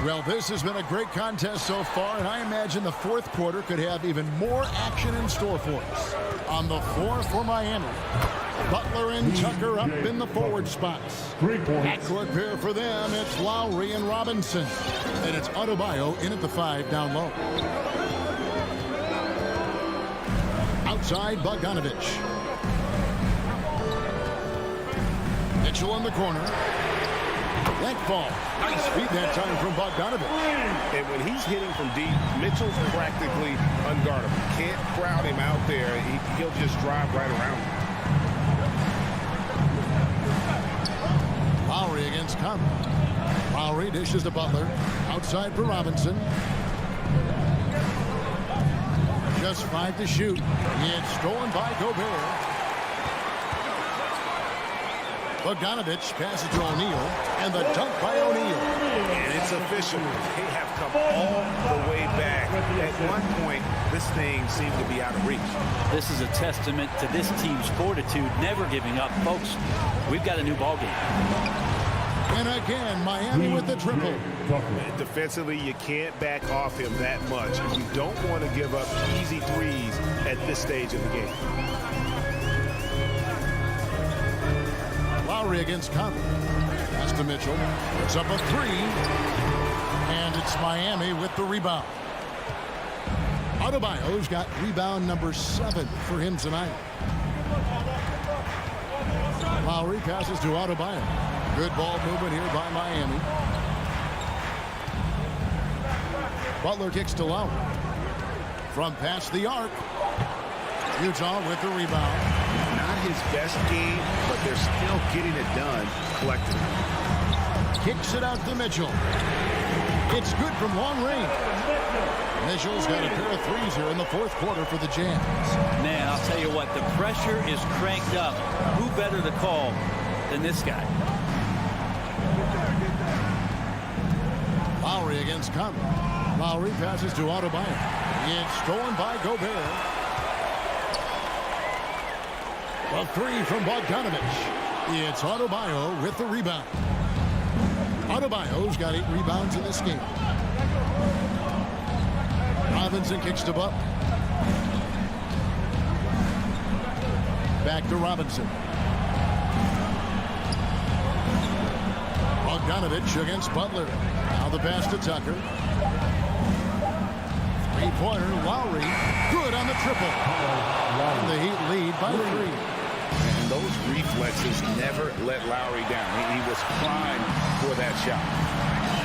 Well, this has been a great contest so far, and I imagine the fourth quarter could have even more action in store for us. On the floor for Miami, Butler and Tucker up in the forward spots. 3 points. Backcourt pair for them, it's Lowry and Robinson. And it's Adebayo in at the 5 down low. Outside, Bogdanovich. Mitchell in the corner. That ball. Nice feed that time from Bogdanovich. And when he's hitting from deep, Mitchell's practically unguardable. Can't crowd him out there. He'll just drive right around him. Lowry against Conley. Lowry dishes to Butler. Outside for Robinson. Just 5 to shoot. It's stolen by Gobert. Bogdanovich passes to O'Neal, and the dunk by O'Neal. And it's official. They have come all the way back. At one point, this thing seemed to be out of reach. This is a testament to this team's fortitude, never giving up. Folks, we've got a new ball game. And again, Miami with the triple. Defensively, you can't back off him that much. You don't want to give up easy threes at this stage of the game. Lowry against Conley. Pass to Mitchell. It's up a 3. And it's Miami with the rebound. Adebayo's got rebound number 7 for him tonight. Lowry passes to Adebayo. Good ball movement here by Miami. Butler kicks to Lowry. From past the arc. Utah with the rebound. Not his best game, but they're still getting it done collectively. Kicks it out to Mitchell. It's good from long range. Mitchell's got a pair of threes here in the fourth quarter for the Jazz. Man, I'll tell you what, the pressure is cranked up. Who better to call than this guy? Lowry against Conley. Lowry passes to Adebayo. It's stolen by Gobert. A 3 from Bogdanovich. It's Adebayo with the rebound. Adebayo's got 8 rebounds in this game. Robinson kicks to Butler. Back to Robinson. Bogdanovich against Butler. Now the pass to Tucker. Three-pointer, Lowry. Good on the triple. And the Heat lead by 3. And those reflexes never let Lowry down. He was primed for that shot.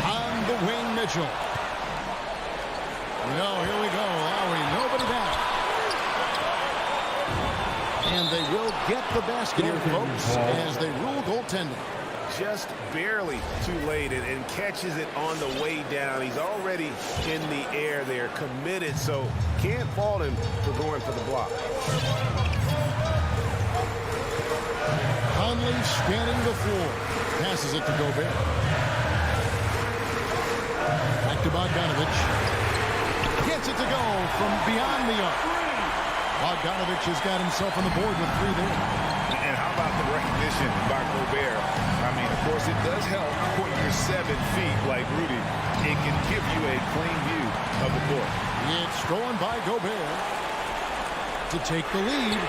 On the wing, Mitchell. No, here we go. Lowry, nobody back. And they will get the basket here, folks, as they rule goaltending. Just barely too late and catches it on the way down. He's already in the air there, committed, so can't fault him for going for the block. Conley scanning the floor. Passes it to Gobert. Back to Bogdanovich. Gets it to go from beyond the arc. Bogdanovich has got himself on the board with 3 there. And how about the recognition by Gobert? I mean, of course, it does help when you're 7 feet like Rudy. It can give you a clean view of the court. It's stolen by Gobert to take the lead.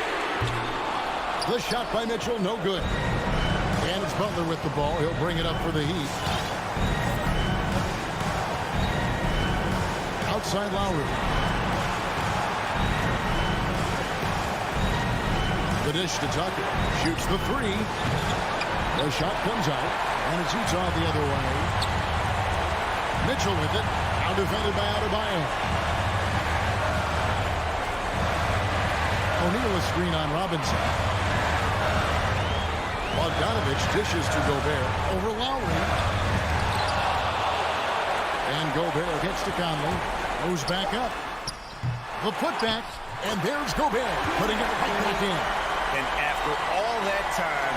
The shot by Mitchell, no good. And it's Butler with the ball. He'll bring it up for the Heat. Outside Lowry. The dish to Tucker. Shoots the 3. The shot comes out. And it's Utah the other way. Mitchell with it. Now defended by Adebayo. O'Neal a screen on Robinson. Bogdanovich dishes to Gobert over Lowry. And Gobert gets to Conley. Goes back up. The putback. And there's Gobert putting it right back in. And after all that time,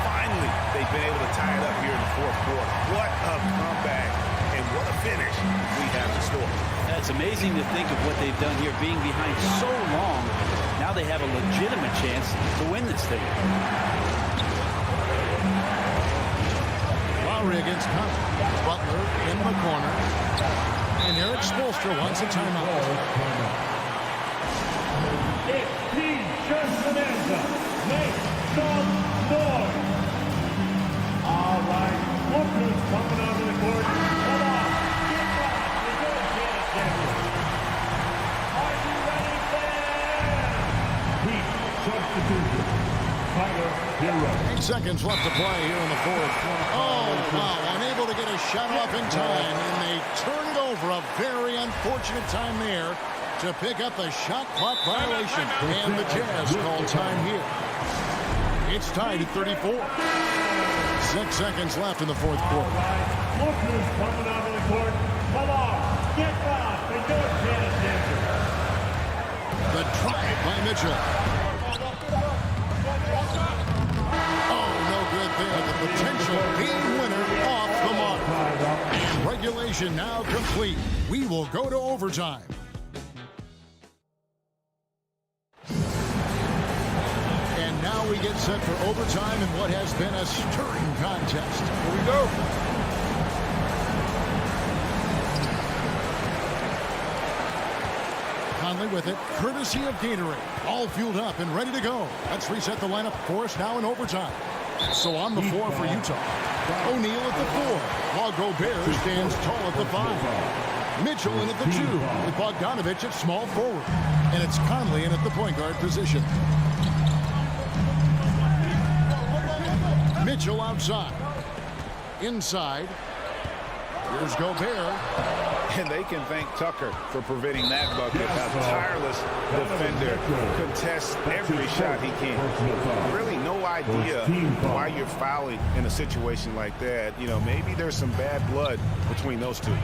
finally, they've been able to tie it up here in the fourth quarter. What a comeback and what a finish we have in store. It's amazing to think of what they've done here, being behind so long. Now they have a legitimate chance to win this thing. Lowry against Conley. Butler in the corner. And Eric Spoelstra wants a timeout. It's Team Bonanza. Make some noise. All right, Butler's coming onto the court. Come on, get back. You're going to get a champion. Are you ready, fans? Heat substitution. Tyler 8 seconds left to play here in the fourth. Oh, wow. Unable to get a shot off in time, and they turn it over. A very unfortunate time there to pick up the shot clock violation. And the Jazz call time here. It's tied at 34. 6 seconds left in the fourth quarter. Look who's coming out of the court. Come on, get back and go tennis dancer. The drive by Mitchell. Oh, no good there. The potential game winner off the mark. And regulation now complete. We will go to overtime. And now we get set for overtime in what has been a stirring contest. Here we go. Conley with it, courtesy of Gatorade. All fueled up and ready to go. Let's reset the lineup for us now in overtime. So on the floor for Utah, O'Neal at the 4, while Gobert stands tall at the 5. Mitchell in at the 2, with Bogdanovich at small forward. And it's Conley in at the point guard position. Mitchell outside. Inside. Here's Gobert. And they can thank Tucker for preventing that bucket. A tireless defender contests every shot he can. Really no idea why you're fouling in a situation like that. You know, maybe there's some bad blood between those two.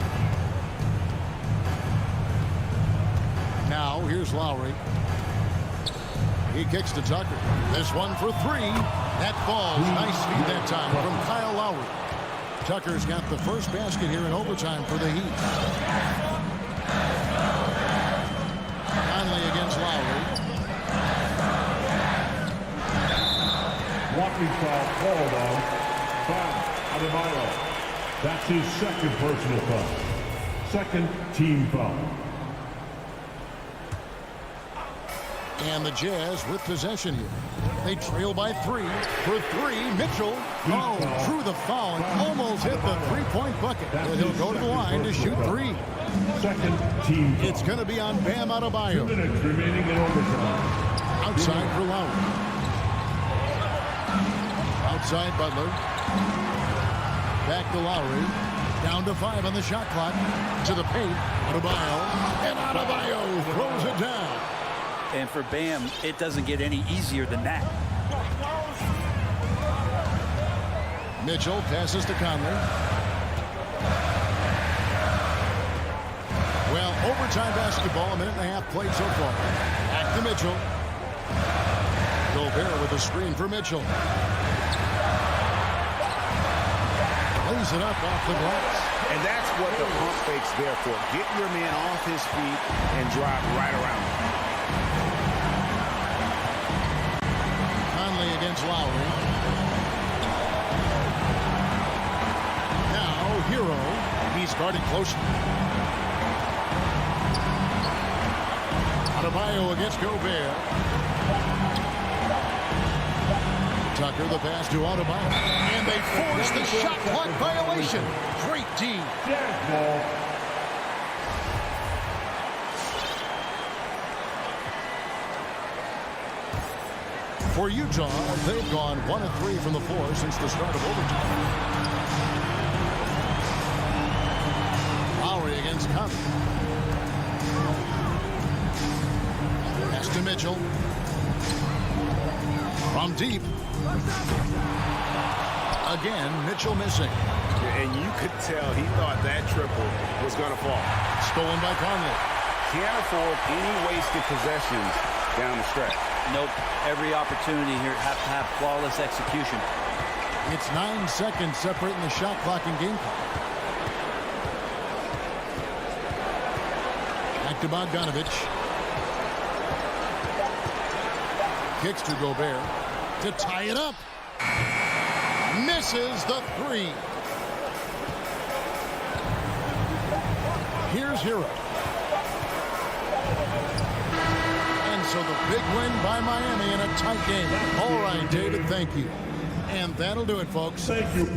Now, here's Lowry. He kicks to Tucker. This one for 3. That falls. Nice feed that time from Kyle Lowry. Tucker's got the first basket here in overtime for the Heat. Conley against Lowry. Walking foul called on Adebayo. That's his second personal foul. Second team foul. And the Jazz with possession here. They trail by 3. For 3, Mitchell. Oh, drew the foul and almost hit the three-point bucket. But he'll go to the line to shoot 3. Second team foul. It's going to be on Bam Adebayo. 2 minutes remaining in overtime. Outside for Lowry. Outside Butler. Back to Lowry. Down to 5 on the shot clock. To the paint. Adebayo. And Adebayo throws it down. And for Bam, it doesn't get any easier than that. Mitchell passes to Conley. Well, overtime basketball, a minute and a half played so far. Back to Mitchell. Gobert with a screen for Mitchell. Lays it up off the glass. And that's what the pump fake's there for. Get your man off his feet and drive right around him. Against Lowry. Now, Hero. He's guarded closely. Adebayo against Gobert. Tucker the pass to Adebayo. And they force the shot clock violation. Great D. Jazz ball. For Utah, they've gone 1 of 3 from the floor since the start of overtime. Lowry against Conley. Pass to Mitchell. From deep. Again, Mitchell missing. And you could tell he thought that triple was going to fall. Stolen by Conley. Can't afford any wasted possessions down the stretch. Nope. Every opportunity here have to have flawless execution. It's 9 seconds separating the shot clock and game clock. Back to Bogdanovich. Kicks to Gobert to tie it up. Misses the 3. Here's Hero. So the big win by Miami in a tight game. All right, David, thank you. And that'll do it, folks. Thank you.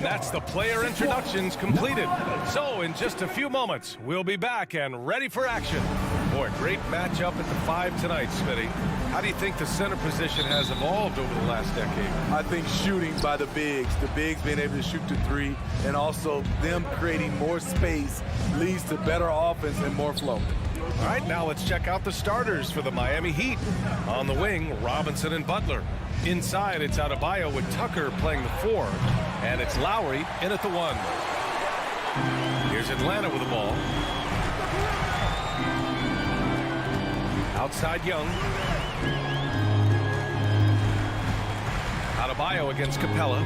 that's the player introductions completed. So in just a few moments, we'll be back and ready for action. Boy, great matchup at the 5 tonight, Smitty. How do you think the center position has evolved over the last decade? I think shooting by the bigs being able to shoot to 3, and also them creating more space leads to better offense and more flow. All right, now let's check out the starters for the Miami Heat. On the wing, Robinson and Butler. Inside, it's Adebayo with Tucker playing the 4, and it's Lowry in at the 1. Here's Atlanta with the ball. Outside Young. Adebayo against Capella.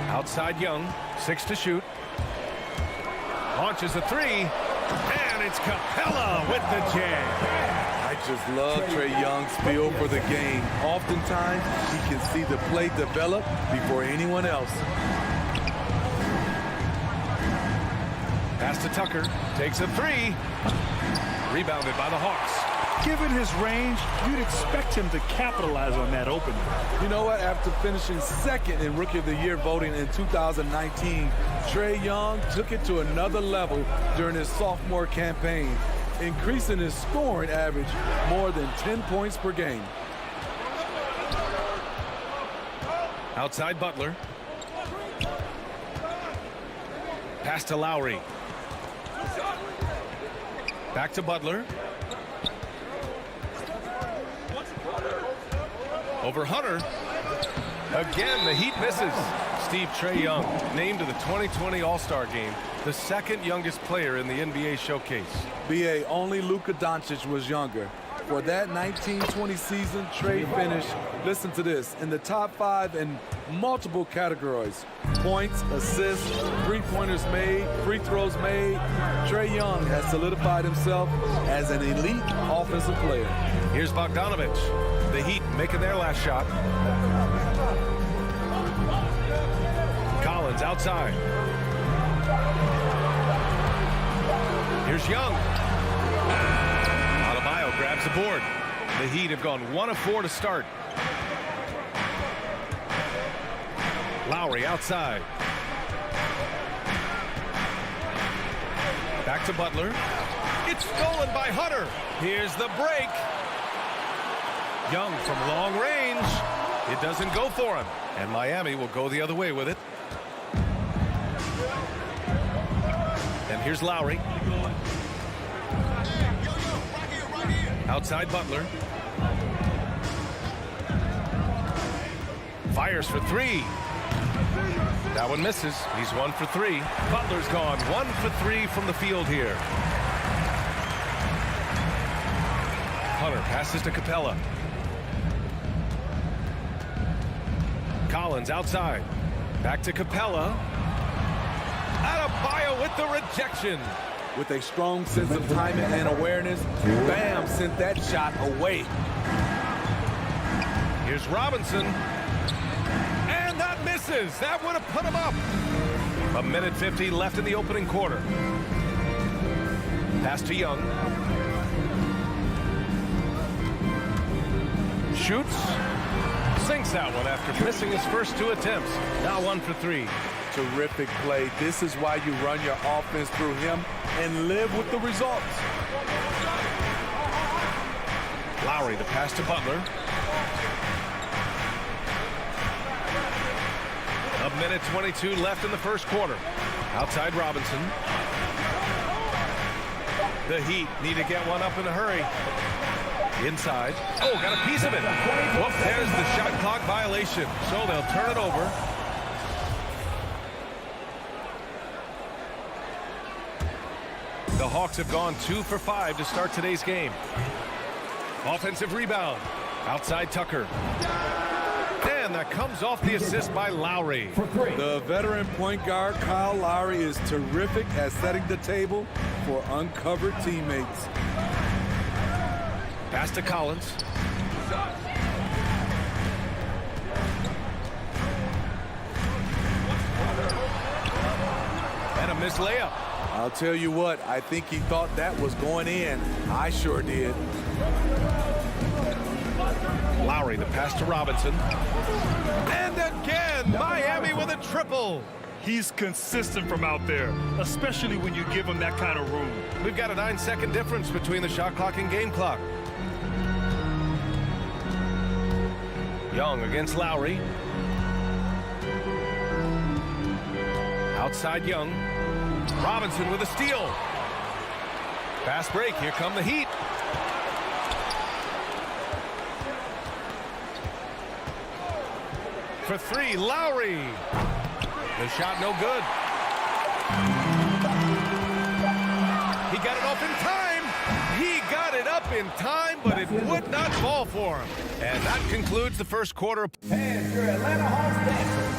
Outside Young, 6 to shoot. Launches a 3, and it's Capella with the jam. I just love Trae Young's feel for the game. Oftentimes, he can see the play develop before anyone else. Pass to Tucker, takes a 3. Rebounded by the Hawks. Given his range, you'd expect him to capitalize on that opening. You know what? After finishing 2nd in Rookie of the Year voting in 2019, Trae Young took it to another level during his sophomore campaign, increasing his scoring average more than 10 points per game. Outside Butler. Pass to Lowry. Back to Butler. Over Hunter. Again, the Heat misses. Trae Young named to the 2020 All-Star game, the 2nd youngest player in the NBA showcase. BA, only Luka Doncic was younger. For that 1920 season, Trae finished, listen to this, in the top 5 in multiple categories. Points, assists, three-pointers made, free throws made. Trae Young has solidified himself as an elite offensive player. Here's Bogdanovich. The Heat making their last shot. Collins outside. Here's Young. Adebayo grabs the board. The Heat have gone 1 of 4 to start. Lowry outside. Back to Butler. It's stolen by Hunter. Here's the break. Young from long range. It doesn't go for him. And Miami will go the other way with it. And here's Lowry. Outside Butler. Fires for 3. That one misses. He's 1 for 3. Butler's gone 1 for 3 from the field here. Hunter passes to Capella. Collins outside. Back to Capella. Adebayo with the rejection. With a strong sense of timing and awareness, Bam sent that shot away. Here's Robinson. And that misses. That would have put him up. 1:50 left in the opening quarter. Pass to Young. Shoots. Sinks that one after missing his first 2 attempts. Now 1 for 3. Terrific play. This is why you run your offense through him and live with the results. Lowry, the pass to Butler. 1:22 left in the first quarter. Outside Robinson. The Heat need to get one up in a hurry. Inside. Oh, got a piece of it. Whoop, there's the shot clock violation. So they'll turn it over. The Hawks have gone 2 for 5 to start today's game. Offensive rebound. Outside Tucker. And that comes off the assist by Lowry. The veteran point guard, Kyle Lowry, is terrific at setting the table for uncovered teammates. Pass to Collins. And a missed layup. I'll tell you what, I think he thought that was going in. I sure did. Lowry, the pass to Robinson. And again, Miami with a triple. He's consistent from out there, especially when you give him that kind of room. We've got a 9-second difference between the shot clock and game clock. Young against Lowry. Outside Young. Robinson with a steal. Fast break. Here come the Heat. For three, Lowry. The shot no good. He got it off in time. He got it up in time, but it would not fall for him. And that concludes the first quarter. And your Atlanta Hawks dancers.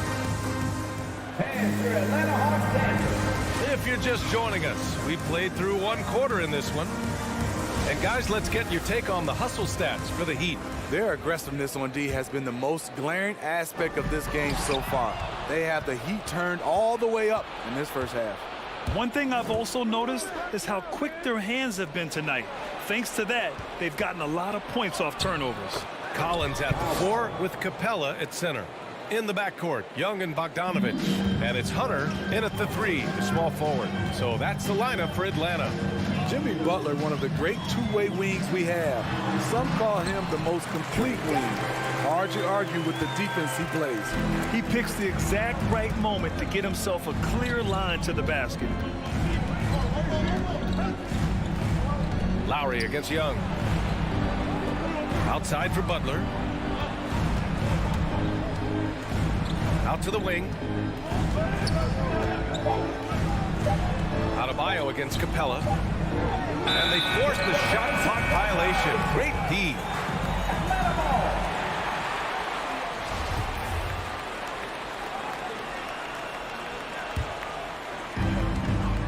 And your Atlanta Hawks dancers. If you're just joining us, we played through one quarter in this one. And guys, let's get your take on the hustle stats for the Heat. Their aggressiveness on D has been the most glaring aspect of this game so far. They have the heat turned all the way up in this first half. One thing I've also noticed is how quick their hands have been tonight. Thanks to that, they've gotten a lot of points off turnovers. Collins at the 4 with Capella at center. In the backcourt, Young and Bogdanovich. And it's Hunter in at the 3, the small forward. So that's the lineup for Atlanta. Jimmy Butler, one of the great two-way wings we have. Some call him the most complete wing. Hard to argue with the defense he plays. He picks the exact right moment to get himself a clear line to the basket. Lowry against Young. Outside for Butler. Out to the wing. Adebayo against Capella. And they force the shot clock violation. Great D.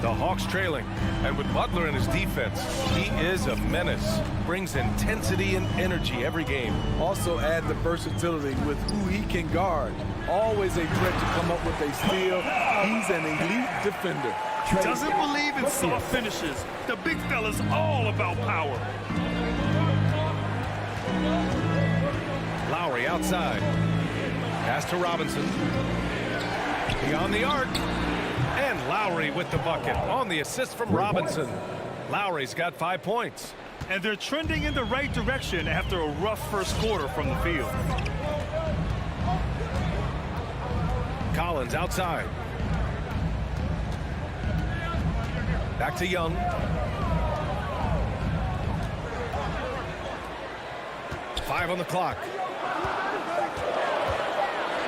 The Hawks trailing. And with Butler in his defense, he is a menace. Brings intensity and energy every game. Also add the versatility with who he can guard. Always a threat to come up with a steal. He's an elite defender. Doesn't believe in soft finishes. The big fella's all about power. Lowry outside. Pass to Robinson. Beyond the arc. And Lowry with the bucket on the assist from Robinson. Lowry's got 5 points. And they're trending in the right direction after a rough first quarter from the field. Collins outside. Back to Young. Five on the clock.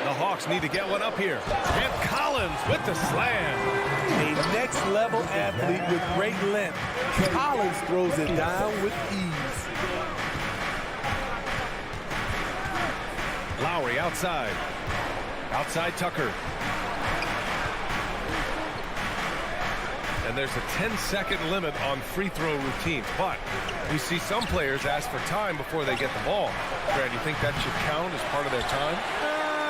The Hawks need to get one up here. And Collins with the slam. A next-level athlete with great length. Collins throws it down with ease. Lowry outside. Outside Tucker. And there's a 10-second limit on free throw routines. But we see some players ask for time before they get the ball. Brad, you think that should count as part of their time?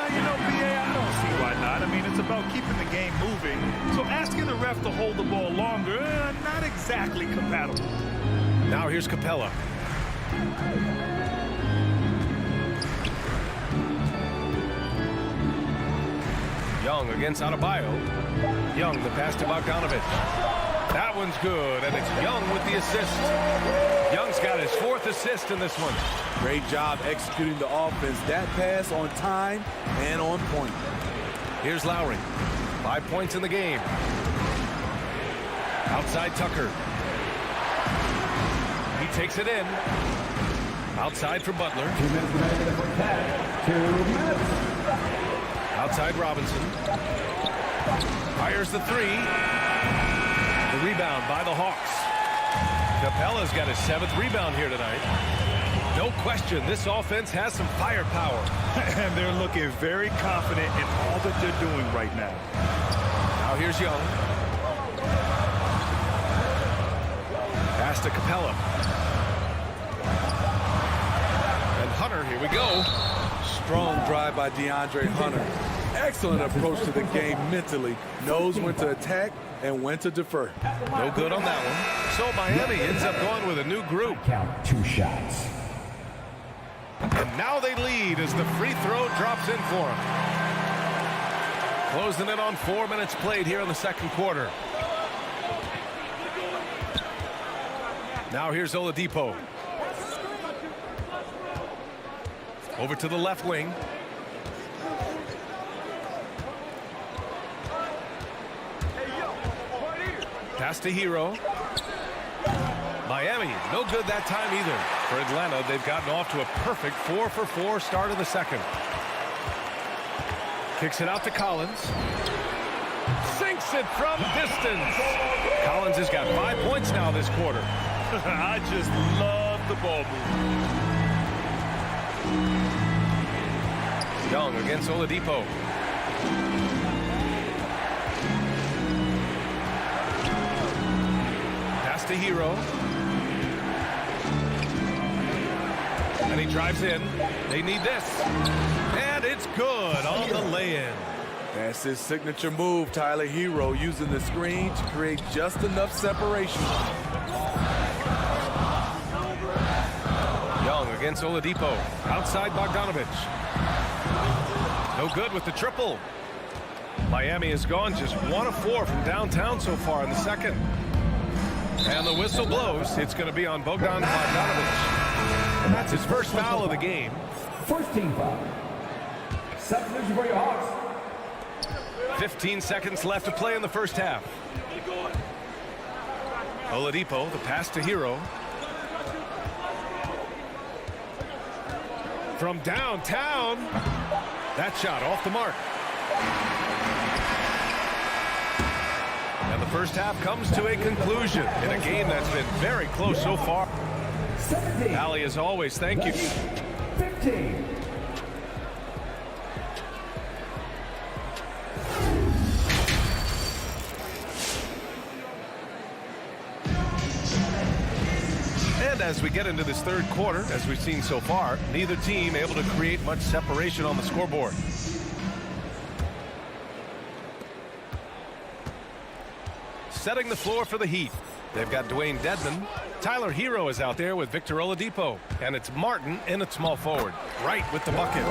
You know, BA, I don't see why not. I mean, it's about keeping the game moving. So asking the ref to hold the ball longer, not exactly compatible. Now here's Capella. Young against Adebayo. Young, the pass to Bogdanovich. That one's good, and it's Young with the assist. Young's got his 4th assist in this one. Great job executing the offense. That pass on time and on point. Here's Lowry. 5 points in the game. Outside Tucker. He takes it in. Outside for Butler. 2 minutes remaining in the first half. 2 minutes. Outside Robinson. Fires the 3. The rebound by the Hawks. Capella's got his 7th rebound here tonight. No question, this offense has some firepower. And they're looking very confident in all that they're doing right now. Now here's Young. Pass to Capella. And Hunter, here we go. Strong drive by Deandre Hunter. Excellent approach to the game mentally. Knows when to attack and when to defer. No good on that one. So Miami ends up going with a new group. Count 2 shots. And now they lead as the free throw drops in for them. Closing in on 4 minutes played here in the second quarter. Now here's Oladipo. Over to the left wing. Pass to Hero. Miami, no good that time either. For Atlanta, they've gotten off to a perfect 4-for-4 start of the second. Kicks it out to Collins. Sinks it from distance. Collins has got 5 points now this quarter. I just love the ball movement. Young against Oladipo. Pass to Hero. And he drives in. They need this. And it's good on the lay-in. That's his signature move, Tyler. Hero using the screen to create just enough separation. Young against Oladipo. Outside Bogdanovich. No good with the triple. Miami has gone just 1 of 4 from downtown so far in the second. And the whistle blows. It's going to be on Bogdan Bogdanovich. And that's his first foul of the game. First team foul. Substitution for your Hawks. 15 seconds left to play in the first half. Oladipo, the pass to Hero. From downtown. That shot off the mark. And the first half comes to a conclusion in a game that's been very close so far. 17. Allie, as always, thank you. 15. And as we get into this third quarter, as we've seen so far, neither team able to create much separation on the scoreboard. Setting the floor for the Heat. They've got Dwayne Dedmon. Tyler Hero is out there with Victor Oladipo. And it's Martin in at small forward. Right with the bucket.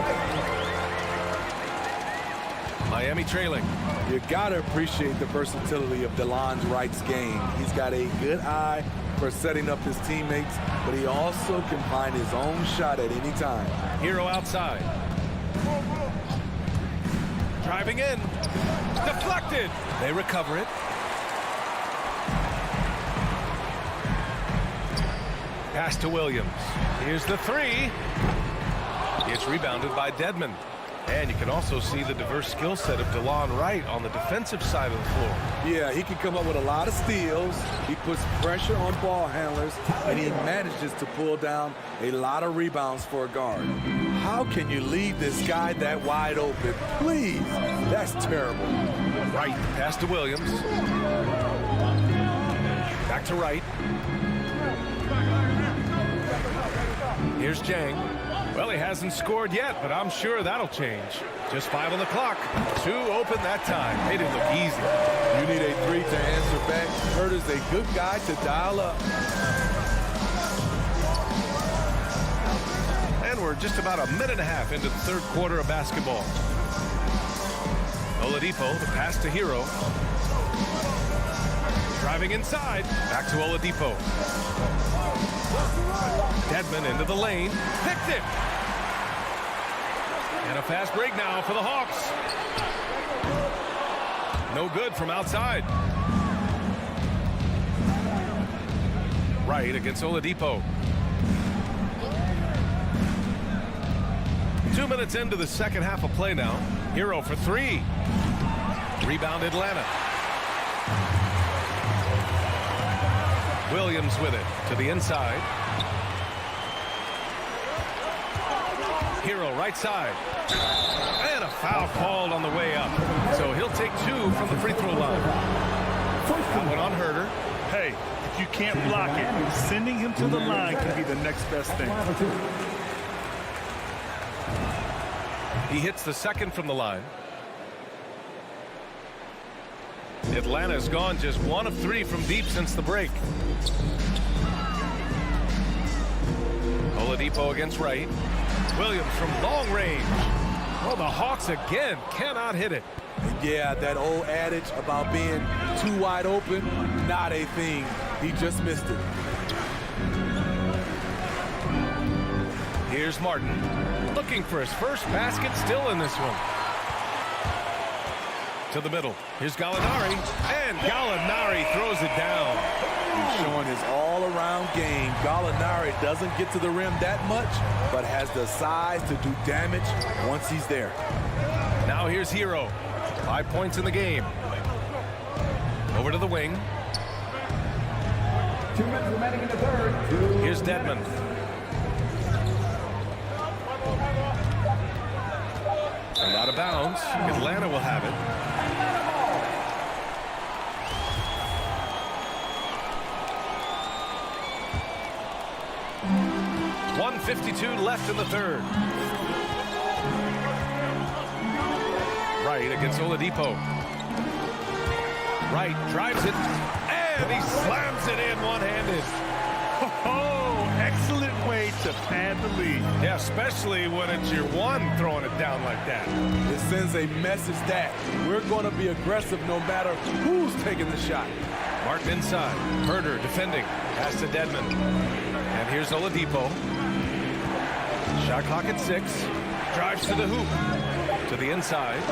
Miami trailing. You got to appreciate the versatility of DeLon Wright's game. He's got a good eye for setting up his teammates, but he also can find his own shot at any time. Hero outside. Driving in. Deflected. They recover it. Pass to Williams. Here's the three. It's rebounded by Dedmon. And you can also see the diverse skill set of DeLon Wright on the defensive side of the floor. Yeah, he can come up with a lot of steals. He puts pressure on ball handlers, and he manages to pull down a lot of rebounds for a guard. How can you leave this guy that wide open? Please, that's terrible. Wright, pass to Williams. Back to Wright. Here's Jang. Well, he hasn't scored yet, but I'm sure that'll change. Just 5 on the clock. 2 open that time. Made it look easy. You need a 3 to answer back. Hurt is a good guy to dial up. And we're just about a minute and a half into the third quarter of basketball. Oladipo, the pass to Hero. Driving inside. Back to Oladipo. Dedmon into the lane. Picked it. And a fast break now for the Hawks. No good from outside. Wright against Oladipo. 2 minutes into the second half of play now. Hero for 3. Rebound Atlanta. Williams with it to the inside. Hero right side. And a foul called on the way up. So he'll take 2 from the free throw line. That one on Herter. Hey, if you can't block it, sending him to the line can be the next best thing. He hits the second from the line. Atlanta's gone just 1 of 3 from deep since the break. Oladipo against Wright. Williams from long range. Well, the Hawks again cannot hit it. Yeah, that old adage about being too wide open, not a thing. He just missed it. Here's Martin, looking for his first basket, still in this one. To the middle. Here's Gallinari, and Gallinari throws it down. He's showing his all-around game. Gallinari doesn't get to the rim that much, but has the size to do damage once he's there. Now here's Hero. 5 points in the game. Over to the wing. 2 minutes remaining in the third. Here's Dedmon. And out of bounds. Atlanta will have it. .152 left in the third. Wright against Oladipo. Wright drives it, and he slams it in one-handed. Oh, excellent way to pad the lead. Yeah, especially when it's your one throwing it down like that. It sends a message that we're going to be aggressive no matter who's taking the shot. Martin inside. Herder defending. Pass to Dedmon. And here's Oladipo. Shot clock at 6. Drives to the hoop. To the inside.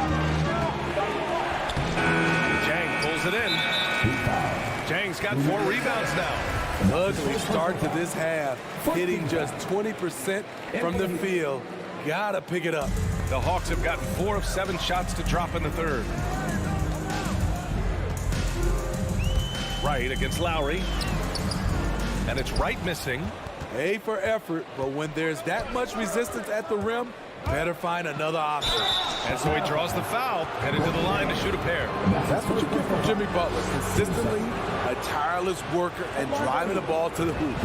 Jang pulls it in. Jang's got 4 rebounds now. Ugly start to this half. Hitting just 20% from the field. Gotta pick it up. The Hawks have gotten 4 of 7 shots to drop in the third. Wright against Lowry. And it's Wright missing. A for effort, but when there's that much resistance at the rim, better find another option. And so he draws the foul, headed to the line to shoot a pair. That's what you get from Jimmy Butler. Consistently a tireless worker and driving the ball to the hoop.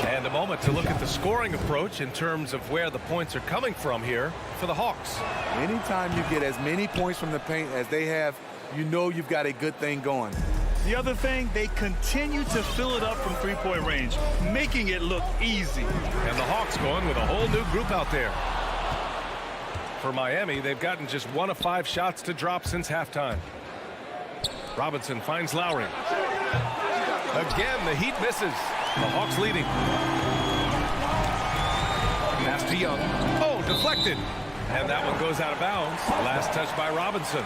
And a moment to look at the scoring approach in terms of where the points are coming from here for the Hawks. Anytime you get as many points from the paint as they have, you know you've got a good thing going. The other thing, they continue to fill it up from three-point range, making it look easy. And the Hawks going with a whole new group out there. For Miami, they've gotten just 1 of 5 shots to drop since halftime. Robinson finds Lowry. Again, the Heat misses. The Hawks leading. Pass to Young. Oh, deflected. And that one goes out of bounds. Last touch by Robinson.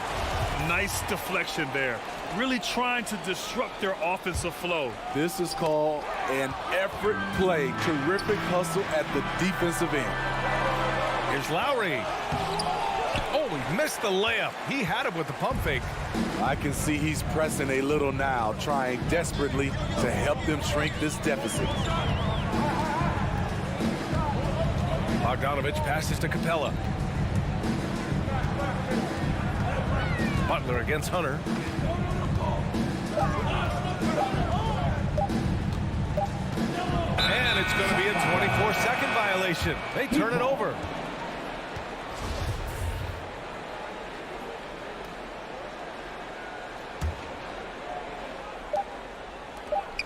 Nice deflection there. Really trying to disrupt their offensive flow. This is called an effort play. Terrific hustle at the defensive end. Here's Lowry. Oh, he missed the layup. He had it with the pump fake. I can see he's pressing a little now, trying desperately to help them shrink this deficit. Bogdanovich passes to Capella. Butler against Hunter. And it's going to be a 24-second violation. They turn it over.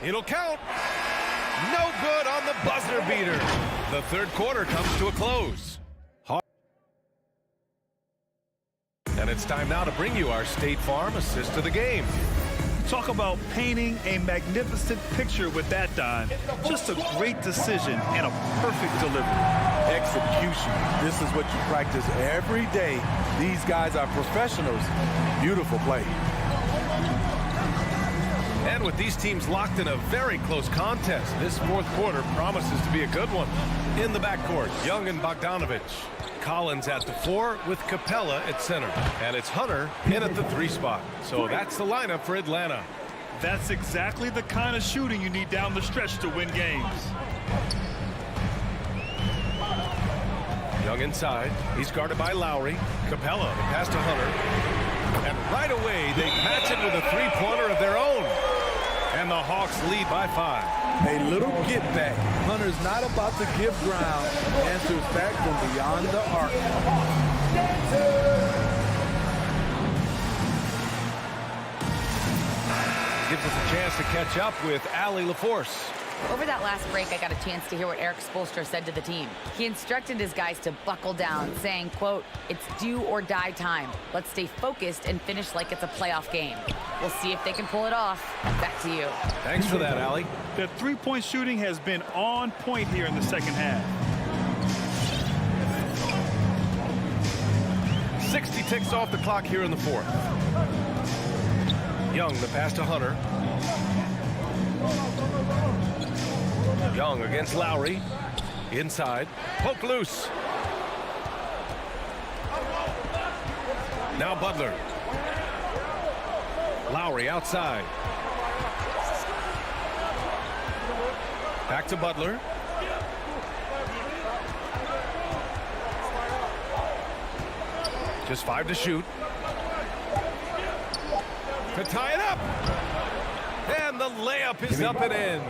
It'll count. No good on the buzzer beater. The third quarter comes to a close. And it's time now to bring you our State Farm assist to the game. Talk about painting a magnificent picture with that, Don. Just a great decision and a perfect delivery. Execution. This is what you practice every day. These guys are professionals. Beautiful play. And with these teams locked in a very close contest, this fourth quarter promises to be a good one. In the backcourt, Young and Bogdanovich. Collins at the 4 with Capella at center. And it's Hunter in at the 3 spot. So that's the lineup for Atlanta. That's exactly the kind of shooting you need down the stretch to win games. Young inside. He's guarded by Lowry. Capella, the pass to Hunter. And right away, they match it with a three-pointer of their own. And the Hawks lead by 5. A little get back. Hunter's not about to give ground. Answers back from beyond the arc. Gives us a chance to catch up with Allie LaForce. Over that last break, I got a chance to hear what Eric Spoelstra said to the team. He instructed his guys to buckle down, saying, quote, "It's do or die time. Let's stay focused and finish like it's a playoff game." We'll see if they can pull it off. Back to you. Thanks for that, Allie. The three-point shooting has been on point here in the second half. 60 ticks off the clock here in the fourth. Young, the pass to Hunter. Young against Lowry. Inside. Poke loose. Now Butler. Lowry outside. Back to Butler. Just 5 to shoot. To tie it up. And the layup is up and in.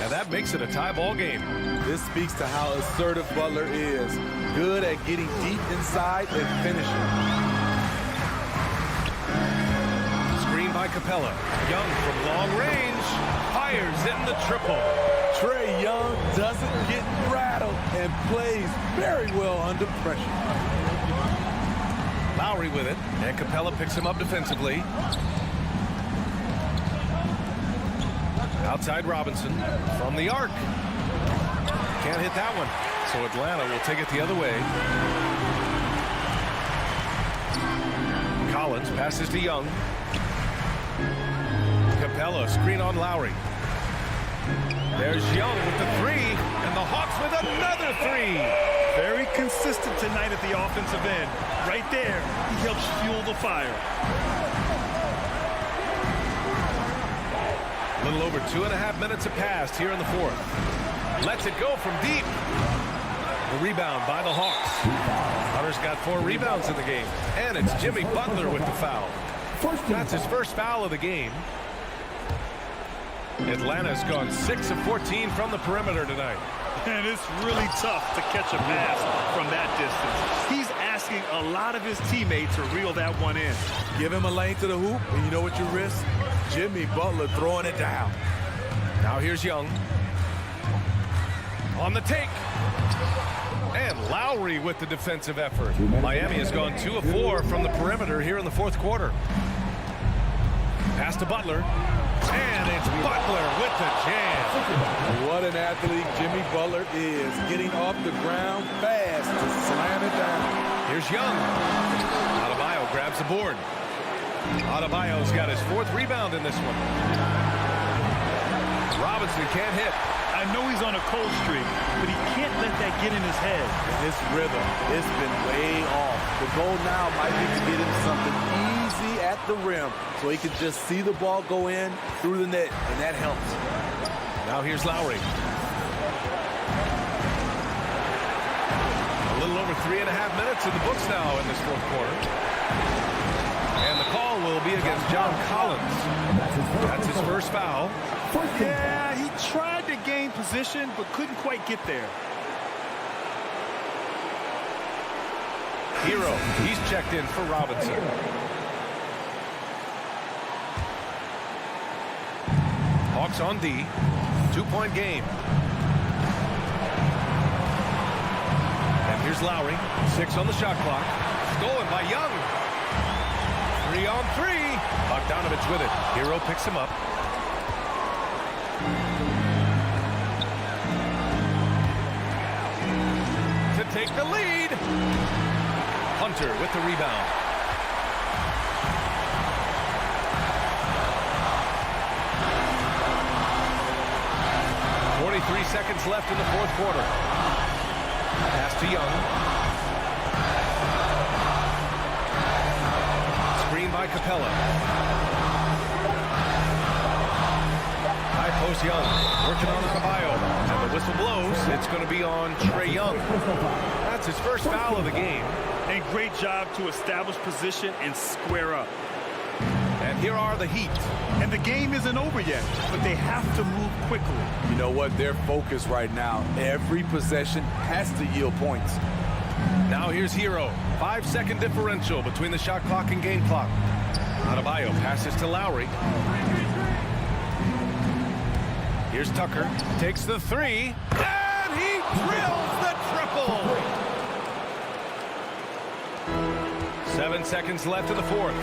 And that makes it a tie ball game. This speaks to how assertive Butler is. Good at getting deep inside and finishing. Screen by Capella. Young from long range. Fires in the triple. Trae Young doesn't get rattled and plays very well under pressure. Lowry with it. And Capella picks him up defensively. Outside Robinson from the arc. Can't hit that one. So Atlanta will take it the other way. Collins passes to Young. Capella screen on Lowry. There's Young with the three. And the Hawks with another three. Very consistent tonight at the offensive end. Right there, he helps fuel the fire. A little over 2.5 minutes have passed here in the fourth. Lets it go from deep. The rebound by the Hawks. Hunter's got 4 rebounds in the game. And it's Jimmy Butler with the foul. That's his first foul of the game. Atlanta's gone 6 of 14 from the perimeter tonight. And it's really tough to catch a pass from that distance. He's asking a lot of his teammates to reel that one in. Give him a lane to the hoop, and you know what you risk? Jimmy Butler throwing it down. Now here's Young. On the take. And Lowry with the defensive effort. Miami has gone 2 of 4 from the perimeter here in the fourth quarter. Pass to Butler. And it's Butler with the jam. What an athlete Jimmy Butler is. Getting off the ground fast to slam it down. Here's Young. Adebayo grabs the board. Adebayo's got his 4th rebound in this one. Robinson can't hit. I know he's on a cold streak, but he can't let that get in his head. His rhythm, it's been way off. The goal now might be to get him something easy at the rim so he can just see the ball go in through the net, and that helps. Now here's Lowry. A little over 3.5 minutes in the books now in this fourth quarter. And the call will be against John Collins. That's his first foul. Yeah, he tried to gain position, but couldn't quite get there. Hero, he's checked in for Robinson. Hawks on D. 2-point game. And here's Lowry. 6 on the shot clock. Stolen by Young. 3 on 3. Bogdanovich with it. Hero picks him up. To take the lead. Hunter with the rebound. .43 seconds left in the fourth quarter. Pass to Young. Screen by Capella. High post Young. Working on Adebayo. And the whistle blows. It's going to be on Trae Young. That's his first foul of the game. And great job to establish position and square up. And here are the Heat. And the game isn't over yet, but they have to move quickly. You know what? They're focused right now. Every possession has to yield points. Now here's Hero. 5-second differential between the shot clock and game clock. Adebayo passes to Lowry. Here's Tucker, takes the three, and he drills the triple. 7 seconds left in the fourth.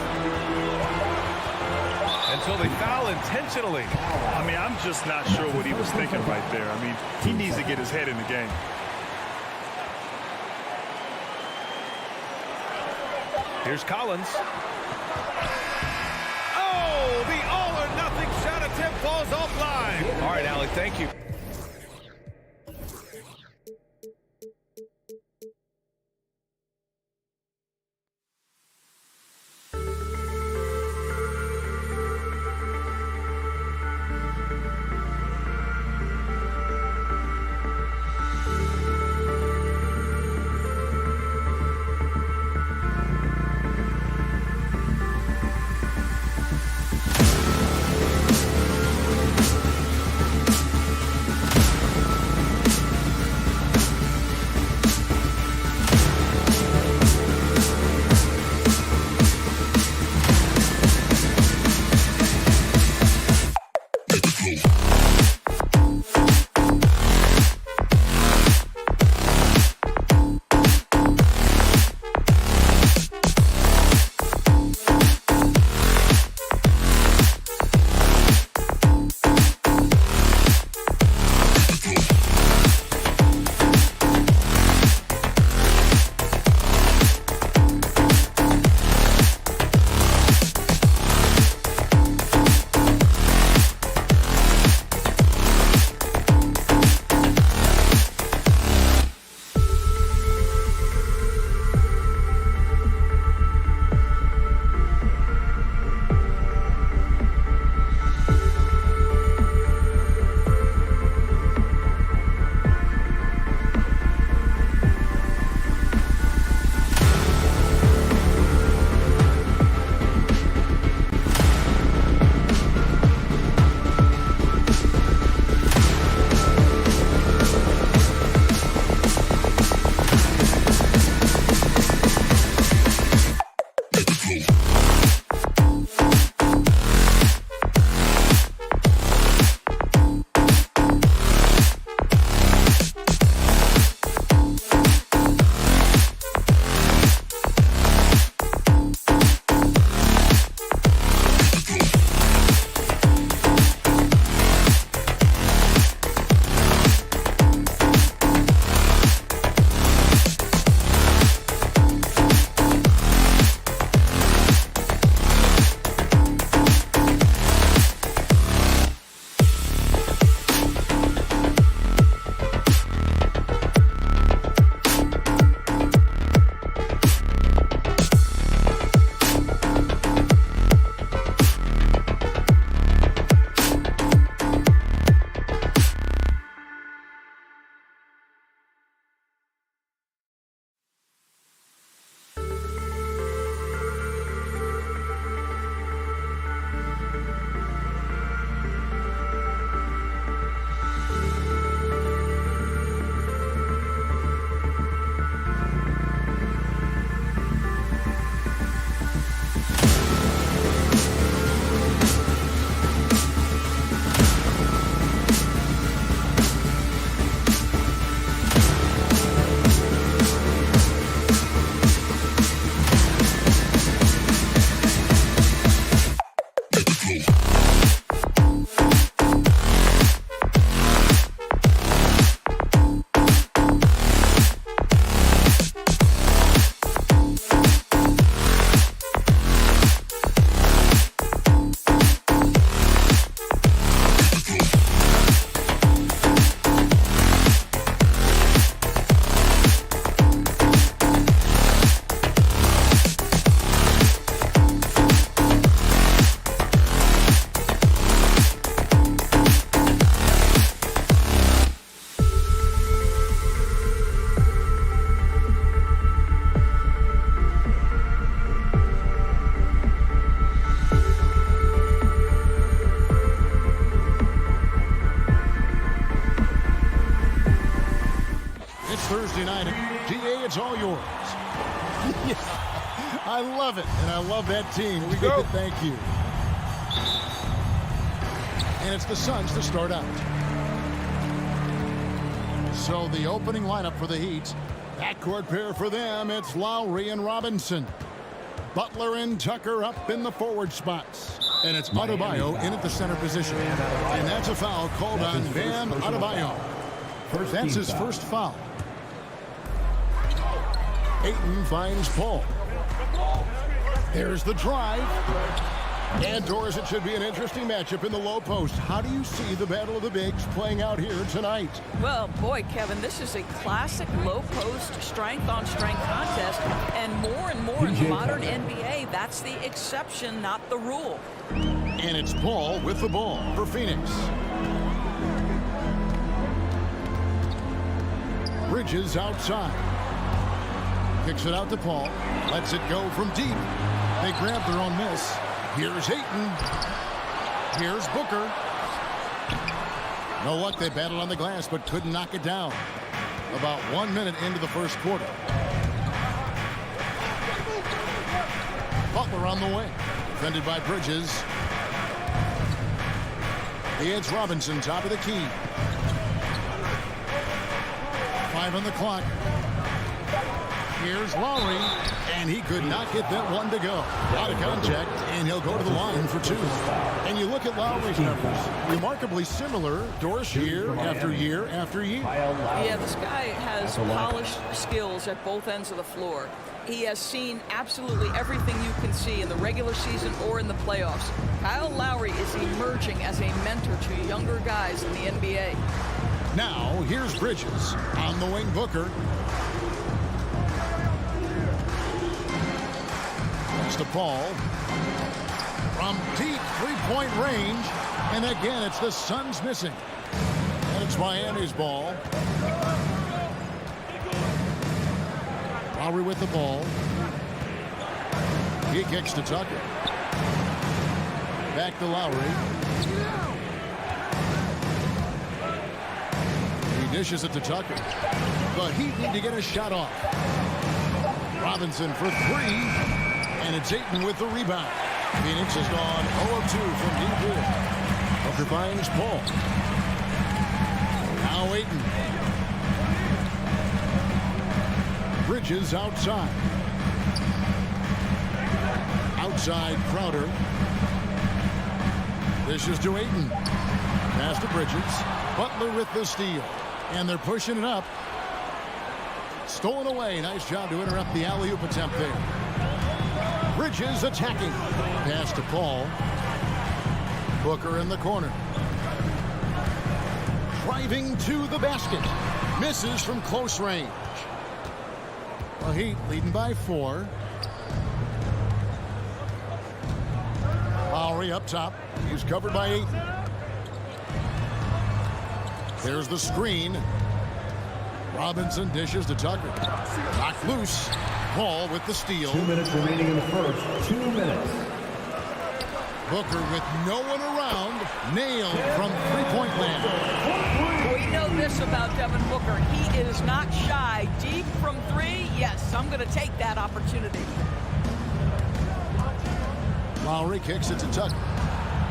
Until they foul intentionally. I mean, I'm just not sure what he was thinking right there. I mean, he needs to get his head in the game. Here's Collins. Oh, the all-or-nothing shot attempt falls offline. All right, Alec, thank you. Thursday night. GA, it's all yours. Yeah, I love it, and I love that team. Here we go. Thank you. And it's the Suns to start out. So the opening lineup for the Heat. Backcourt pair for them, it's Lowry and Robinson. Butler and Tucker up in the forward spots. And it's Adebayo in at the center position. And that's a foul called on Bam Adebayo. That's his first foul. Ayton finds Paul. There's the drive. And Doris, it should be an interesting matchup in the low post. How do you see the battle of the bigs playing out here tonight? Well, boy, Kevin, this is a classic low post strength-on-strength contest. And more in the modern NBA, that's the exception, not the rule. And it's Paul with the ball for Phoenix. Bridges outside. Kicks it out to Paul. Lets it go from deep. They grab their own miss. Here's Ayton. Here's Booker. No luck, they battled on the glass but couldn't knock it down. About 1 minute into the first quarter. Butler on the way. Defended by Bridges. It's Robinson, top of the key. 5 on the clock. Here's Lowry, and he could not get that one to go. Out of contact, and he'll go to the line for 2. And you look at Lowry's numbers, remarkably similar, Doris, year after year after year. Yeah, this guy has polished skills at both ends of the floor. He has seen absolutely everything you can see in the regular season or in the playoffs. Kyle Lowry is emerging as a mentor to younger guys in the NBA. Now, here's Bridges. On the wing, Booker. To Paul from deep three-point range, and again it's the Suns missing, and it's Miami's ball. Lowry with the ball. He kicks to Tucker. Back to Lowry. He dishes it to Tucker. The Heat need to get a shot off. Robinson for 3. And it's Ayton with the rebound. Phoenix has gone 0-2 from deep here. Booker finds Paul. Now Ayton. Bridges outside. Outside Crowder. This is to Ayton. Pass to Bridges. Butler with the steal. And they're pushing it up. Stolen away. Nice job to interrupt the alley-oop attempt there. Bridges attacking. Pass to Paul. Booker in the corner. Driving to the basket. Misses from close range. The Heat leading by 4. Lowry up top. He's covered by 8. There's the screen. Robinson dishes to Tucker. Knocked loose. Paul with the steal. 2 minutes remaining in the first. 2 minutes. Booker with no one around. Nailed from three-point land. We know this about Devin Booker. He is not shy. Deep from 3, yes, I'm going to take that opportunity. Lowry kicks it to Tucker.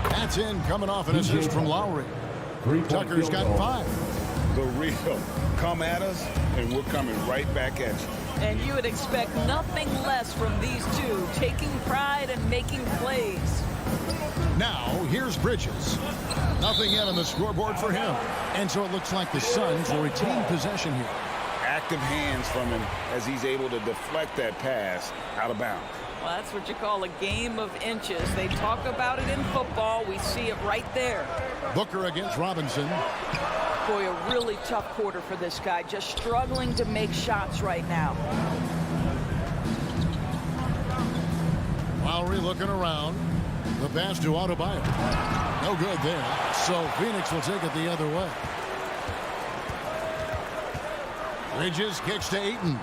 That's in, coming off an assist from Lowry. Tucker's got 5. The real. Come at us, and we're coming right back at you. And you would expect nothing less from these two, taking pride and making plays. Now, here's Bridges. Nothing yet on the scoreboard for him. And so it looks like the Suns will retain possession here. Active hands from him as he's able to deflect that pass out of bounds. Well, that's what you call a game of inches. They talk about it in football. We see it right there. Booker against Robinson. Boy, a really tough quarter for this guy. Just struggling to make shots right now. Lowry looking around. The pass to Adebayo. No good there. So Phoenix will take it the other way. Bridges kicks to Ayton.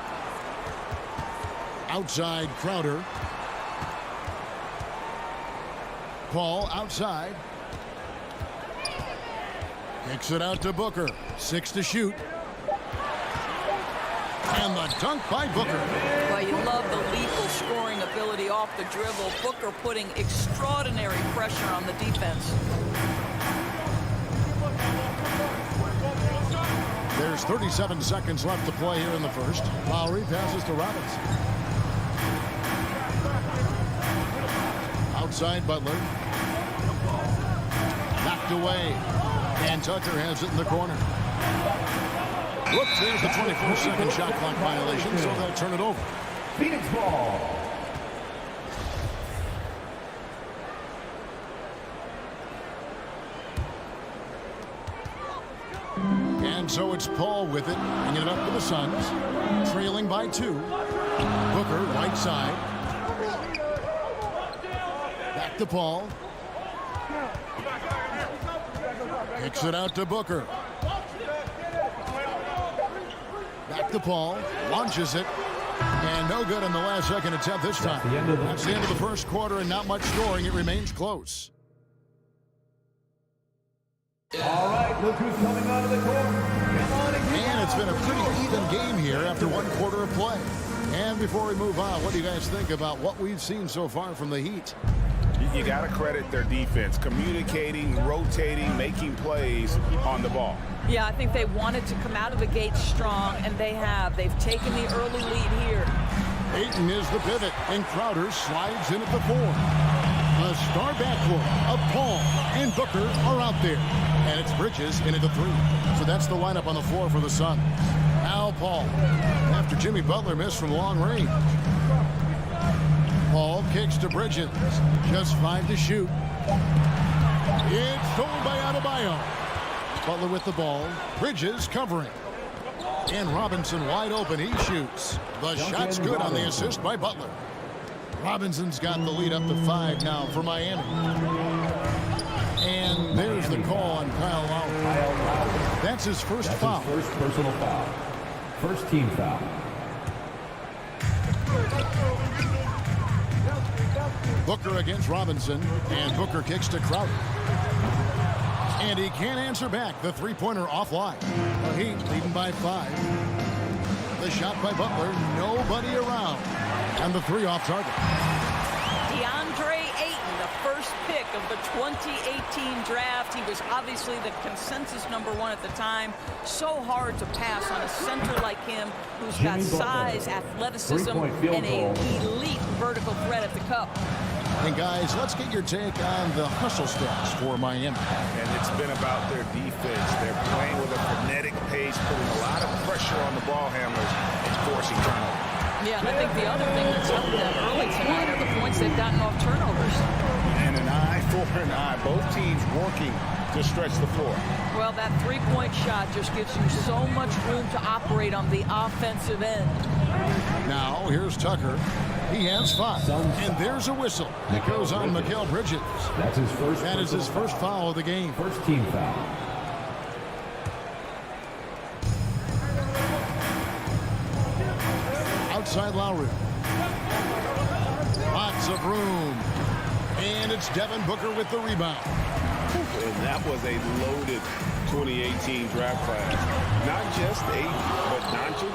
Outside Crowder. Paul outside. Kicks it out to Booker. 6 to shoot. And the dunk by Booker. Well, you love the lethal scoring ability off the dribble. Booker putting extraordinary pressure on the defense. There's There's 37 seconds left to play here in the first. Lowry passes to Robinson. Outside Butler. Knocked away. And Tucker has it in the corner. Whoops, there's the 24-second shot clock violation, so they'll turn it over. Phoenix ball. And so it's Paul with it, bringing it up to the Suns, trailing by 2. Booker, right side. Back to Paul. Kicks it out to Booker. Back to Paul, launches it, and no good on the last second attempt this time. That's the end of the first quarter, and not much scoring. It remains close. All right, look who's coming out of the court. Come on and it's been a pretty even game here after one quarter of play. And before we move on, what do you guys think about what we've seen so far from the Heat? You got to credit their defense, communicating, rotating, making plays on the ball. Yeah, I think they wanted to come out of the gate strong, and they have. They've taken the early lead here. Ayton is the pivot, and Crowder slides in at the 4. The star backcourt of Paul and Booker are out there. And it's Bridges in at the 3. So that's the lineup on the floor for the Suns. Now Paul, after Jimmy Butler missed from long range. Paul kicks to Bridges. Just 5 to shoot. It's stolen by Adebayo. Butler with the ball. Bridges covering. And Robinson wide open. He shoots. The shot's good on the assist by Butler. Robinson's got the lead up to 5 now for Miami. And there's the call on Kyle Lowry. That's his first foul. His first personal foul. First team foul. Booker against Robinson, and Booker kicks to Crowder. And he can't answer back. The three-pointer offline. The Heat leading by 5. The shot by Butler, nobody around. And the 3 off target. Deandre Ayton, the first pick of the 2018 draft. He was obviously the consensus #1 at the time. So hard to pass on a center like him who's got size, athleticism, and an elite vertical threat at the cup. And guys, let's get your take on the hustle stats for Miami. And it's been about their defense. They're playing with a frenetic pace, putting a lot of pressure on the ball handlers and forcing turnovers. Yeah, and I think the other thing that's helped them early tonight are the points they've gotten off turnovers. And an eye for an eye. Both teams working to stretch the floor. Well, that three-point shot just gives you so much room to operate on the offensive end. Now, here's Tucker. He has 5. And there's a whistle. It goes on Mikal Bridges. That's his first. That is his first foul of the game. First team foul. Outside Lowry. Lots of room. And it's Devin Booker with the rebound. And that was a loaded 2018 draft class. Not just Ayton, but Doncic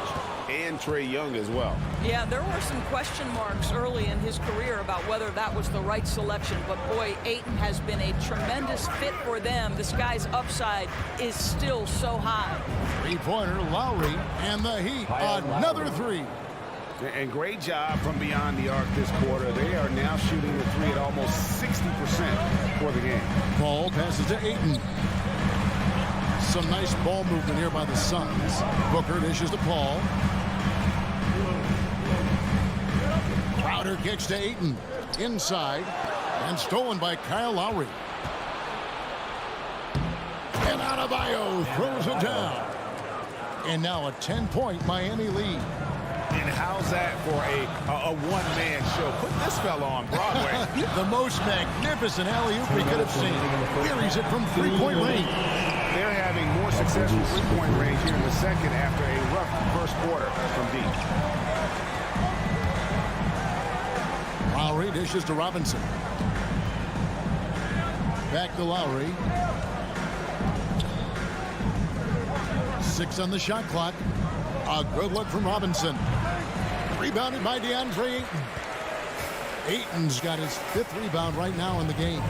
and Trae Young as well. Yeah, there were some question marks early in his career about whether that was the right selection. But boy, Ayton has been a tremendous fit for them. This guy's upside is still so high. Three-pointer, Lowry, and the Heat. Another 3. And great job from beyond the arc this quarter. They are now shooting the 3 at almost 60% for the game. Paul passes to Ayton. Some nice ball movement here by the Suns. Booker dishes to Paul. Crowder kicks to Ayton. Inside. And stolen by Kyle Lowry. And Adebayo throws it down. And now a 10-point Miami lead. And how's that for a one-man show? Put this fella on Broadway. The most magnificent alley-oop we could have seen. Carries it from three-point range. They're having more success from three-point range here in the second after a rough first quarter from deep. Lowry dishes to Robinson. Back to Lowry. 6 on the shot clock. A good look from Robinson. Rebounded by Deandre Ayton. Ayton's got his 5th rebound right now in the game.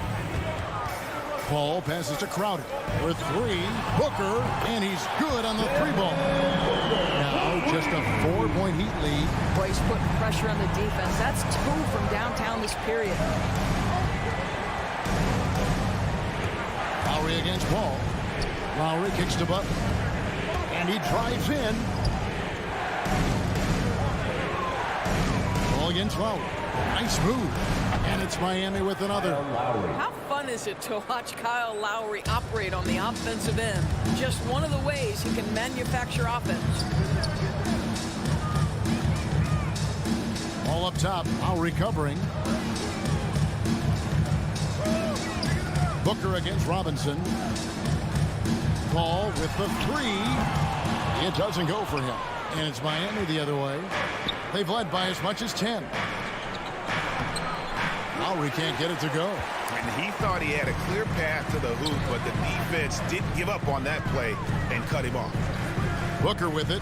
Ball passes to Crowder for three. Booker, and he's good on the three ball. Now just a 4-point Heat lead. Boy, he's putting pressure on the defense. That's 2 from downtown this period. Lowry against Ball. Lowry kicks to Butler. And he drives in. Ball against Lowry. Nice move. And it's Miami with another. How fun is it to watch Kyle Lowry operate on the offensive end? Just one of the ways he can manufacture offense. All up top. Lowry covering. Booker against Robinson. Ball with the three. It doesn't go for him. And it's Miami the other way. They've led by as much as 10. Lowry can't get it to go. And he thought he had a clear path to the hoop, but the defense didn't give up on that play and cut him off. Booker with it.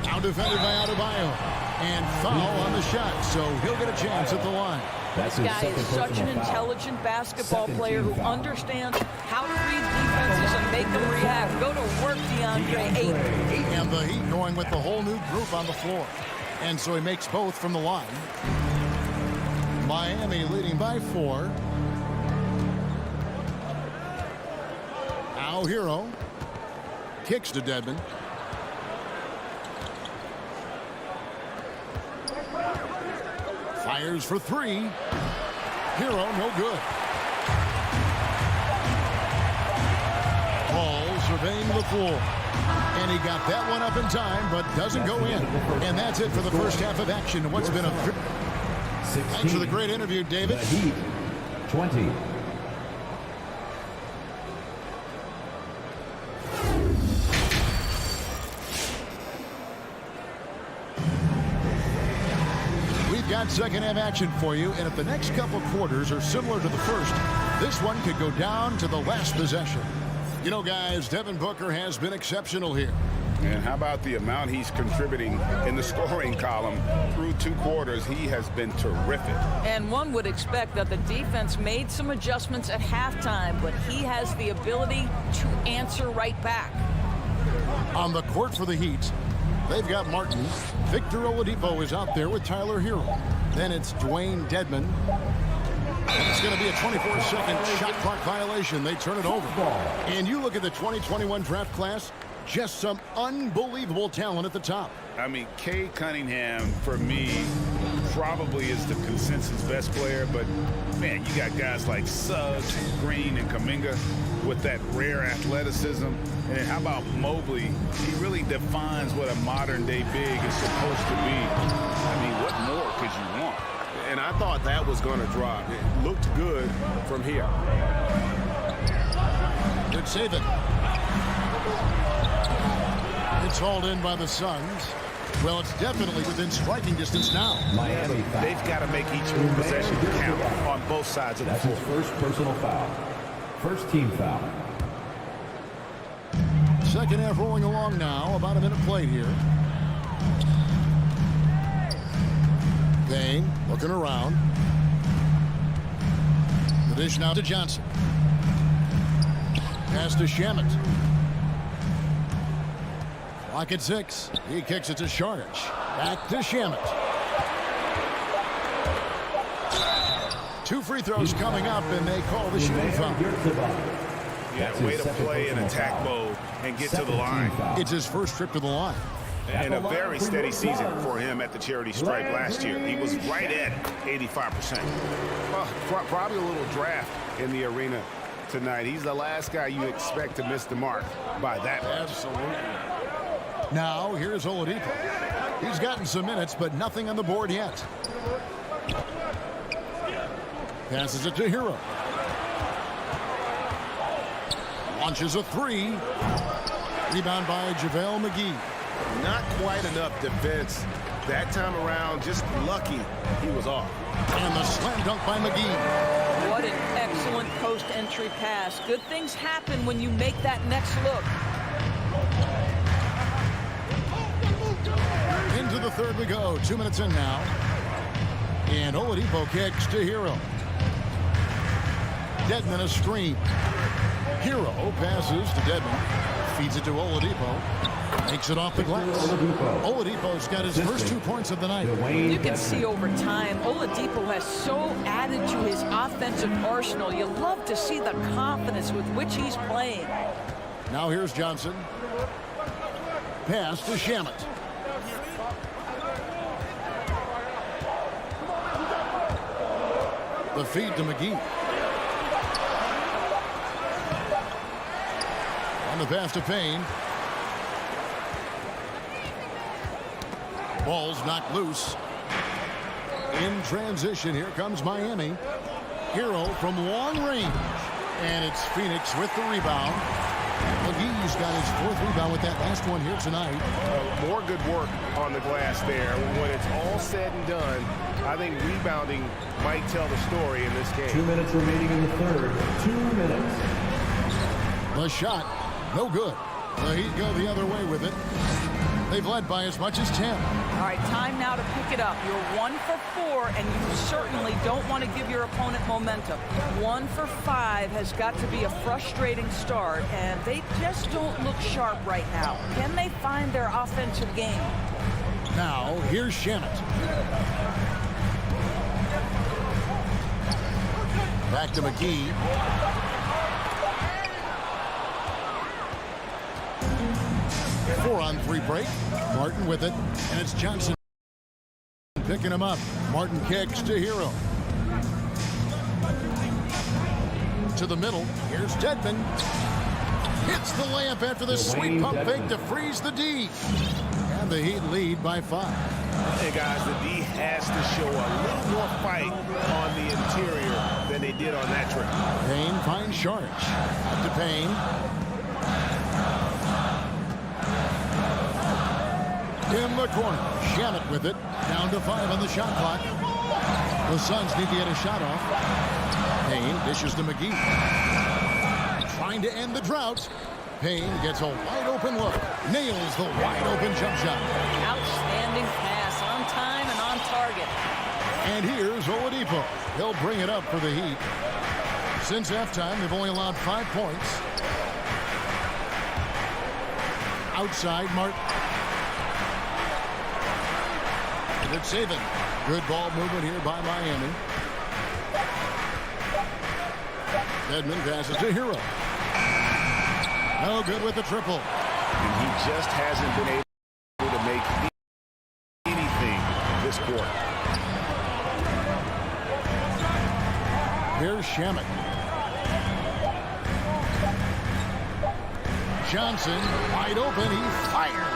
Now defended by Adebayo. And foul on the shot, so he'll get a chance at the line. This guy is such an intelligent basketball player who understands how to read defenses and make them react. Go to work, Deandre Ayton. And the Heat going with the whole new group on the floor. And so he makes both from the line. Miami leading by 4. Now Hero kicks to Dedmon. Fires for 3. Hero no good. Ball surveying the floor. And he got that one up in time, but doesn't go in. And that's it for the first half of action. What's been a... Thanks for the great interview, David. The Heat, 20. We've got second half action for you, and if the next couple quarters are similar to the first, this one could go down to the last possession. You know, guys, Devin Booker has been exceptional here. And how about the amount he's contributing in the scoring column through 2 quarters? He has been terrific. And one would expect that the defense made some adjustments at halftime, but he has the ability to answer right back. On the court for the Heat, they've got Martin. Victor Oladipo is out there with Tyler Hero. Then it's Dwayne Dedmon. And it's going to be a 24-second shot clock violation. They turn it over. And you look at the 2021 draft class, just some unbelievable talent at the top. I mean, Cade Cunningham, for me, probably is the consensus best player. But, man, you got guys like Suggs, Green, and Kuminga with that rare athleticism. And how about Mobley? He really defines what a modern-day big is supposed to be. I mean, what more could you want? And I thought that was going to drop. It looked good from here. Good save it. It's hauled in by the Suns. Well, it's definitely within striking distance now. Miami foul. They've got to make each possession count on both sides of the floor. That's his first personal foul. First team foul. Second half rolling along now. About a minute played here. Payne looking around. The dish now to Johnson. Pass to Shamet. Clock at 6. He kicks it to Sharnic. Back to Shamet. 2 free throws coming up, and they call the shooting foul. Yeah, way to play in attack mode and get to the line. It's his first trip to the line. And a very steady season for him at the charity stripe last year. He was right at 85%. Well, probably a little draft in the arena tonight. He's the last guy you expect to miss the mark by that much. Absolutely. Now, here's Oladipo. He's gotten some minutes, but nothing on the board yet. Passes it to Hero. Launches a 3. Rebound by JaVale McGee. Not quite enough defense that time around. Just lucky he was off. And the slam dunk by McGee. What an excellent post entry pass. Good things happen when you make that next look. Into the third we go. 2 minutes in now. And Oladipo kicks to Hero. Dedmon a screen. Hero passes to Dedmon. Feeds it to Oladipo. Makes it off the glass. Oladipo's got his first 2 points of the night. You can see over time, Oladipo has so added to his offensive arsenal. You love to see the confidence with which he's playing. Now here's Johnson. Pass to Shamet. The feed to McGee. On the pass to Payne. Ball's knocked loose. In transition, here comes Miami. Hero from long range. And it's Phoenix with the rebound. McGee's got his 4th rebound with that last one here tonight. More good work on the glass there. When it's all said and done, I think rebounding might tell the story in this game. 2 minutes remaining in the third. 2 minutes. The shot, no good. The Heat go the other way with it. They've led by as much as 10. All right, time now to pick it up. You're 1 for 4, and you certainly don't want to give your opponent momentum. 1 for 5 has got to be a frustrating start, and they just don't look sharp right now. Can they find their offensive game? Now, here's Shamet. Back to McGee. Four-on-3 break. Martin with it, and it's Johnson picking him up. Martin kicks to Hero. To the middle. Here's Dedmon. Hits the layup after the sweet pump fake to freeze the D. And the Heat lead by 5. Hey, guys, the D has to show a little more fight on the interior than they did on that trip. Payne finds Sharge. Up to Payne. In the corner. Shamet with it. Down to 5 on the shot clock. The Suns need to get a shot off. Payne dishes to McGee. Trying to end the drought. Payne gets a wide-open look. Nails the wide-open jump shot. Outstanding pass, on time and on target. And here's Oladipo. He'll bring it up for the Heat. Since halftime, they've only allowed 5 points. Outside, Martin. It's Saban. Good ball movement here by Miami. Dedmon passes to Hero. No good with the triple. And he just hasn't been able to make anything this quarter. Here's Shamet. Johnson wide open. He fires.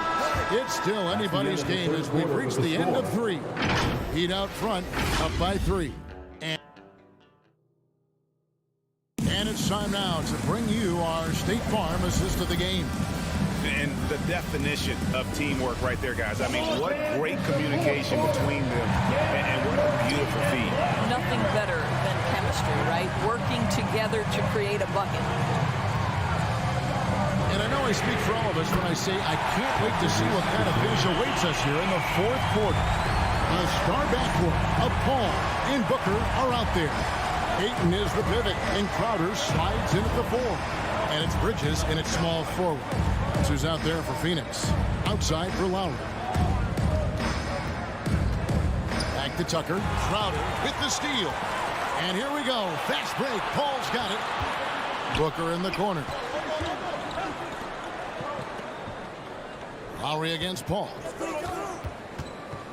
It's still anybody's game as we've reached the end of 3. Heat out front, up by 3. And it's time now to bring you our State Farm assist of the game. And the definition of teamwork right there, guys. I mean, what great communication between them, and what a beautiful feed. Nothing better than chemistry, right? Working together to create a bucket. And I know I speak for all of us when I say I can't wait to see what kind of finish awaits us here in the 4th quarter. The star backcourt of Paul and Booker are out there. Ayton is the pivot, and Crowder slides in at the 4. And it's Bridges in its small forward. That's who's out there for Phoenix. Outside for Lowry. Back to Tucker. Crowder with the steal. And here we go. Fast break. Paul's got it. Booker in the corner. Lowry against Paul.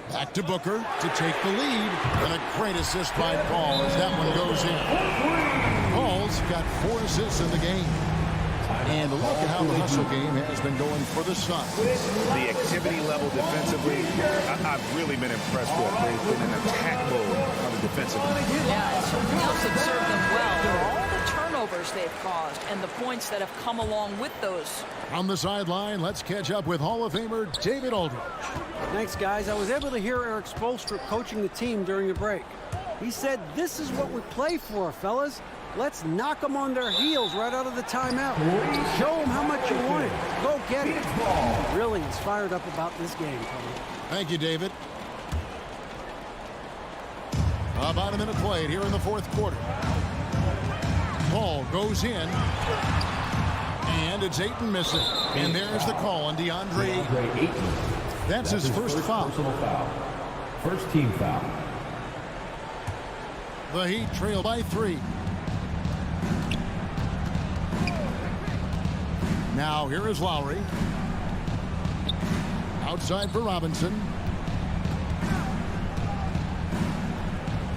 Back to Booker to take the lead. And a great assist by Paul as that one goes in. Paul's got 4 assists in the game. And look at how the hustle game has been going for the Suns. The activity level defensively, I've really been impressed with. They've been in attack mode on the defensive end. Yeah, and something else that served them well. All the turnovers they've caused and the points that have come along with those. On the sideline, let's catch up with Hall of Famer David Aldridge. Thanks, guys. I was able to hear Eric Spoelstra coaching the team during the break. He said, "This is what we play for, fellas. Let's knock them on their heels right out of the timeout. Show them how much you want it. Go get it." Really is fired up about this game, Tony. Thank you, David. About a minute played here in the 4th quarter. Ball goes in. And it's Ayton missing. And there's the call on Deandre Ayton. That's his first foul. First team foul. The Heat trail by 3. Now here is Lowry. Outside for Robinson.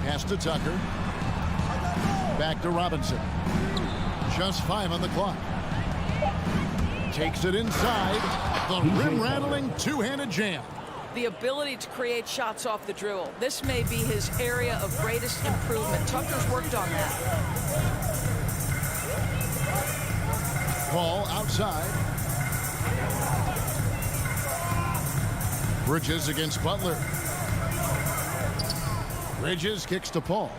Pass to Tucker. Back to Robinson. Just 5 on the clock. Takes it inside. The rim-rattling two-handed jam. The ability to create shots off the dribble. This may be his area of greatest improvement. Tucker's worked on that. Ball outside. Bridges against Butler. Bridges kicks to Paul.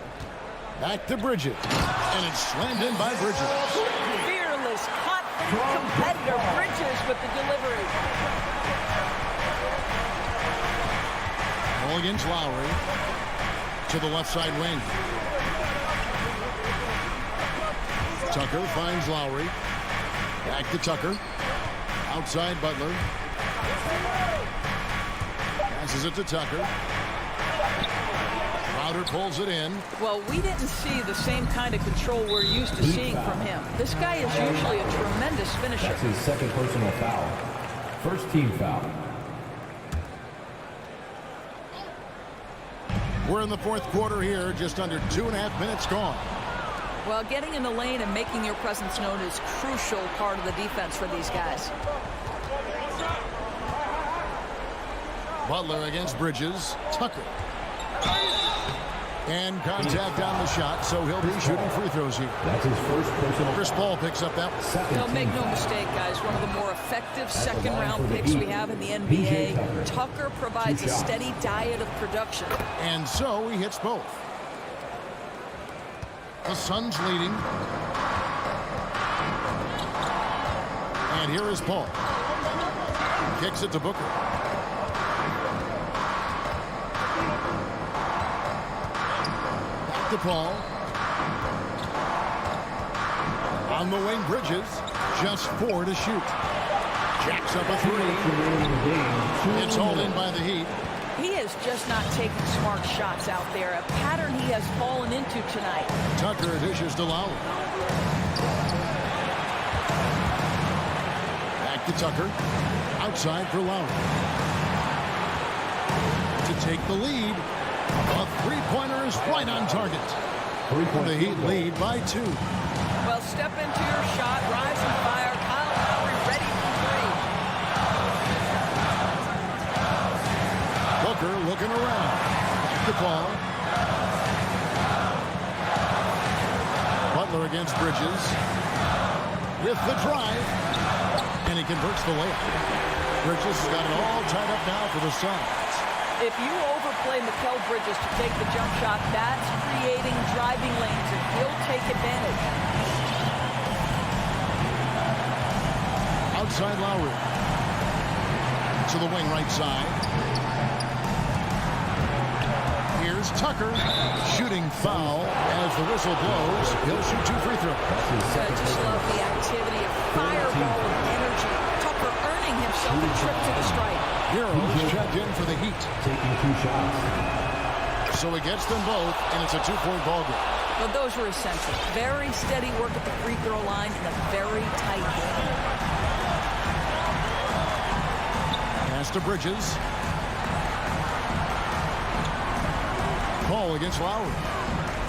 Back to Bridges. And it's slammed in by Bridges. Fearless, confident competitor. Bridges with the delivery. Ball against Lowry. To the left side wing. Tucker finds Lowry. Back to Tucker. Outside Butler. Passes it to Tucker. Crowder pulls it in. Well, we didn't see the same kind of control we're used to seeing from him. This guy is usually a tremendous finisher. That's his second personal foul. First team foul. We're in the fourth quarter here, just under 2.5 minutes gone. Well, getting in the lane and making your presence known is crucial part of the defense for these guys. Butler against Bridges. Tucker. And contact on the shot, so he'll be shooting free throws here. That's his first personal. Chris Paul picks up that one. Don't make no mistake, guys. One of the more effective second-round picks we have in the NBA. Tucker provides a steady diet of production. And so he hits both. The Suns leading. And here is Paul. Kicks it to Booker. Back to Paul. On the wing, Bridges. Just 4 to shoot. Jacks up a 3. It's all in by the Heat. He is just not taking smart shots out there, a pattern he has fallen into tonight. Tucker dishes to Lowry. Back to Tucker. Outside for Lowry. To take the lead. A three-pointer is right on target. The Heat lead by 2. Well, step into your shot, rise and fire. Kyle Lowry ready for 3. Booker looking around. Back to Paul. Butler against Bridges. With the drive. And he converts the layup. Bridges has got it all tied up now for the Suns. If you overplay Mikal Bridges to take the jump shot, that's creating driving lanes, and he'll take advantage. Outside Lowry. To the wing right side. Here's Tucker. Shooting foul as the whistle blows. He'll shoot 2 free throws. I just love the activity of fireball and energy. Tucker earning himself a trip to the stripe. Heroes checked in for the Heat. Taking 2 shots. So he gets them both, and it's a 2-point ball game. Well, those were essential. Very steady work at the free throw line in a very tight game. Pass to Bridges. Paul against Lowry.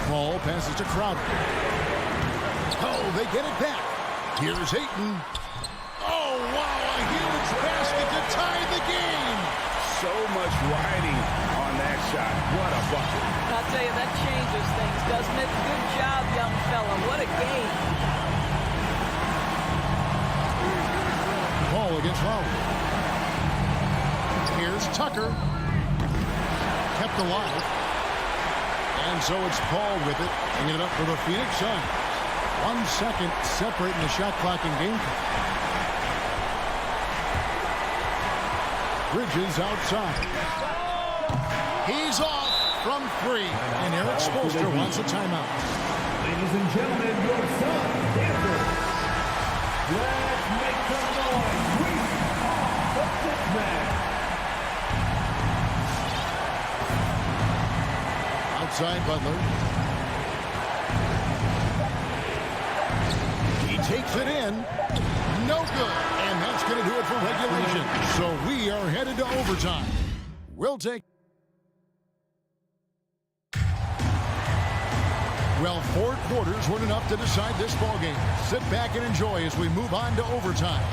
Paul passes to Crowder. Oh, they get it back. Here's Ayton. Oh, wow, a huge basket to tie the game. So much riding on that shot. What a bucket. I'll tell you, that changes things, doesn't it? Good job, young fella. What a game. Paul against Lowry. Here's Tucker. Kept alive. And so it's Paul with it, bringing it up for the Phoenix Suns. 1 second separating the shot clock and game clock. Bridges outside. He's off from 3. And Eric Spoelstra wants a timeout. Ladies and gentlemen, your son, Deandre. Let's make some noise. We are the sixth man. Outside Butler. He takes it in. No good. And that's going to do it for regulation. So we are headed to overtime. We'll take... Well, 4 quarters weren't enough to decide this ballgame. Sit back and enjoy as we move on to overtime.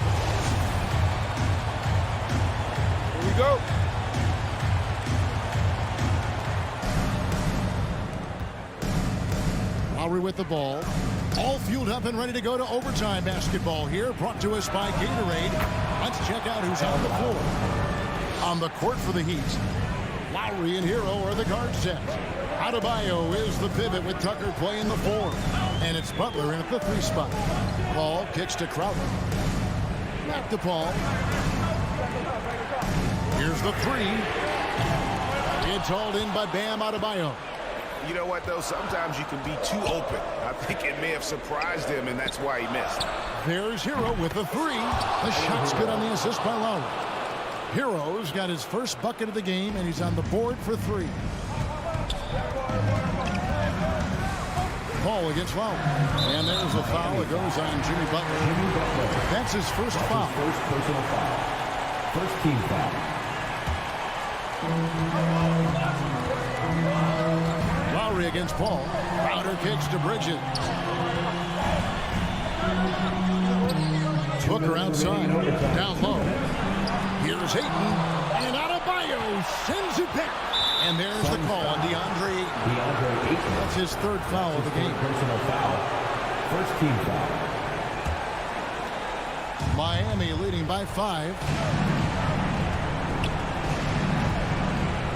Here we go. Lowry with the ball. All fueled up and ready to go to overtime basketball here. Brought to us by Gatorade. Let's check out who's on the floor. On the court for the Heat, Lowry and Hero are the guard set. Adebayo is the pivot with Tucker playing the 4. And it's Butler in at the 3 spot. Ball kicks to Crowder. Back to Paul. Here's the 3. It's hauled in by Bam Adebayo. You know what, though? Sometimes you can be too open. I think it may have surprised him, and that's why he missed. There's Hero with the 3. The shot's good on the assist by Lowry. Hero's got his first bucket of the game, and he's on the board for 3. Paul against Lowry. And there's a foul. It goes on Jimmy Butler. That's his first foul. First personal foul. First team foul. Lowry against Paul. Crowder kicks to Bridges. Booker outside. Down low. Here's Ayton. And Adebayo sends it back. And there's the call on Deandre Ayton. Deandre Ayton. That's his 3rd foul of the game. Personal foul. First team foul. Miami leading by 5.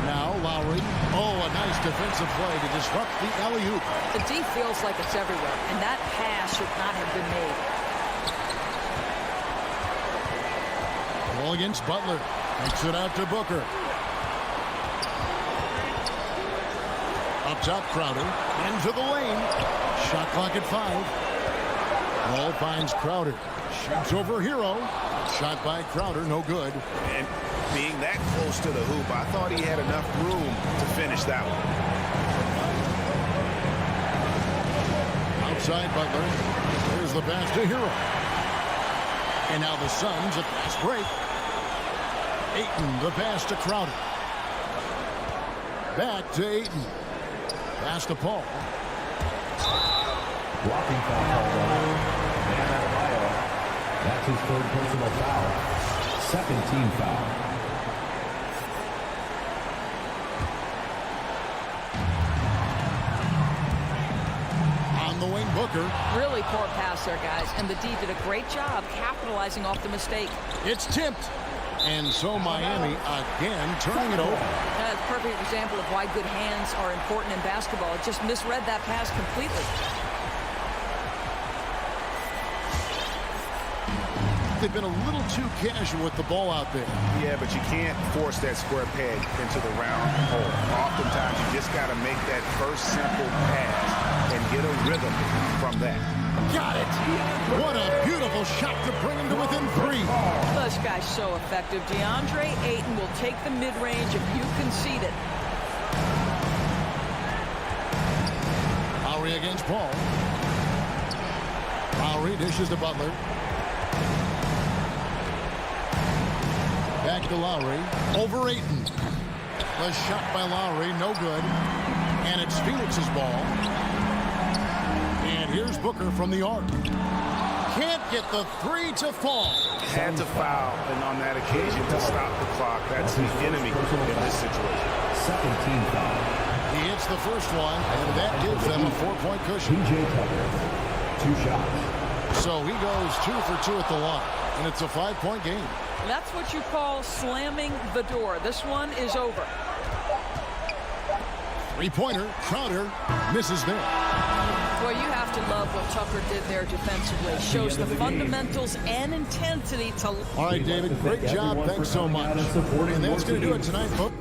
Now Lowry. Oh, a nice defensive play to disrupt the alley-oop. The D feels like it's everywhere, and that pass should not have been made. Ball against Butler. Takes it out to Booker. Up top, Crowder. Into the lane. Shot clock at 5. Ball finds Crowder. Shoots over Hero. Shot by Crowder, no good. And being that close to the hoop, I thought he had enough room to finish that one. Outside Butler. Here's the pass to Hero. And now the Suns a fast break. Ayton, the pass to Crowder. Back to Ayton. Pass to Paul. Blocking foul called on Bam Adebayo. That's his 3rd personal foul. 2nd team foul. On the wing, Booker. Really poor pass there, guys, and the D did a great job capitalizing off the mistake. It's tipped. And so Miami again turning it over. That's a perfect example of why good hands are important in basketball. It just misread that pass completely. They've been a little too casual with the ball out there. Yeah, but you can't force that square peg into the round hole. Oftentimes, you just got to make that first simple pass and get a rhythm from that. Got it. What a beautiful shot to bring him to within 3. This guy's so effective. Deandre Ayton will take the mid-range if you concede it. Lowry against Paul. Lowry dishes to Butler. Back to Lowry. Over Ayton. The shot by Lowry, no good. And it's Phoenix's ball. And here's Booker from the arc. Can't get the 3 to fall. Had to foul, and on that occasion to stop the clock. That's the enemy in this situation. 2nd team foul. He hits the first one, and that gives them a 4-point cushion. PJ Tucker. 2 shots. So he goes 2 for 2 at the line, and it's a 5-point game. That's what you call slamming the door. This one is over. 3-pointer, Crowder misses there. Well, you have to love what Tucker did there defensively. Shows the fundamentals and intensity to... All right, David, great job. Thanks so much. And that's going to do it tonight, folks.